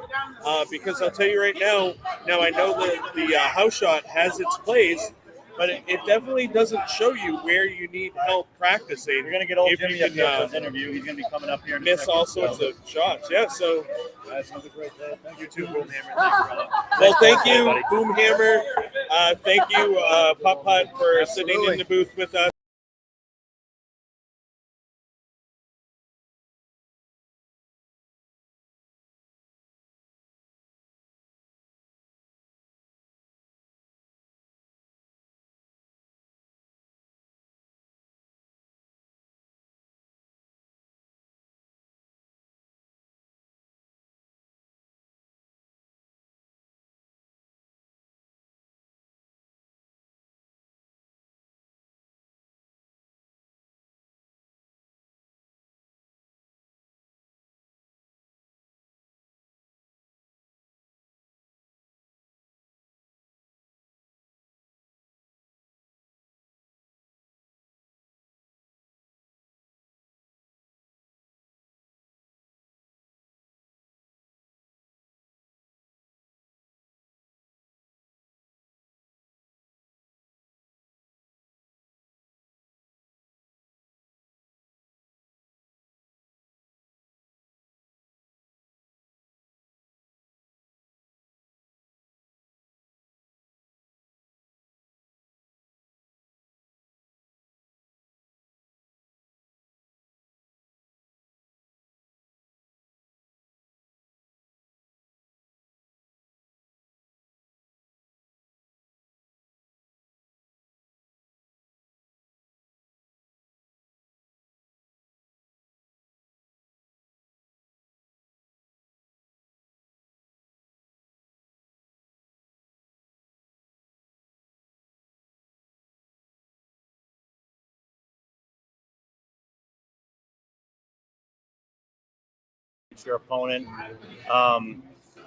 because I'll tell you right now, I know that the house shot has its place, but it definitely doesn't show you where you need help practicing. We're going to get old If Jimmy you up here can, for his interview. He's going to be coming up here in a miss second, all sorts so. of shots. Yeah, so, Guys, have a great day. Thank you, too, Boomhammer. Thanks, brother. well, thank you, Buddy. Boomhammer. Thank you, Putt Putt, for sitting in the booth with us. your opponent.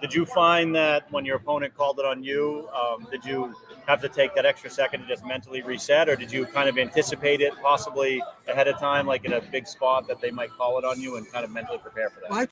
Did you find that when your opponent called it on you, did you have to take that extra second to just mentally reset, or did you kind of anticipate it possibly ahead of time, like in a big spot that they might call it on you, and kind of mentally prepare for that?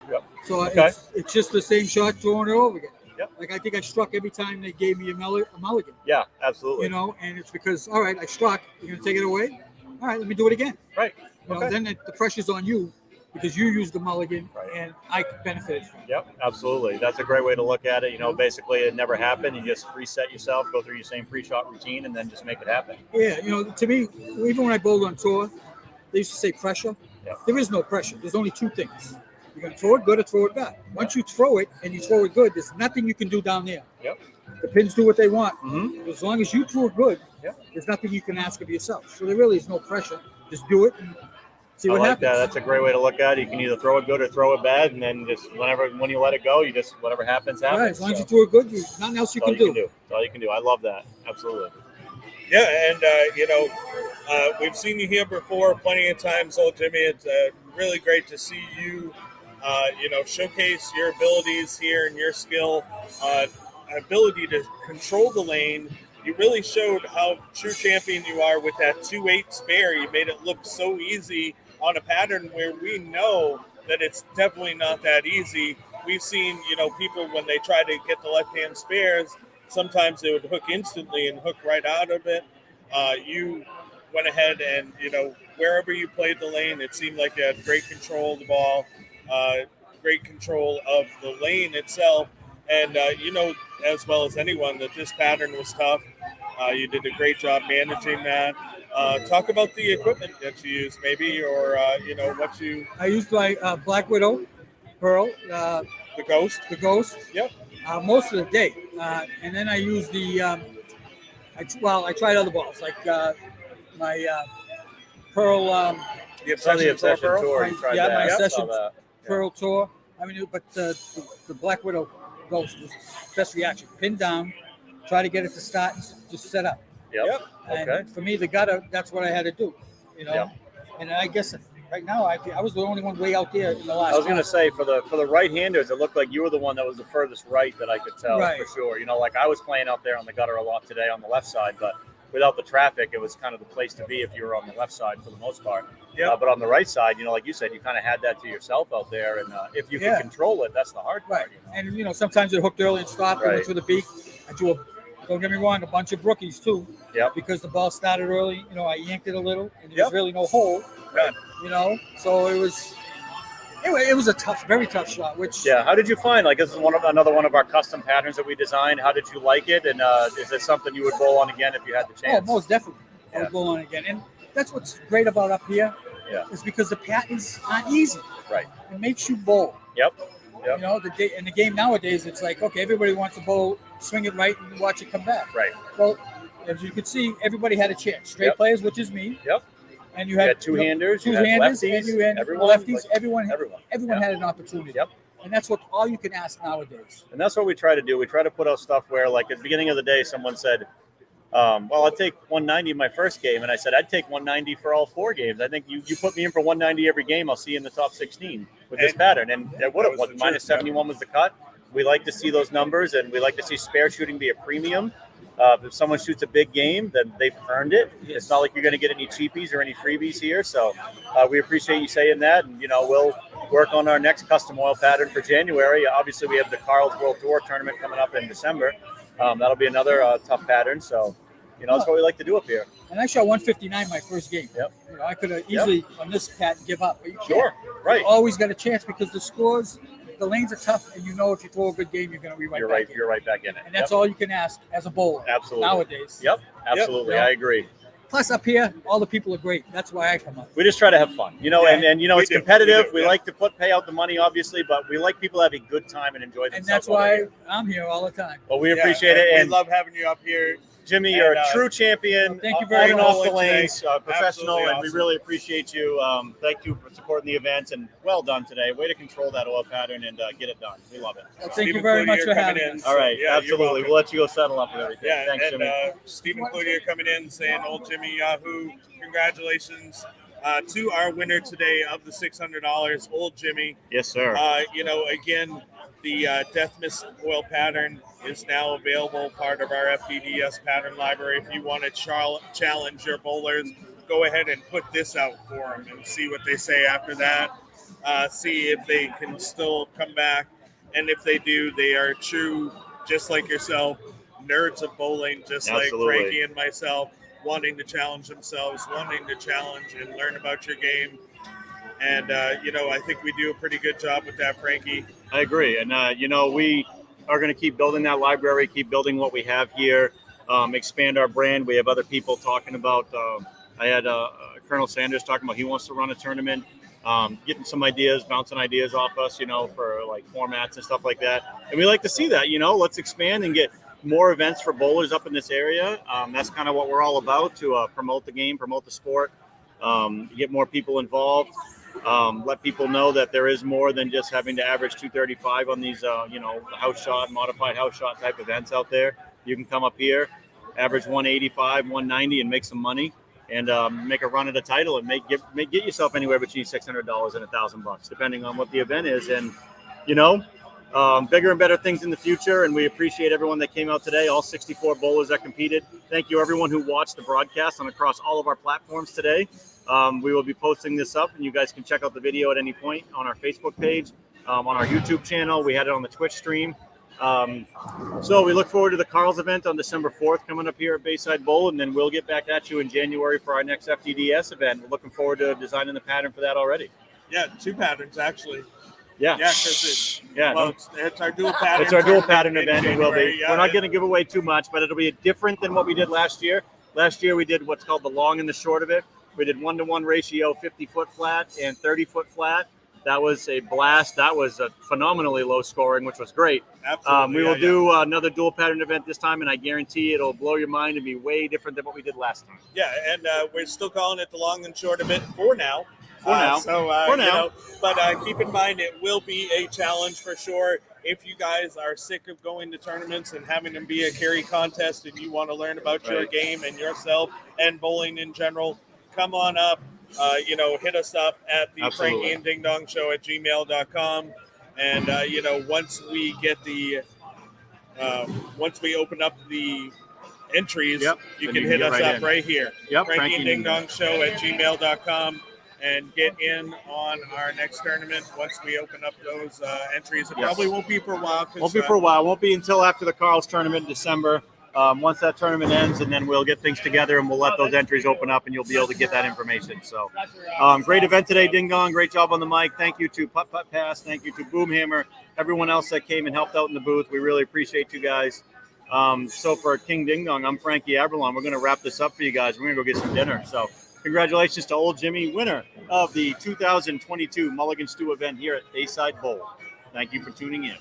Yep. So Okay. it's just the same shot throwing it over again. Yep. Like I think I struck every time they gave me a mulligan. Yeah, absolutely. You know, and it's because, all right, I struck. You're going to take it away? All right, let me do it again. Right. You know, Okay. then the pressure's on you because you used the mulligan Right. and I benefited from it. Yep, absolutely. That's a great way to look at it. You know, basically it never happened. You just reset yourself, go through your same pre-shot routine, and then just make it happen. Yeah, you know, to me, even when I bowled on tour, they used to say pressure. Yeah. There is no pressure. There's only two things. You're going to throw it good or throw it bad. Once you throw it and you throw it good, there's nothing you can do down there. Yep. The pins do what they want. Mm-hmm. As long as you throw it good, Yep. there's nothing you can ask of yourself. So there really is no pressure. Just do it and see I what like happens. that. That's a great way to look at it. You can either throw it good or throw it bad, and then just when you let it go, you just whatever happens happens. Right, as long as you throw it good, nothing else you That's all can you do. can do. That's all you can do. I love that. Absolutely. Yeah, and we've seen you here before plenty of times, old Jimmy. It's really great to see you, showcase your abilities here and your skill, ability to control the lane. You really showed how true champion you are with that 2-8 spare. You made it look so easy on a pattern where we know that it's definitely not that easy. We've seen, people when they try to get the left-hand spares, sometimes they would hook instantly and hook right out of it. You went ahead and, wherever you played the lane, it seemed like you had great control of the ball, great control of the lane itself. And as well as anyone that this pattern was tough. You did a great job managing that. Talk about the equipment that you used, maybe, or what you. I used my Black Widow Pearl, The Ghost. the Ghost, Yep. most of the day, and then I used the. I tried other balls like my Pearl. The Saw the Obsession Obsession Pearl. Tour. You tried Yeah, that. my Yep, saw Obsession that. Pearl Tour. I mean, but the Black Widow Ghost was best reaction. Pin down, try to get it to start, and just set up. Yep. And Okay. for me, the gutter, that's what I had to do, Yep. And I guess right now I was the only one way out there in the last. I was going to say for the right-handers, it looked like you were the one that was the furthest right that I could tell Right. for sure. Like I was playing out there on the gutter a lot today on the left side, but without the traffic, it was kind of the place to be if you were on the left side for the most part. Yeah. But on the right side, like you said, you kind of had that to yourself out there, and if you Yeah. can control it, that's the hard Right, part. and sometimes it hooked early and stopped. I Right. went to the beak. I drew don't get me wrong, a bunch of brookies too. Yep. Because the ball started early, I yanked it a little, and there Yep. was really no hole. Right. So it was a tough, very tough shot. Which Yeah. How did you find? Like this is another one of our custom patterns that we designed. How did you like it? And is it something you would bowl on again if you had the oh, chance? most definitely, I Yeah. would go on again. And that's what's great about up here. Yeah. Is because the patterns aren't easy. Right. It makes you bowl. Yep. Yep. The game nowadays, it's like, okay, everybody wants to bowl, swing it right, and watch it come back. Right. Well, as you can see, everybody had a chance. Straight Yep. players, which is me. Yep. And you You had had two-handers, you had two-handers, lefties, and you had everyone, lefties. like, everyone everyone. had an opportunity. Yep. And that's what all you can ask nowadays. And that's what we try to do. We try to put out stuff where, like, at the beginning of the day, someone said, well, I'd take 190 in my first game. And I said, I'd take 190 for all 4 games. I think you put me in for 190 every game, I'll see you in the top 16 with this pattern. And it would have. that was the Minus truth, 71 was the cut. We like to see those numbers, and we like to see spare shooting be a premium. If someone shoots a big game, then they've earned it. It's not like you're going to get any cheapies or any freebies here. So we appreciate you saying that. And, we'll work on our next custom oil pattern for January. Obviously, we have the Carl's World Tour tournament coming up in December. That'll be another tough pattern. So, that's what we like to do up here. And I shot 159 my first game. Yep. I could have easily on this pattern give up. But you can't. Sure. Right. You always got a chance because the scores, the lanes are tough, and if you throw a good game, you're going to be right You're back right. in. You're right back in it. And that's Yep. all you can ask as a bowler. Absolutely. Nowadays. Yep. Absolutely. Yep. I agree. Plus, up here, all the people are great. That's why I come up. We just try to have fun, and we it's do. competitive. We do, We yeah. like to pay out the money, obviously, but we like people having a good time and enjoy themselves. And that's while they're why here. I'm here all the time. Well, we Yeah, appreciate it, We and love having you up here. Jimmy, you're And, a true champion. thank you on very and much. off the Today. lanes, professional, Absolutely and we awesome. really appreciate you. Thank you for supporting the events, and well done today. Way to control that oil pattern and get it done. We love it. Well, thank Stephen you very Cloutier much for coming having in. us. All right, Yeah, you're absolutely. welcome. We'll let you go settle up with everything. Yeah, Thanks, and Jimmy. Stephen Cloutier coming in saying, "Old Jimmy Yahoo, congratulations to our winner today of the $600, Old Jimmy. Yes, sir. Again, the Deathmas oil pattern is now available, part of our FDDS pattern library. If you want to challenge your bowlers, go ahead and put this out for them and see what they say after that. See if they can still come back. And if they do, they are true, just like yourself, nerds of bowling, just Absolutely. like Frankie and myself, wanting to challenge themselves, wanting to challenge and learn about your game. And, I think we do a pretty good job with that, Frankie. I agree. And, we are going to keep building that library, keep building what we have here, expand our brand. We have other people talking about, I had Colonel Sanders talking about he wants to run a tournament, getting some ideas, bouncing ideas off us, for like formats and stuff like that. And we like to see that, let's expand and get more events for bowlers up in this area. That's kind of what we're all about, to promote the game, promote the sport, get more people involved. Let people know that there is more than just having to average 235 on these, house shot, modified house shot type events out there. You can come up here, average 185, 190, and make some money, and make a run at a title, and get yourself anywhere between $600 and $1,000, depending on what the event is. And bigger and better things in the future. And we appreciate everyone that came out today, all 64 bowlers that competed. Thank you, everyone who watched the broadcast across all of our platforms today. We will be posting this up, and you guys can check out the video at any point on our Facebook page, on our YouTube channel. We had it on the Twitch stream. So we look forward to the Carl's event on December 4th coming up here at Bayside Bowl, and then we'll get back at you in January for our next FDDS event. We're looking forward to designing the pattern for that already. Yeah, 2 patterns, actually. Yeah. Yeah, because it's our dual pattern. It's our dual pattern event. It will be. Yeah, We're not going to give away too much, but it'll be different than what we did last year. Last year we did what's called the long and the short of it. We did 1-to-1 ratio, 50-foot flat and 30-foot flat. That was a blast. That was a phenomenally low scoring, which was great. Absolutely. We will do another dual pattern event this time, and I guarantee it'll blow your mind and be way different than what we did last time. Yeah, and we're still calling it the long and short of it for now. But keep in mind, it will be a challenge for sure. If you guys are sick of going to tournaments and having them be a carry contest, and you want to learn about your game and yourself and bowling in general, come on up. Hit us up at the Frankie and Ding Dong Show at gmail.com. And, once we get once we open up the entries, you can hit us up right here. Frankie and Ding Dong Show at gmail.com. And get in on our next tournament once we open up those entries. It probably won't be for a while. Won't be until after the Carl's tournament in December. Once that tournament ends, and then we'll get things together, and we'll let those entries open up, and you'll be able to get that information. So, great event today, Ding Dong. Great job on the mic. Thank you to Putt Putt Pass. Thank you to Boomhammer. Everyone else that came and helped out in the booth. We really appreciate you guys. So for King Ding Dong, I'm Frankie Aberlon. We're going to wrap this up for you guys. We're going to go get some dinner. So congratulations to Old Jimmy, winner of the 2022 Mulligan Stew event here at Bayside Bowl. Thank you for tuning in.